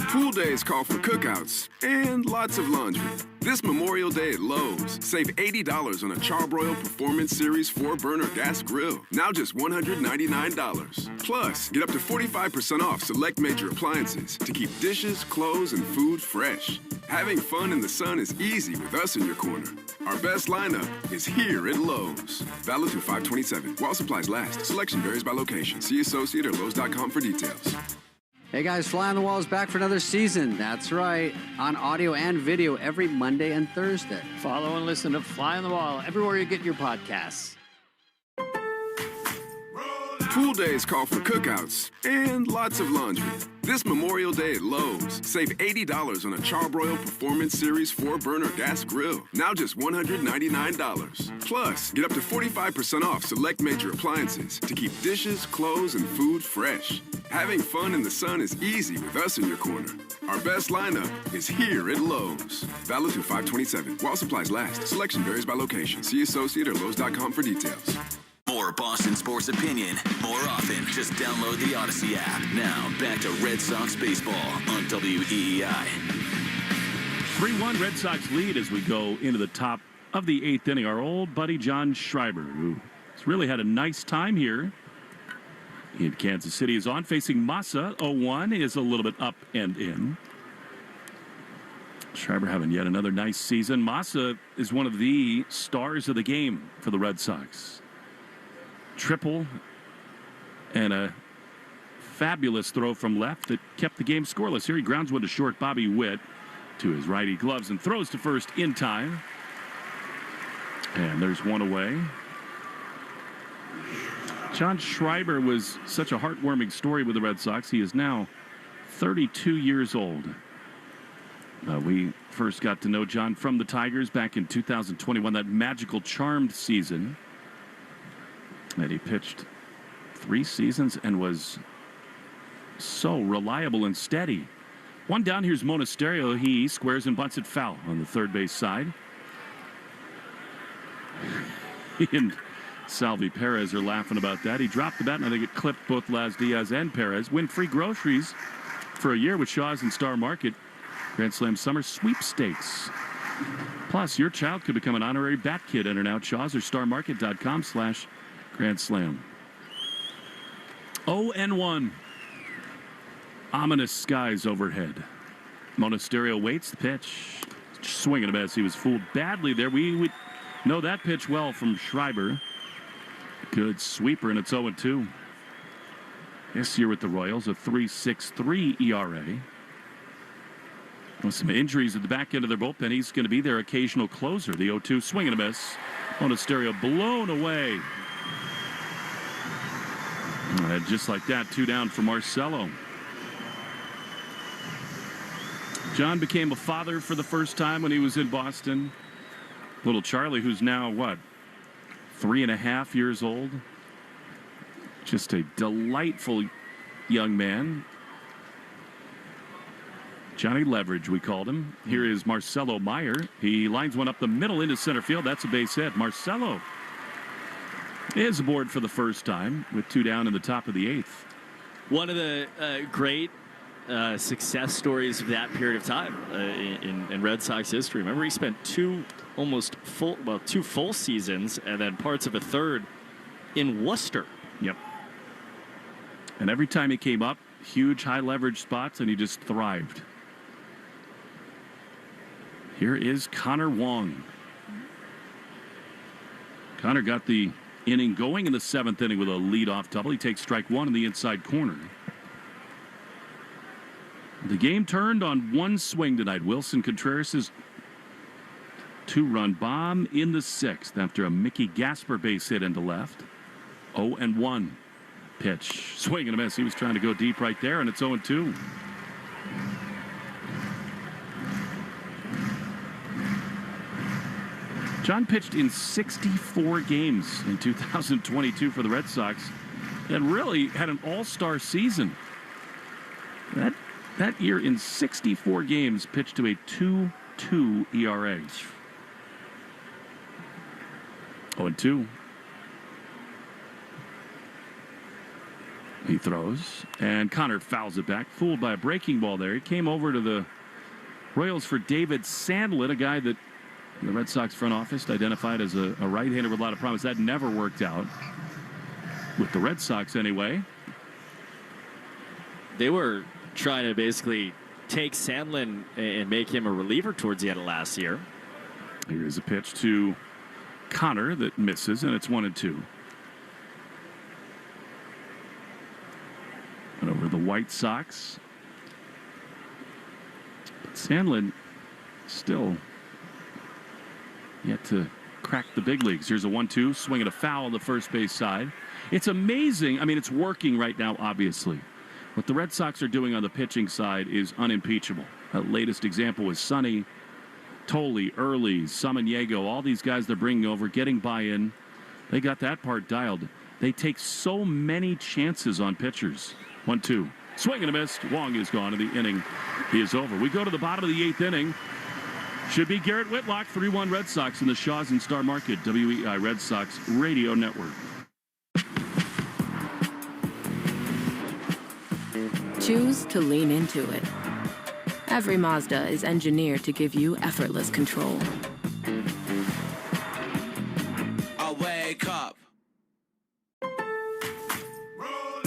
Pool days call for cookouts and lots of laundry. This Memorial Day at Lowe's, save $80 on a Charbroil Performance Series 4-burner gas grill. Now just $199. Plus, get up to 45% off select major appliances to keep dishes, clothes, and food fresh. Having fun in the sun is easy with us in your corner. Our best lineup is here at Lowe's. Valid through 5/27. While supplies last. Selection varies by location. See associate or Lowe's.com for details. Hey guys, Fly on the Wall is back for another season. That's right, on audio and video every Monday and Thursday. Follow and listen to Fly on the Wall everywhere you get your podcasts. Pool days call for cookouts and lots of laundry. This Memorial Day at Lowe's, save $80 on a Charbroil Performance Series 4-burner gas grill. Now just $199. Plus, get up to 45% off select major appliances to keep dishes, clothes, and food fresh. Having fun in the sun is easy with us in your corner. Our best lineup is here at Lowe's. Valid through 5/27. While supplies last. Selection varies by location. See associate or Lowe's.com for details. More Boston sports opinion, more often. Just download the Odyssey app. Now, back to Red Sox baseball on WEEI. 3-1 Red Sox lead as we go into the top of the 8th inning. Our old buddy John Schreiber, who has really had a nice time here in Kansas City, is on, facing Massa. 0-1 is a little bit up and in. Schreiber having yet another nice season. Massa is one of the stars of the game for the Red Sox. Triple and a fabulous throw from left that kept the game scoreless. Here he grounds one to short. Bobby Witt to his righty gloves and throws to first in time. And there's one away. John Schreiber was such a heartwarming story with the Red Sox. He is now 32 years old. We first got to know John from the Tigers back in 2021, that magical charmed season. And he pitched 3 seasons and was so reliable and steady. One down, here's Monasterio. He squares and bunts it foul on the third base side. And Salvi Perez are laughing about that. He dropped the bat, and I think it clipped both Laz Diaz and Perez. Win free groceries for a year with Shaw's and Star Market. Grand Slam Summer Sweepstakes. Plus, your child could become an honorary bat kid. Enter now at Shaw's or starmarket.com/Grand Slam. 0-1. Ominous skies overhead. Monasterio waits the pitch. Swinging a miss. He was fooled badly there. We know that pitch well from Schreiber. Good sweeper, and it's 0-2. This year with the Royals, a 3.63 ERA. With some injuries at the back end of their bullpen, he's going to be their occasional closer. The 0-2 swing and a miss. Monasterio blown away. And just like that, 2 down for Marcelo. John became a father for the first time when he was in Boston. Little Charlie, who's now, 3.5 years old. Just a delightful young man. Johnny Leverage, we called him. Here is Marcelo Meyer. He lines one up the middle into center field. That's a base hit. Marcelo is aboard for the first time with 2 down in the top of the 8th. One of the great success stories of that period of time in Red Sox history. Remember, he spent 2 full seasons and then parts of a third in Worcester. Yep. And every time he came up, huge high leverage spots, and he just thrived. Here is Connor Wong. Connor got the inning going in the 7th inning with a leadoff double. He takes strike 1 in the inside corner. The game turned on one swing tonight. Wilson Contreras' 2-run bomb in the 6th after a Mickey Gasper base hit into left. 0-1 pitch. Swing and a miss. He was trying to go deep right there, and it's 0-2. John pitched in 64 games in 2022 for the Red Sox and really had an all-star season. That year in 64 games pitched to a 2.2 ERA. 0-2. He throws, and Connor fouls it back. Fooled by a breaking ball there. He came over to the Royals for David Sandlin, a guy that the Red Sox front office identified as a right-hander with a lot of promise. That never worked out with the Red Sox anyway. They were trying to basically take Sandlin and make him a reliever towards the end of last year. Here is a pitch to Connor that misses, and it's 1-2. And over the White Sox. But Sandlin still yet to crack the big leagues. Here's a 1-2, swing and a foul on the first base side. It's amazing. I mean, it's working right now, obviously. What the Red Sox are doing on the pitching side is unimpeachable. The latest example was Sonny, Tolley, Early, Samaniego, all these guys they're bringing over, getting buy-in. They got that part dialed. They take so many chances on pitchers. 1-2, swing and a miss. Wong is gone, and the inning is over. We go to the bottom of the 8th inning. Should be Garrett Whitlock, 3-1 Red Sox in the Shaw's and Star Market WEI Red Sox Radio Network. Choose to lean into it. Every Mazda is engineered to give you effortless control. I wake up.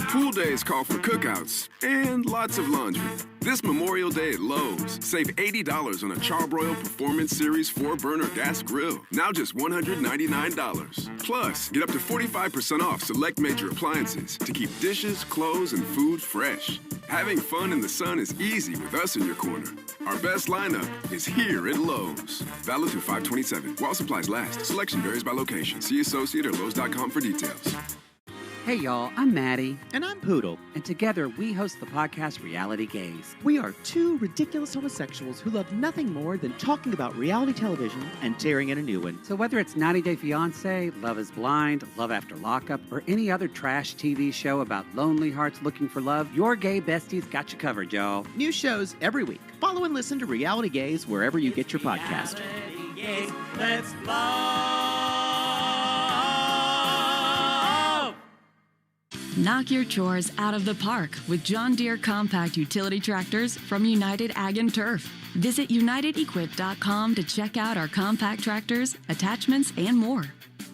Pool days call for cookouts and lots of laundry. This Memorial Day at Lowe's, save $80 on a Charbroil Performance Series 4-burner gas grill. Now just $199. Plus, get up to 45% off select major appliances to keep dishes, clothes, and food fresh. Having fun in the sun is easy with us in your corner. Our best lineup is here at Lowe's. Valid through 5/27. While supplies last. Selection varies by location. See associate or Lowe's.com for details. Hey y'all, I'm Maddie. And I'm Poodle. And together we host the podcast Reality Gaze. We are 2 ridiculous homosexuals who love nothing more than talking about reality television and tearing in a new one. So whether it's 90 Day Fiancé, Love is Blind, Love After Lockup, or any other trash TV show about lonely hearts looking for love, your gay besties got you covered, y'all. New shows every week. Follow and listen to Reality Gaze wherever you get your podcast. Let's love. Knock your chores out of the park with John Deere compact utility tractors from United Ag and Turf. Visit unitedequip.com to check out our compact tractors, attachments, and more.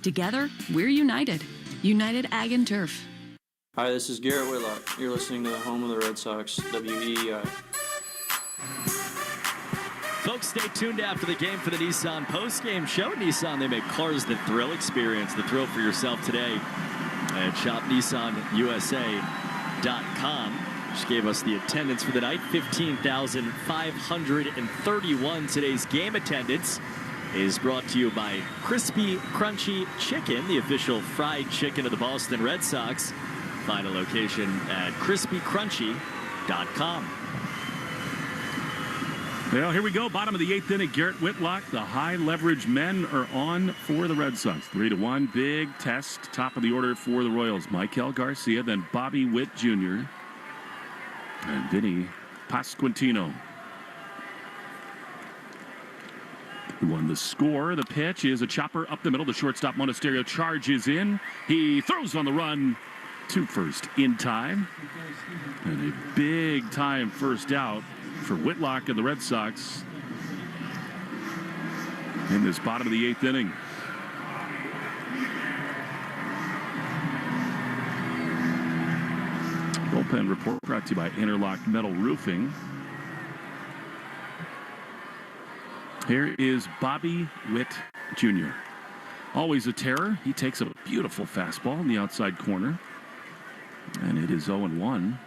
Together, we're united. United Ag and Turf. Hi, this is Garrett Whitlock. You're listening to the home of the Red Sox, WEEI. Folks, stay tuned after the game for the Nissan post-game show. Nissan, they make cars that thrill. Experience the thrill for yourself today at shopnissanusa.com. Just gave us the attendance for the night, 15,531. Today's game attendance is brought to you by Crispy Crunchy Chicken, the official fried chicken of the Boston Red Sox. Find a location at crispycrunchy.com. Well, here we go. Bottom of the 8th inning. Garrett Whitlock. The high leverage men are on for the Red Sox. 3-1. Big test. Top of the order for the Royals. Michael Garcia, then Bobby Witt Jr. and Vinny Pasquantino. Who won the score? The pitch is a chopper up the middle. The shortstop Monasterio charges in. He throws on the run to first in time. And a big time first out for Whitlock and the Red Sox in this bottom of the 8th inning. Bullpen report brought to you by Interlock Metal Roofing. Here is Bobby Witt Jr. Always a terror. He takes a beautiful fastball in the outside corner. And it is 0-1.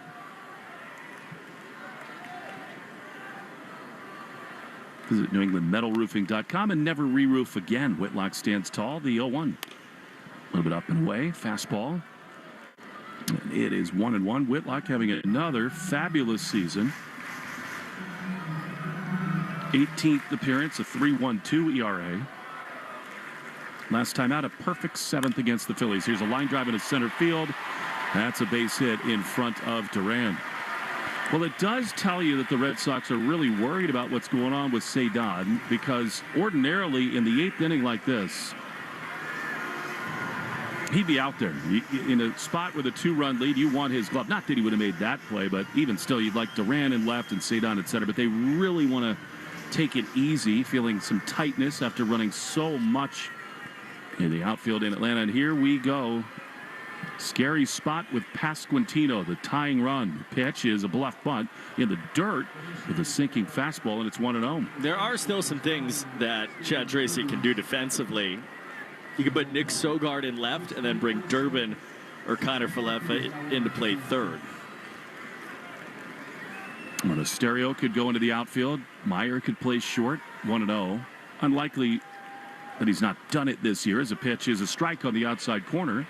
Visit NewEnglandMetalRoofing.com and never re-roof again. Whitlock stands tall. The 0-1. A little bit up and away. Fastball. And it is 1-1. Whitlock having another fabulous season. 18th appearance, a 3.12 ERA. Last time out, a perfect 7th against the Phillies. Here's a line drive into center field. That's a base hit in front of Duran. Well, it does tell you that the Red Sox are really worried about what's going on with Cedon, because ordinarily in the 8th inning like this, he'd be out there. In a spot with a 2-run lead, you want his glove. Not that he would have made that play, but even still, you'd like Duran in left and Cedon at center. But they really want to take it easy, feeling some tightness after running so much in the outfield in Atlanta. And here we go. Scary spot with Pasquantino, the tying run. The pitch is a bluff bunt in the dirt with a sinking fastball, and it's 1-0. There are still some things that Chad Tracy can do defensively. You can put Nick Sogard in left and then bring Durbin or Connor Falefa into play third. Monasterio could go into the outfield. Meyer could play short. 1-0. Unlikely that he's not done it this year, as a pitch is a strike on the outside corner.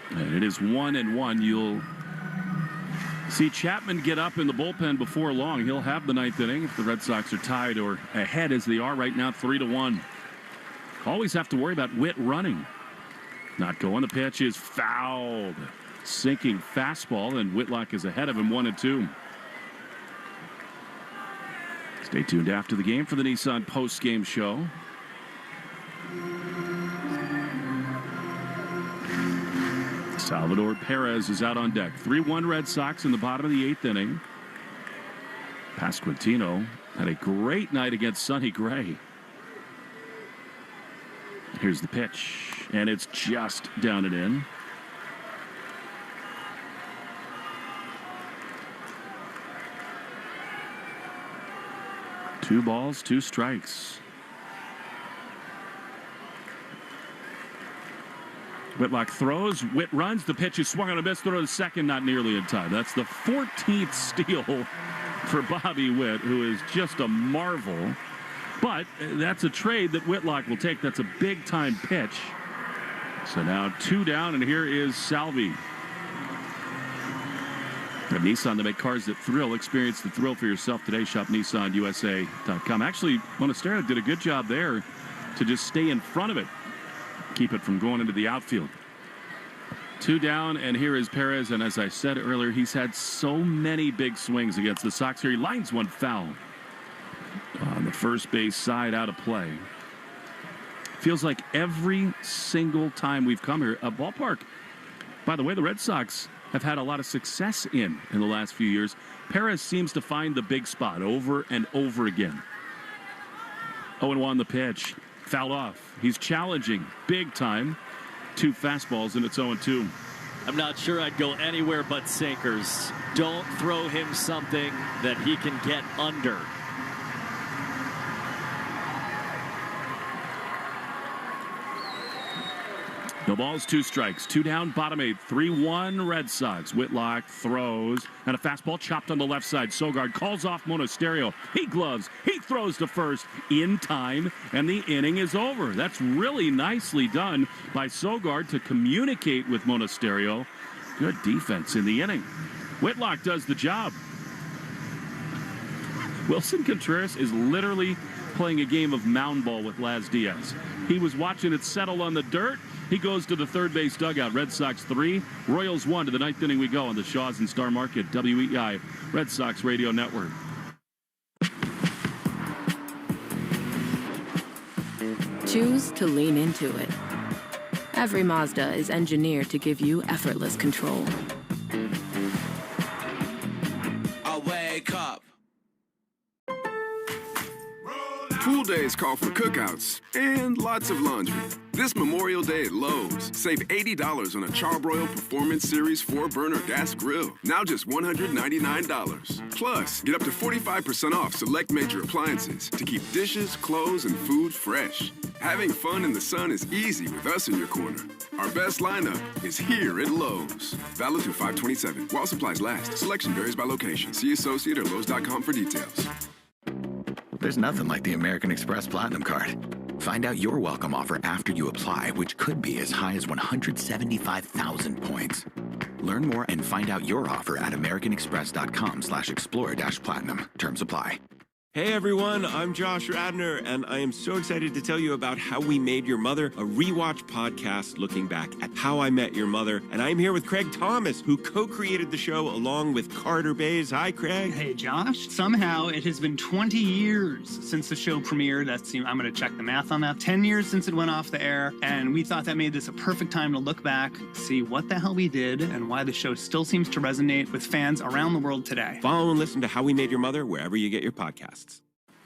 And it is 1-1. You'll see Chapman get up in the bullpen before long. He'll have the 9th inning if the Red Sox are tied or ahead as they are right now, 3-1. Always have to worry about Witt running. Not going. The pitch is fouled. Sinking fastball, and Whitlock is ahead of him, 1-2. Stay tuned after the game for the Nissan post-game show. Salvador Perez is out on deck. 3-1 Red Sox in the bottom of the 8th inning. Pasquantino had a great night against Sonny Gray. Here's the pitch, and it's just down and in. Two balls, two strikes. Whitlock throws. Witt runs. The pitch is swung on a miss. Throw to second, not nearly in time. That's the 14th steal for Bobby Witt, who is just a marvel. But that's a trade that Whitlock will take. That's a big-time pitch. So now 2 down, and here is Salvi. At Nissan, to make cars that thrill. Experience the thrill for yourself today. Shop NissanUSA.com. Actually, Monasterio did a good job there to just stay in front of it. Keep it from going into the outfield. 2 down, and here is Perez. And as I said earlier, he's had so many big swings against the Sox here. He lines one foul on the first base side, out of play. Feels like every single time we've come here, a ballpark by the way, the Red Sox have had a lot of success in the last few years. Perez seems to find the big spot over and over again. 0-1 the pitch. Fouled off. He's challenging big time. 2 fastballs, and it's 0-2. I'm not sure I'd go anywhere but sinkers. Don't throw him something that he can get under. No balls, 2 strikes. 2 down, bottom 8. 3-1 Red Sox. Whitlock throws, and a fastball chopped on the left side. Sogard calls off Monasterio. He gloves. He throws to first in time, and the inning is over. That's really nicely done by Sogard to communicate with Monasterio. Good defense in the inning. Whitlock does the job. Wilson Contreras is literally playing a game of mound ball with Laz Diaz. He was watching it settle on the dirt. He goes to the third base dugout. Red Sox 3, Royals 1. To the 9th inning we go on the Shaws and Star Market, WEI, Red Sox Radio Network. Choose to lean into it. Every Mazda is engineered to give you effortless control. I wake up. Pool days call for cookouts and lots of laundry. This Memorial Day at Lowe's, save $80 on a Charbroil Performance Series 4-burner gas grill. Now just $199. Plus, get up to 45% off select major appliances to keep dishes, clothes, and food fresh. Having fun in the sun is easy with us in your corner. Our best lineup is here at Lowe's. Valid through 5/27. While supplies last. Selection varies by location. See associate or Lowe's.com for details. There's nothing like the American Express Platinum Card. Find out your welcome offer after you apply, which could be as high as 175,000 points. Learn more and find out your offer at americanexpress.com/explorer-platinum. Terms apply. Hey everyone, I'm Josh Radner, and I am so excited to tell you about How We Made Your Mother, a rewatch podcast looking back at How I Met Your Mother. And I'm here with Craig Thomas, who co-created the show along with Carter Bays. Hi, Craig. Hey, Josh. Somehow it has been 20 years since the show premiered. I'm going to check the math on that. 10 years since it went off the air, and we thought that made this a perfect time to look back, see what the hell we did, and why the show still seems to resonate with fans around the world today. Follow and listen to How We Made Your Mother wherever you get your podcasts.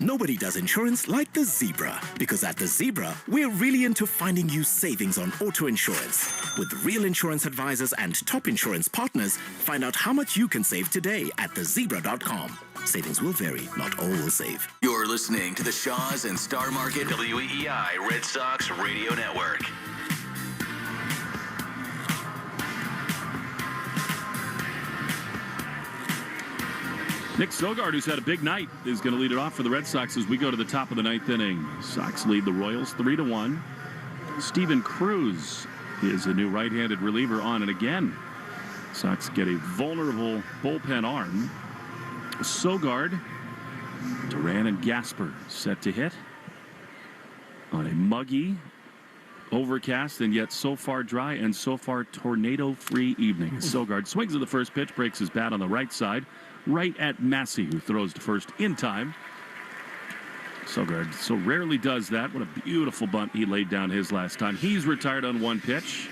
Nobody does insurance like the Zebra, because at the Zebra, we're really into finding you savings on auto insurance. With real insurance advisors and top insurance partners, find out how much you can save today at thezebra.com. Savings will vary, not all will save. You're listening to the Shaws and Star Market WEI Red Sox Radio Network. Nick Sogard, who's had a big night, is going to lead it off for the Red Sox as we go to the top of the 9th inning. Sox lead the Royals 3-1. Steven Cruz is a new right-handed reliever on and again. Sox get a vulnerable bullpen arm. Sogard, Duran, and Gasper set to hit on a muggy, overcast, and yet so far dry and so far tornado-free evening. Sogard swings at the first pitch, breaks his bat on the right side, right at Massey, who throws to first in time. Sogard so rarely does that. What a beautiful bunt he laid down his last time. He's retired on 1 pitch.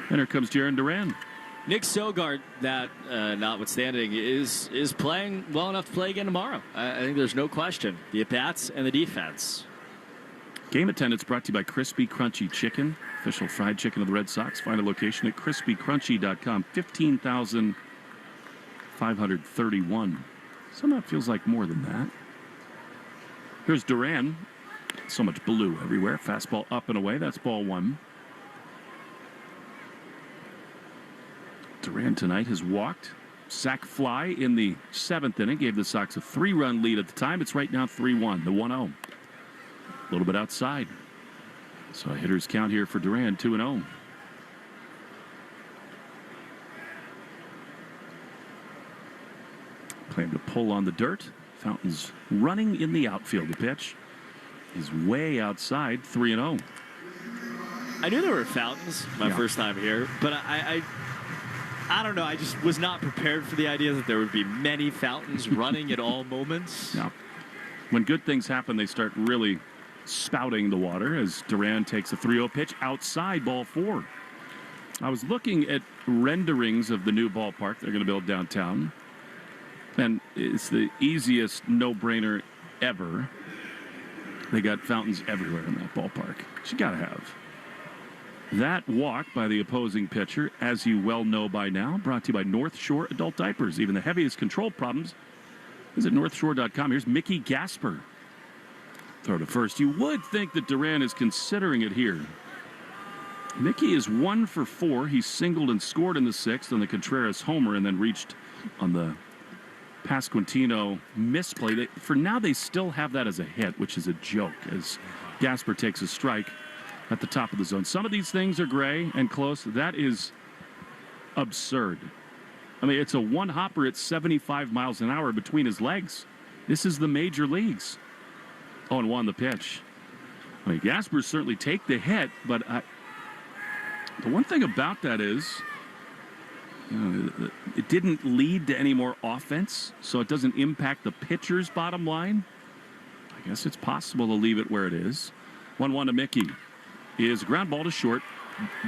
And here comes Jaron Duran. Nick Sogard, that notwithstanding, is playing well enough to play again tomorrow. I think there's no question. The at-bats and the defense. Game attendance brought to you by Crispy Crunchy Chicken, official fried chicken of the Red Sox. Find a location at crispycrunchy.com. 15,531. Somehow it feels like more than that. Here's Duran. So much blue everywhere. Fastball up and away. That's ball 1. Duran tonight has walked. Sac fly in the 7th inning. Gave the Sox a 3-run lead at the time. It's right now 3-1. The 1-0. A little bit outside. So a hitter's count here for Duran, 2-0. Claim to pull on the dirt. Fountain's running in the outfield. The pitch is way outside, 3-0. I knew there were fountains my first time here, but I don't know. I just was not prepared for the idea that there would be many fountains running at all moments. No. When good things happen, they start really spouting the water as Duran takes a 3-0 pitch outside, ball 4. I was looking at renderings of the new ballpark they're going to build downtown, and it's the easiest no-brainer ever. They got fountains everywhere in that ballpark. You got to have. That walk by the opposing pitcher, as you well know by now, brought to you by North Shore Adult Diapers. Even the heaviest control problems, visit northshore.com. Here's Mickey Gasper. Throw to first. You would think that Duran is considering it here. Mickey is 1 for 4. He singled and scored in the 6th on the Contreras homer and then reached on the Pasquantino misplay. For now, they still have that as a hit, which is a joke, as Gasper takes a strike at the top of the zone. Some of these things are gray and close. That is absurd. I mean, it's a one-hopper at 75 miles an hour between his legs. This is the major leagues. 0-1 the pitch. I mean, Gasper certainly take the hit, but the one thing about that is, it didn't lead to any more offense, so it doesn't impact the pitcher's bottom line. I guess it's possible to leave it where it is. 1-1 to Mickey. Is ground ball to short.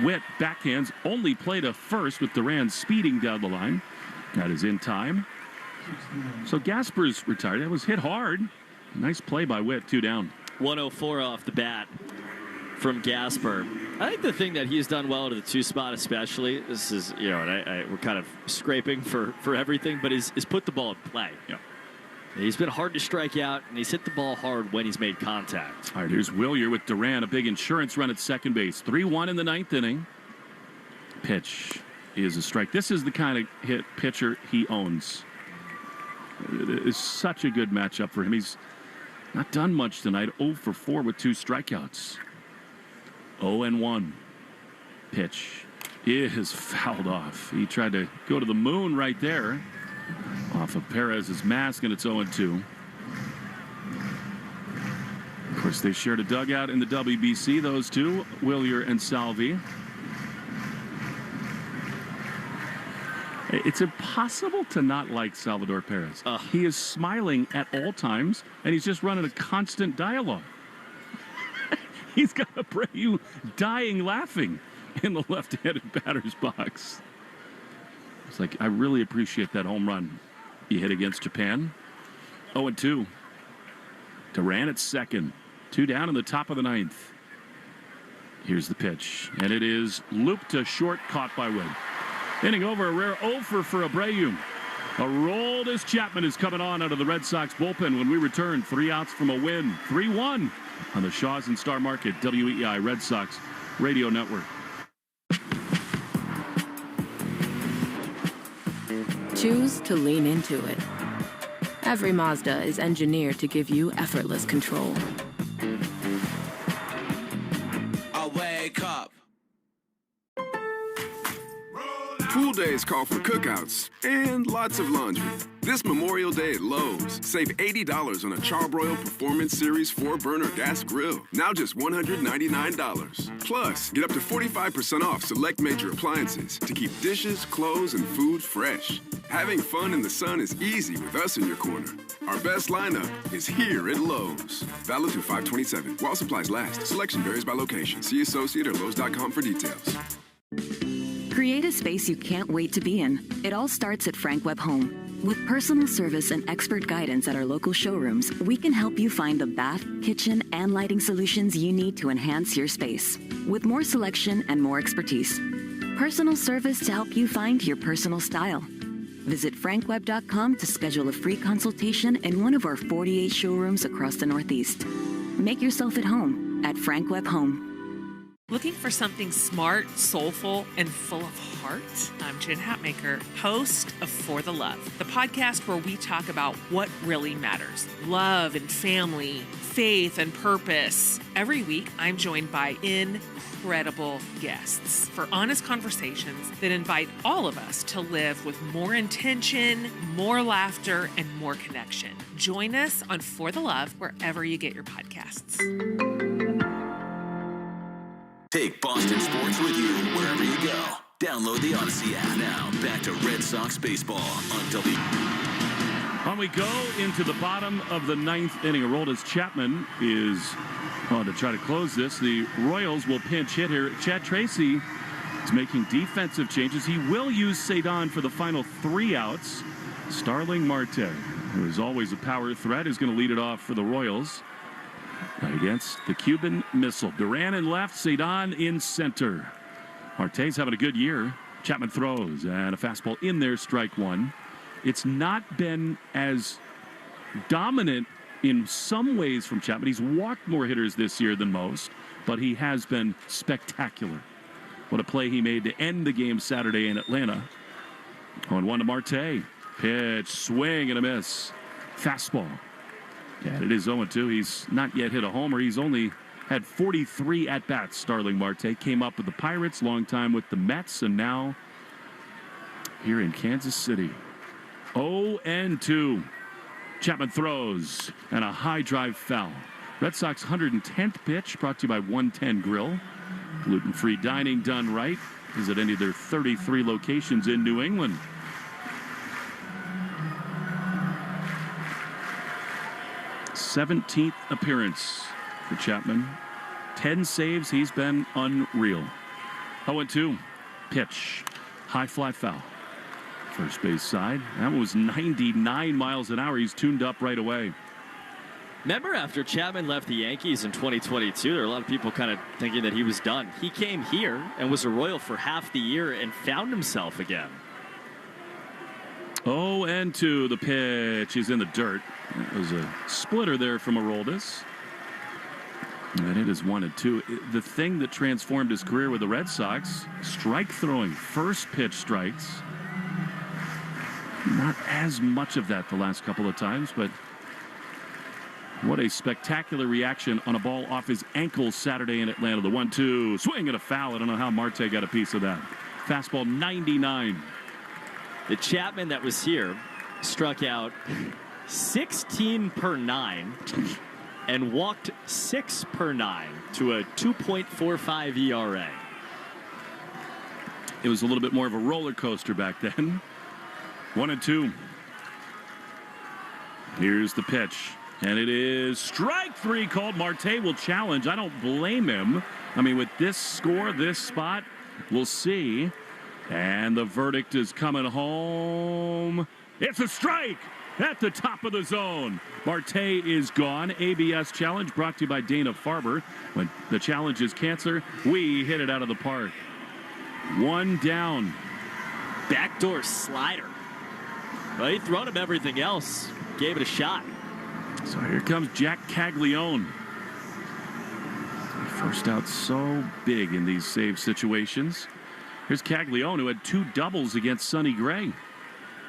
Witt backhands, only play to first with Duran speeding down the line. That is in time. So Gasper's retired. That was hit hard. Nice play by Witt, 2 down. 104 off the bat from Gasper. I think the thing that he's done well to the 2 spot especially, this is, and we're kind of scraping for everything, but is put the ball in play. Yeah. He's been hard to strike out, and he's hit the ball hard when he's made contact. All right, here's Willier with Duran, a big insurance run at second base. 3-1 in the 9th inning. Pitch is a strike. This is the kind of hit pitcher he owns. It is such a good matchup for him. He's not done much tonight. 0 for 4 with 2 strikeouts. 0-1. Pitch is fouled off. He tried to go to the moon right there. Off of Perez's mask, and it's 0-2. Of course, they shared a dugout in the WBC, those two, Willier and Salvi. It's impossible to not like Salvador Perez. He is smiling at all times, and he's just running a constant dialogue. He's got Abreu dying laughing in the left-handed batter's box. It's like, I really appreciate that home run he hit against Japan. 0-2. Duran at second. 2 down in the top of the 9th. Here's the pitch, and it is looped to short, caught by Witt. Inning over, a rare 0 for Abreu. A rolled as Chapman is coming on out of the Red Sox bullpen when we return. 3 outs from a win. 3-1 on the Shaws and Star Market WEI Red Sox Radio Network. Choose to lean into it. Every Mazda is engineered to give you effortless control. I wake up. Pool days call for cookouts and lots of laundry. This Memorial Day at Lowe's, save $80 on a Charbroil Performance Series 4-burner gas grill. Now just $199. Plus, get up to 45% off select major appliances to keep dishes, clothes, and food fresh. Having fun in the sun is easy with us in your corner. Our best lineup is here at Lowe's. Valid through 5/27. While supplies last. Selection varies by location. See associate or Lowe's.com for details. Create a space you can't wait to be in. It all starts at Frank Webb Home. With personal service and expert guidance at our local showrooms, we can help you find the bath, kitchen, and lighting solutions you need to enhance your space. With more selection and more expertise. Personal service to help you find your personal style. Visit frankwebb.com to schedule a free consultation in one of our 48 showrooms across the Northeast. Make yourself at home at Frank Webb Home. Looking for something smart, soulful, and full of heart? I'm Jen Hatmaker, host of For the Love, the podcast where we talk about what really matters. Love and family, faith and purpose. Every week, I'm joined by incredible guests for honest conversations that invite all of us to live with more intention, more laughter, and more connection. Join us on For the Love wherever you get your podcasts. Take Boston sports with you wherever you go. Download the Odyssey app. Now, back to Red Sox baseball on W. On we go into the bottom of the 9th inning. Aroldis Chapman is on to try to close this. The Royals will pinch hit here. Chad Tracy He's making defensive changes. He will use Cedon for the final 3 outs. Starling Marte, who is always a power threat, is going to lead it off for the Royals against the Cuban Missile. Duran in left, Cedon in center. Marte's having a good year. Chapman throws, and a fastball in there, strike one. It's not been as dominant in some ways from Chapman. He's walked more hitters this year than most, but he has been spectacular. What a play he made to end the game Saturday in Atlanta. 0-1 to Marte. Pitch, swing, and a miss. Fastball. And it is 0-2. He's not yet hit a homer. He's only had 43 at-bats. Starling Marte came up with the Pirates, long time with the Mets, and now here in Kansas City. 0-2. Chapman throws, and a high drive foul. Red Sox 110th pitch, brought to you by 110 Grill. Gluten-free dining done right. Visit any of their 33 locations in New England. th appearance for Chapman. 10 saves. He's been unreal. 0-2. Pitch. High fly foul. First base side. That was 99 miles an hour. He's tuned up right away. Remember after Chapman left the Yankees in 2022, there were a lot of people kind of thinking that he was done. He came here and was a Royal for half the year and found himself again. 0-2. The pitch. He's in the dirt. That was a splitter there from Aroldis. And it is 1-2. The thing that transformed his career with the Red Sox, strike throwing, first pitch strikes. Not as much of that the last couple of times, but what a spectacular reaction on a ball off his ankle Saturday in Atlanta. The 1-2, swing and a foul. I don't know how Marte got a piece of that. Fastball 99. The Chapman that was here struck out 16 per 9 and walked 6 per 9 to a 2.45 ERA. It was a little bit more of a roller coaster back then. 1-2. Here's the pitch. And it is strike 3 called. Marte will challenge. I don't blame him. I mean, with this score, this spot, we'll see. And the verdict is coming home. It's a strike at the top of the zone. Marte is gone. ABS challenge brought to you by Dana Farber. When the challenge is cancer, we hit it out of the park. 1 down. Backdoor slider. Well, he thrown him everything else. Gave it a shot. So here comes Jack Caglione. First out so big in these save situations. Here's Caglione, who had 2 doubles against Sonny Gray.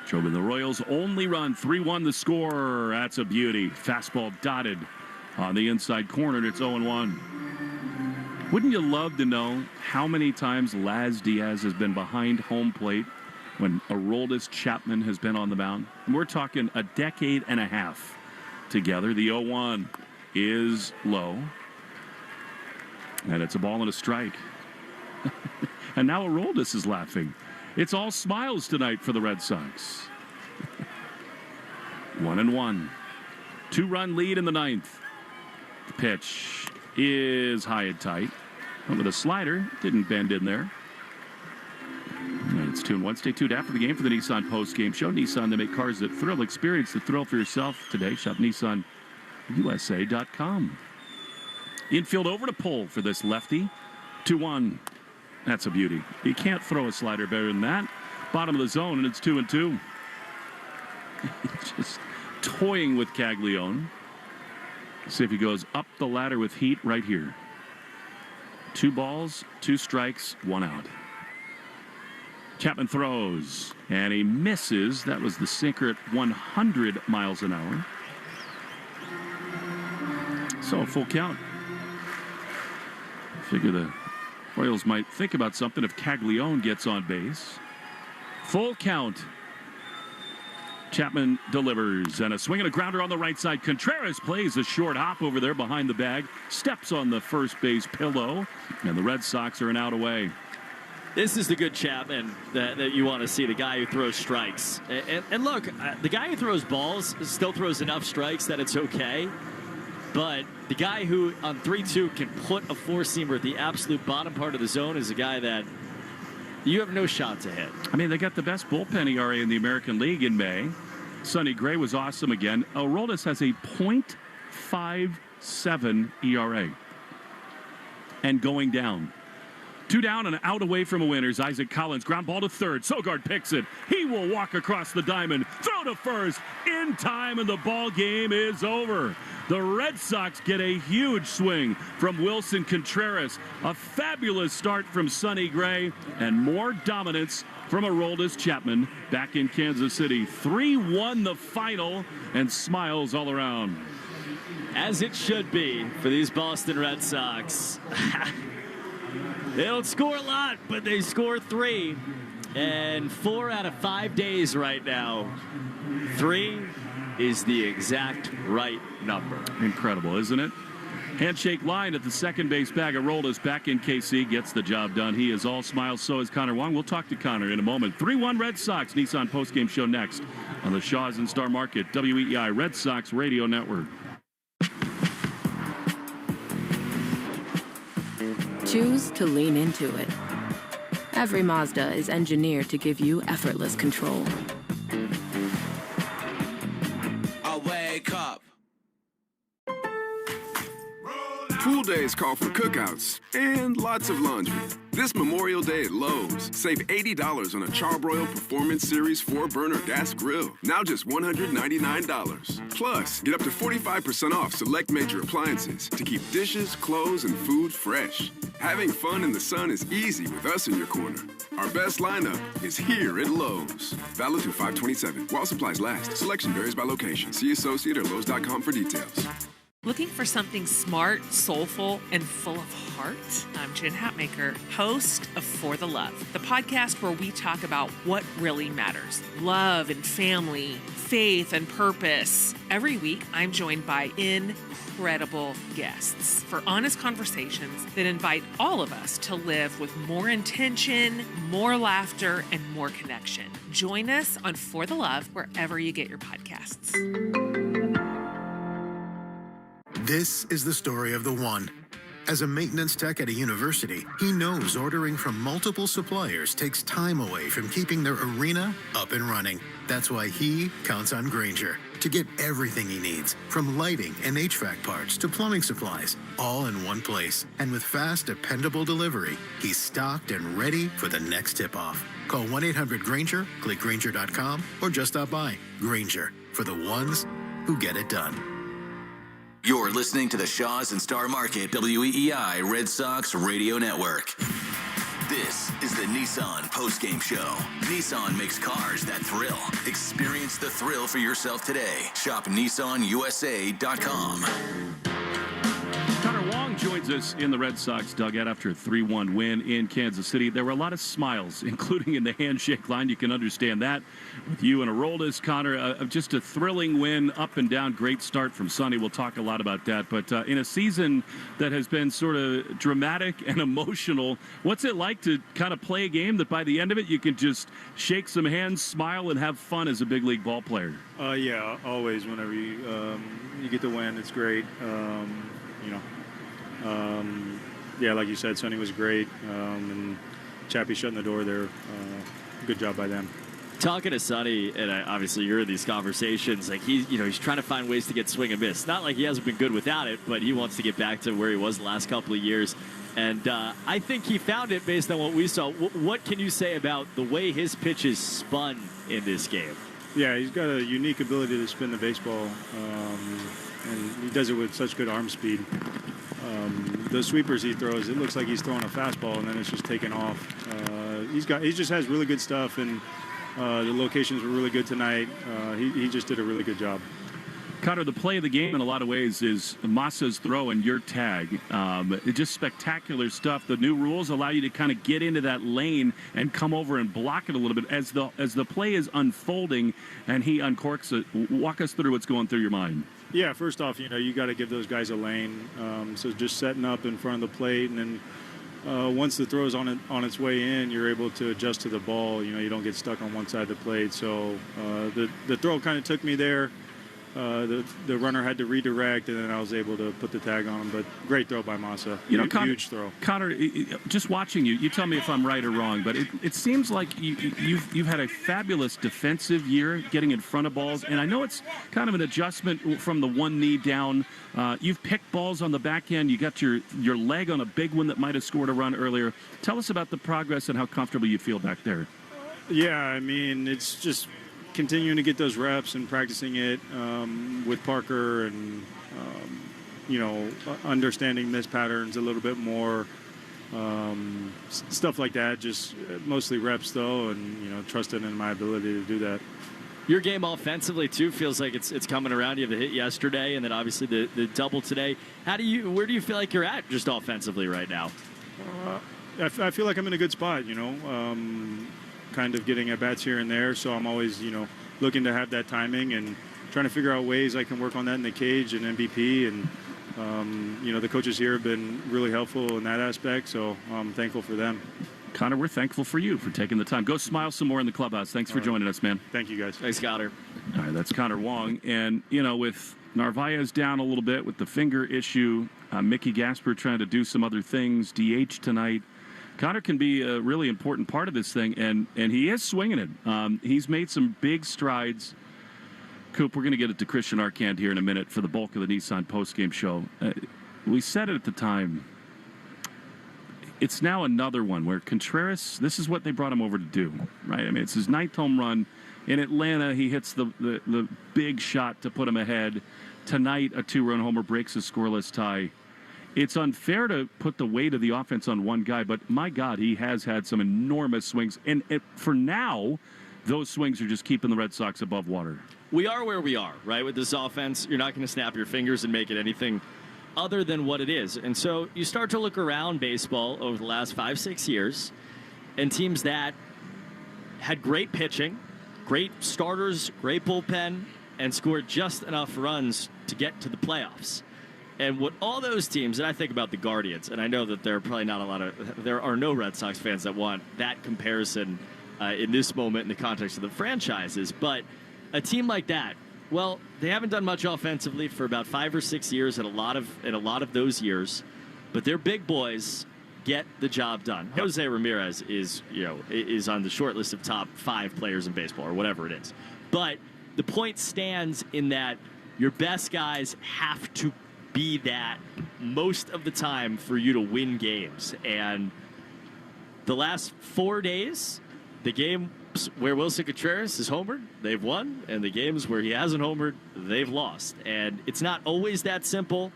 Drove in the Royals' only run. 3-1 the score. That's a beauty. Fastball dotted on the inside corner, and it's 0-1. Wouldn't you love to know how many times Laz Diaz has been behind home plate when Aroldis Chapman has been on the mound? And we're talking a decade and a half together. The 0-1 is low. And it's a ball and a strike. And now Aroldis is laughing. It's all smiles tonight for the Red Sox. 1-1. 2-run lead in the 9th. The pitch is high and tight. Went with a slider. Didn't bend in there. And it's 2-1. Stay tuned after the game for the Nissan post-game show. Nissan, they make cars that thrill. Experience the thrill for yourself today. Shop NissanUSA.com. Infield over to pull for this lefty. 2-1. That's a beauty. You can't throw a slider better than that. Bottom of the zone, and it's 2-2. Just toying with Caglione. See if he goes up the ladder with heat right here. 2 balls, 2 strikes, 1 out. Chapman throws, and he misses. That was the sinker at 100 miles an hour. So a full count. Figure the Royals might think about something if Caglione gets on base. Full count. Chapman delivers, and a swing and a grounder on the right side. Contreras plays a short hop over there behind the bag, steps on the first base pillow, and the Red Sox are an out away. This is the good Chapman that you want to see, the guy who throws strikes. And look, the guy who throws balls still throws enough strikes that it's okay. But the guy who on 3-2 can put a four-seamer at the absolute bottom part of the zone is a guy that you have no shot to hit. I mean, they got the best bullpen ERA in the American League in May. Sonny Gray was awesome again. Aroldis has a .57 ERA. And going down. 2 down and out away from a win. Here's Isaac Collins. Ground ball to third. Sogard picks it. He will walk across the diamond. Throw to first. In time, and the ball game is over. The Red Sox get a huge swing from Wilson Contreras. A fabulous start from Sonny Gray. And more dominance from Aroldis Chapman back in Kansas City. 3-1 the final, and smiles all around. As it should be for these Boston Red Sox. They don't score a lot, but they score 3. And 4 out of 5 days right now. 3 is the exact right number. Incredible, isn't it? Handshake line at the second base bag. Aroldis back in KC, gets the job done. He is all smiles, so is Connor Wong. We'll talk to Connor in a moment. 3-1 Red Sox. Nissan postgame show next on the Shaws and Star Market, WEEI Red Sox Radio Network. Choose to lean into it. Every Mazda is engineered to give you effortless control. I wake up. Pool days call for cookouts and lots of laundry. This Memorial Day at Lowe's, save $80 on a Charbroil Performance Series 4-burner gas grill. Now just $199. Plus, get up to 45% off select major appliances to keep dishes, clothes, and food fresh. Having fun in the sun is easy with us in your corner. Our best lineup is here at Lowe's. Valid through 5/27. While supplies last. Selection varies by location. See associate or Lowe's.com for details. Looking for something smart, soulful, and full of heart? I'm Jen Hatmaker, host of For the Love, the podcast where we talk about what really matters. Love and family, faith and purpose. Every week, I'm joined by incredible guests for honest conversations that invite all of us to live with more intention, more laughter, and more connection. Join us on For the Love wherever you get your podcasts. This is the story of the one. As a maintenance tech at a university, he knows ordering from multiple suppliers takes time away from keeping their arena up and running. That's why he counts on Grainger to get everything he needs, from lighting and HVAC parts to plumbing supplies, all in one place. And with fast, dependable delivery, he's stocked and ready for the next tip-off. Call 1-800-GRAINGER, click Grainger.com, or just stop by. Grainger, for the ones who get it done. You're listening to the Shaws and Star Market WEEI Red Sox Radio Network. This is the Nissan postgame show. Nissan makes cars that thrill. Experience the thrill for yourself today. Shop NissanUSA.com. Connor Wong joins us in the Red Sox dugout after a 3-1 win in Kansas City. There were a lot of smiles, including in the handshake line. You can understand that with you and Aroldis. Connor, just a thrilling win, up and down, great start from Sonny. We'll talk a lot about that. But in a season that has been sort of dramatic and emotional, what's it like to kind of play a game that by the end of it you can just shake some hands, smile, and have fun as a big league ball player? Yeah, always. Whenever you get the win, it's great. Yeah, like you said, Sonny was great, and Chappie shutting the door there. Good job by them. Talking to Sonny, and obviously you're in these conversations, like he's trying to find ways to get swing and miss. Not like he hasn't been good without it, but he wants to get back to where he was the last couple of years. And I think he found it based on what we saw. What can you say about the way his pitches spun in this game? Yeah, he's got a unique ability to spin the baseball, and he does it with such good arm speed. The sweepers he throws, it looks like he's throwing a fastball, and then it's just taking off. He just has really good stuff, and the locations were really good tonight. He just did a really good job. Connor, the play of the game in a lot of ways is Masa's throw and your tag. It's just spectacular stuff. The new rules allow you to kind of get into that lane and come over and block it a little bit as the play is unfolding and he uncorks it. Walk us through what's going through your mind. Yeah, first off, you got to give those guys a lane. So just setting up in front of the plate, and then once the throw's on its way in, you're able to adjust to the ball. You don't get stuck on one side of the plate. So the throw kind of took me there. the runner had to redirect, and then I was able to put the tag on him. But great throw by Massa. Huge throw. Connor, just watching you tell me if I'm right or wrong, but it seems like you've had a fabulous defensive year getting in front of balls, and I know it's kind of an adjustment from the one knee down. You've picked balls on the back end. You got your leg on a big one that might have scored a run earlier. Tell us about the progress and how comfortable you feel back there. Yeah, I mean, it's just continuing to get those reps and practicing it with Parker and, understanding missed patterns a little bit more, stuff like that. Just mostly reps, though, and, trusting in my ability to do that. Your game offensively, too, feels like it's coming around. You have the hit yesterday and then obviously the double today. Where do you feel like you're at just offensively right now? I feel like I'm in a good spot, kind of getting at bats here and there. So I'm always, looking to have that timing and trying to figure out ways I can work on that in the cage and MVP. And, the coaches here have been really helpful in that aspect. So I'm thankful for them. Connor, we're thankful for you for taking the time. Go smile some more in the clubhouse. Thanks for joining us, man. Thank you, guys. Thanks, Connor. All right, that's Connor Wong. And, with Narvaez down a little bit with the finger issue, Mickey Gasper trying to do some other things, DH tonight, Connor can be a really important part of this thing, and he is swinging it. He's made some big strides. Coop, we're going to get it to Christian Arcand here in a minute for the bulk of the Nissan postgame show. We said it at the time. It's now another one where Contreras, this is what they brought him over to do, right? I mean, it's his 9th home run. In Atlanta, he hits the big shot to put him ahead. Tonight, a 2-run homer breaks a scoreless tie. It's unfair to put the weight of the offense on one guy, but my God, he has had some enormous swings. And for now, those swings are just keeping the Red Sox above water. We are where we are, right? With this offense, you're not going to snap your fingers and make it anything other than what it is. And so you start to look around baseball over the last 5-6 years, and teams that had great pitching, great starters, great bullpen, and scored just enough runs to get to the playoffs. And what all those teams, and I think about the Guardians, and I know that there are probably there are no Red Sox fans that want that comparison in this moment in the context of the franchises, but a team like that, well, they haven't done much offensively for about 5 or 6 years in a lot of those years, but their big boys get the job done. Jose Ramirez is on the short list of top 5 players in baseball or whatever it is. But the point stands in that your best guys have to be that most of the time for you to win games. And the last 4 days, the game where Wilson Contreras has homered, they've won, and the games where he hasn't homered, they've lost. And it's not always that simple,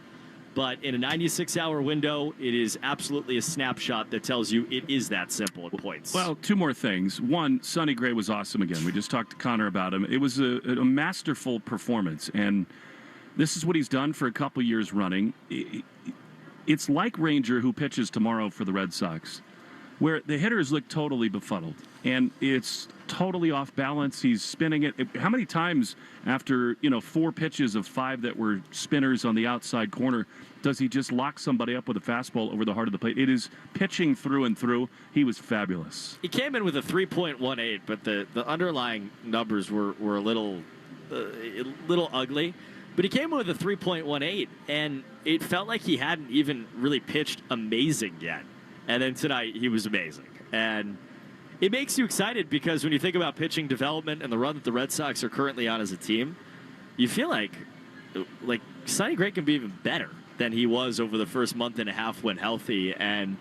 but in a 96-hour window, it is absolutely a snapshot that tells you it is that simple at points. Well, 2 more things. One, Sonny Gray was awesome again. We just talked to Connor about him. It was a masterful performance, and this is what he's done for a couple years running. It's like Ranger, who pitches tomorrow for the Red Sox, where the hitters look totally befuddled, and it's totally off balance. He's spinning it. How many times after 4 pitches of 5 that were spinners on the outside corner does he just lock somebody up with a fastball over the heart of the plate? It is pitching through and through. He was fabulous. He came in with a 3.18, but the underlying numbers were a little ugly. But he came in with a 3.18, and it felt like he hadn't even really pitched amazing yet. And then tonight, he was amazing. And it makes you excited because when you think about pitching development and the run that the Red Sox are currently on as a team, you feel like Sonny Gray can be even better than he was over the first month and a half when healthy. And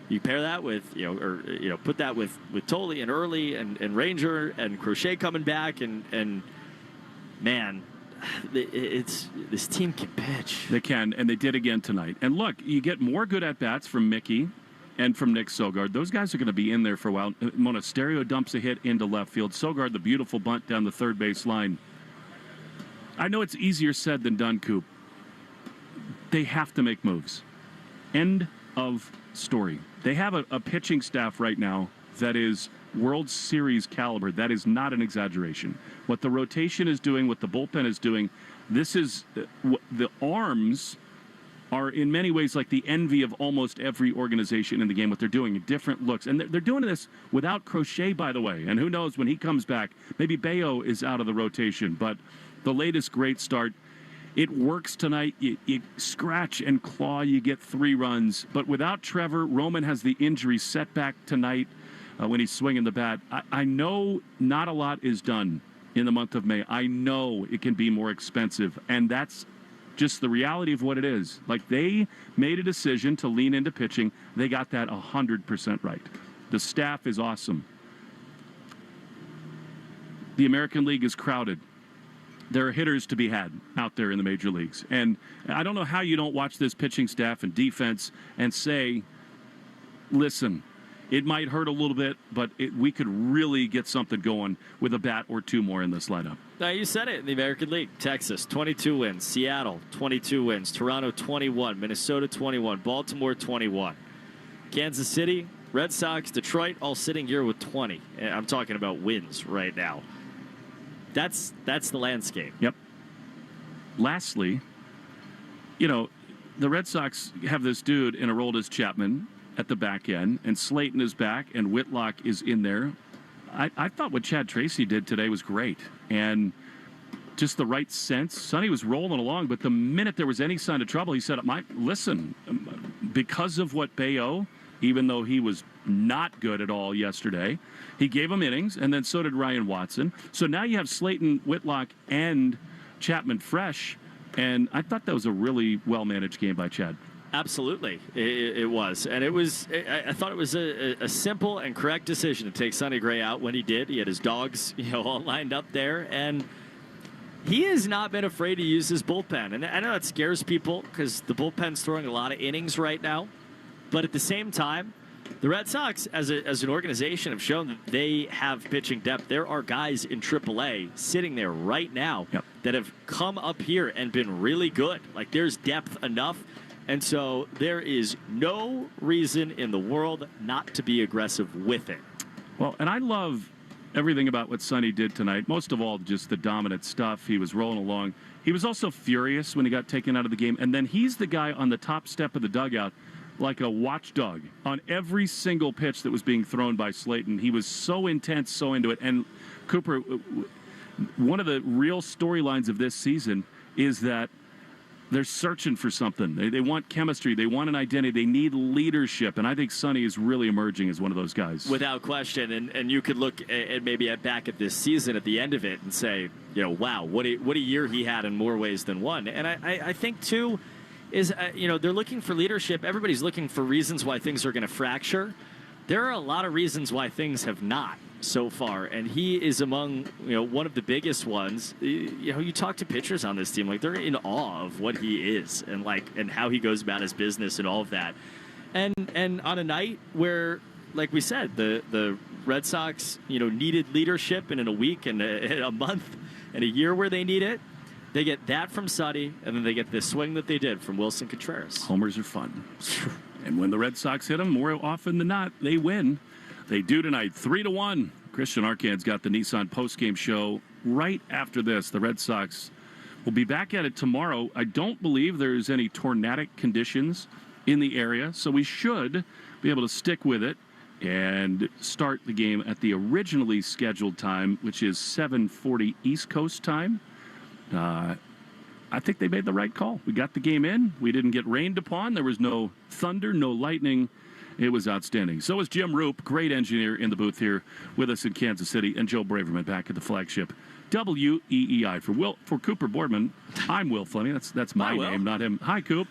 you pair that with, put that with Tolley and Early and Ranger and Crochet coming back, and man, this team can pitch. They can, and they did again tonight. And look, you get more good at-bats from Mickey and from Nick Sogard. Those guys are going to be in there for a while. Monasterio dumps a hit into left field. Sogard, the beautiful bunt down the third base line. I know it's easier said than done, Coop. They have to make moves. End of story. They have a pitching staff right now that is World Series caliber. That is not an exaggeration. What the rotation is doing, what the bullpen is doing, this is the arms are in many ways like the envy of almost every organization in the game, what they're doing, different looks. And they're doing this without Crochet, by the way. And who knows, when he comes back, maybe Bayo is out of the rotation. But the latest great start. It works tonight. You scratch and claw, you get 3 runs. But without Trevor, Roman has the injury setback tonight when he's swinging the bat. I know not a lot is done in the month of May. I know it can be more expensive, and that's just the reality of what it is. Like, they made a decision to lean into pitching. They got that 100% right. The staff is awesome. The American League is crowded. There are hitters to be had out there in the major leagues. And I don't know how you don't watch this pitching staff and defense and say, listen, it might hurt a little bit, but we could really get something going with a bat or 2 more in this lineup. Now, you said it in the American League. Texas, 22 wins. Seattle, 22 wins. Toronto, 21. Minnesota, 21. Baltimore, 21. Kansas City, Red Sox, Detroit, all sitting here with 20. I'm talking about wins right now. That's the landscape. Yep. Lastly, the Red Sox have this dude in Aroldis Chapman at the back end, and Slayton is back, and Whitlock is in there. I thought what Chad Tracy did today was great, and just the right sense. Sonny was rolling along, but the minute there was any sign of trouble, he said, listen, because of what Bayo, even though he was not good at all yesterday, he gave him innings, and then so did Ryan Watson. So now you have Slayton, Whitlock, and Chapman fresh, and I thought that was a really well-managed game by Chad. Absolutely, it was. And I thought it was a simple and correct decision to take Sonny Gray out when he did. He had his dogs, all lined up there. And he has not been afraid to use his bullpen. And I know that scares people because the bullpen's throwing a lot of innings right now. But at the same time, the Red Sox, as an organization, have shown that they have pitching depth. There are guys in AAA sitting there right now that have come up here and been really good. Like, there's depth enough. And so there is no reason in the world not to be aggressive with it. Well, and I love everything about what Sonny did tonight. Most of all, just the dominant stuff. He was rolling along. He was also furious when he got taken out of the game. And then he's the guy on the top step of the dugout, like a watchdog, on every single pitch that was being thrown by Slayton. He was so intense, so into it. And Cooper, one of the real storylines of this season is that they're searching for something. They want chemistry. They want an identity. They need leadership. And I think Sonny is really emerging as one of those guys. Without question. And you could look at maybe back at this season at the end of it and say, wow, what a year he had in more ways than one. And I think, too, is, they're looking for leadership. Everybody's looking for reasons why things are going to fracture. There are a lot of reasons why things have not so far, and he is among one of the biggest ones. You talk to pitchers on this team, like, they're in awe of what he is and how he goes about his business and all of that. And on a night where, like we said, the Red Sox needed leadership, and in a week and a month and a year where they need it, they get that from Sonny, and then they get this swing that they did from Wilson Contreras. Homers are fun. And when the Red Sox hit them, more often than not, they win. They do tonight, 3-1. Christian Arcan's got the Nissan postgame show right after this. The Red Sox will be back at it tomorrow. I don't believe there's any tornadic conditions in the area, so we should be able to stick with it and start the game at the originally scheduled time, which is 7:40 East Coast time. I think they made the right call. We got the game in. We didn't get rained upon. There was no thunder, no lightning. It was outstanding. So was Jim Roop, great engineer in the booth here with us in Kansas City, and Joe Braverman back at the flagship WEEI. For Cooper Boardman, I'm Will Fleming. That's my name, not him. Hi, Coop.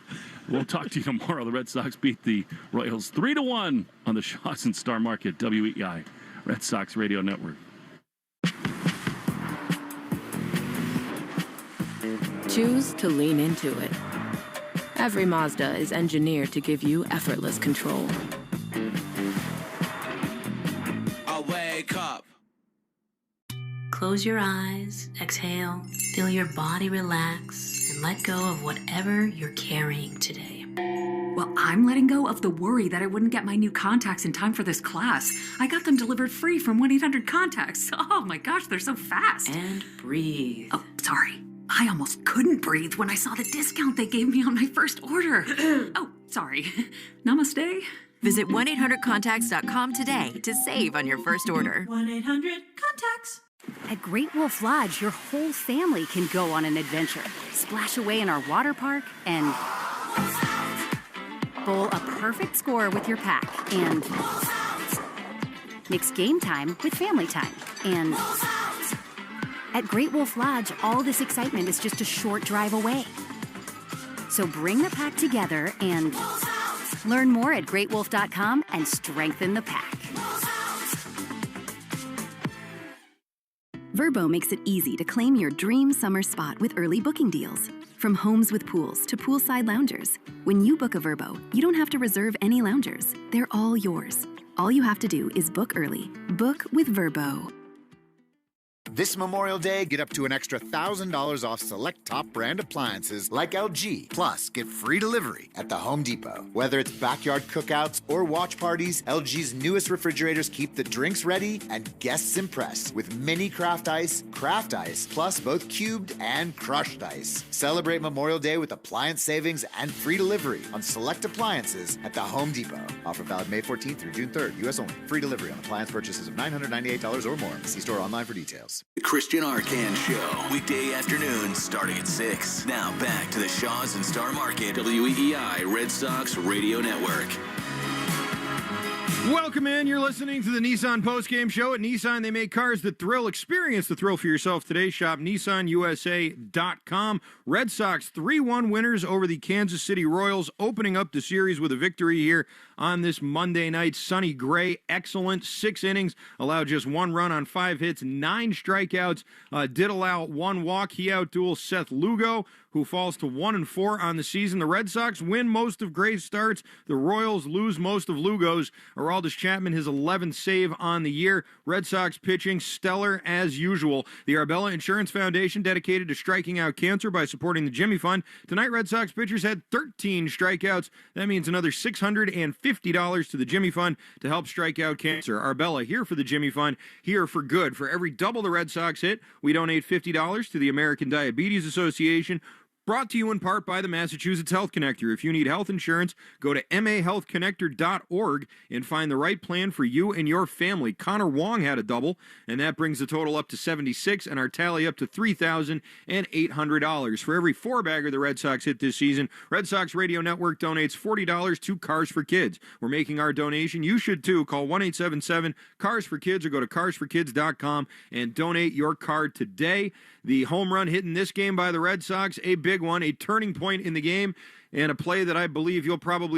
We'll talk to you tomorrow. The Red Sox beat the Royals 3-1 on the Shaws and Star Market, WEEI, Red Sox Radio Network. Choose to lean into it. Every Mazda is engineered to give you effortless control. I wake up. Close your eyes, exhale, feel your body relax, and let go of whatever you're carrying today. Well, I'm letting go of the worry that I wouldn't get my new contacts in time for this class. I got them delivered free from 1-800-CONTACTS. Oh my gosh, they're so fast. And breathe. Oh, sorry. I almost couldn't breathe when I saw the discount they gave me on my first order. Oh, sorry. Namaste. Visit 1-800-CONTACTS.com today to save on your first order. 1-800-CONTACTS. At Great Wolf Lodge, your whole family can go on an adventure, splash away in our water park, and bowl a perfect score with your pack, and mix game time with family time, and at Great Wolf Lodge, all this excitement is just a short drive away. So bring the pack together and learn more at greatwolf.com and strengthen the pack. Vrbo makes it easy to claim your dream summer spot with early booking deals. From homes with pools to poolside loungers. When you book a Vrbo, you don't have to reserve any loungers. They're all yours. All you have to do is book early. Book with Vrbo. This Memorial Day, get up to an extra $1,000 off select top brand appliances like LG. Plus, get free delivery at the Home Depot. Whether it's backyard cookouts or watch parties, LG's newest refrigerators keep the drinks ready and guests impressed with mini craft ice, plus both cubed and crushed ice. Celebrate Memorial Day with appliance savings and free delivery on select appliances at the Home Depot. Offer valid May 14th through June 3rd, U.S. only. Free delivery on appliance purchases of $998 or more. See store online for details. The Christian Arcan Show, weekday afternoons starting at 6. Now back to the Shaws and Star Market, WEEI Red Sox Radio Network. Welcome in. You're listening to the Nissan postgame show. At Nissan, they make cars that thrill. Experience the thrill for yourself today. Shop NissanUSA.com. Red Sox 3-1 winners over the Kansas City Royals, opening up the series with a victory here on this Monday night. Sonny Gray, excellent. 6 innings, allowed just 1 run on 5 hits, 9 strikeouts. Did allow 1 walk. He outdueled Seth Lugo, who falls to 1-4 on the season. The Red Sox win most of Gray's starts. The Royals lose most of Lugo's. Aroldis Chapman, his 11th save on the year. Red Sox pitching stellar as usual. The Arbella Insurance Foundation, dedicated to striking out cancer by supporting the Jimmy Fund. Tonight, Red Sox pitchers had 13 strikeouts. That means another $650 to the Jimmy Fund to help strike out cancer. Arbella, here for the Jimmy Fund, here for good. For every double the Red Sox hit, we donate $50 to the American Diabetes Association. Brought to you in part by the Massachusetts Health Connector. If you need health insurance, go to mahealthconnector.org and find the right plan for you and your family. Connor Wong had a double, and that brings the total up to 76 and our tally up to $3,800. For every 4-bagger the Red Sox hit this season, Red Sox Radio Network donates $40 to Cars for Kids. We're making our donation. You should too. Call 1-877-CARS-FOR-KIDS or go to carsforkids.com and donate your card today. The home run hit in this game by the Red Sox, a big one, a turning point in the game, and a play that I believe you'll probably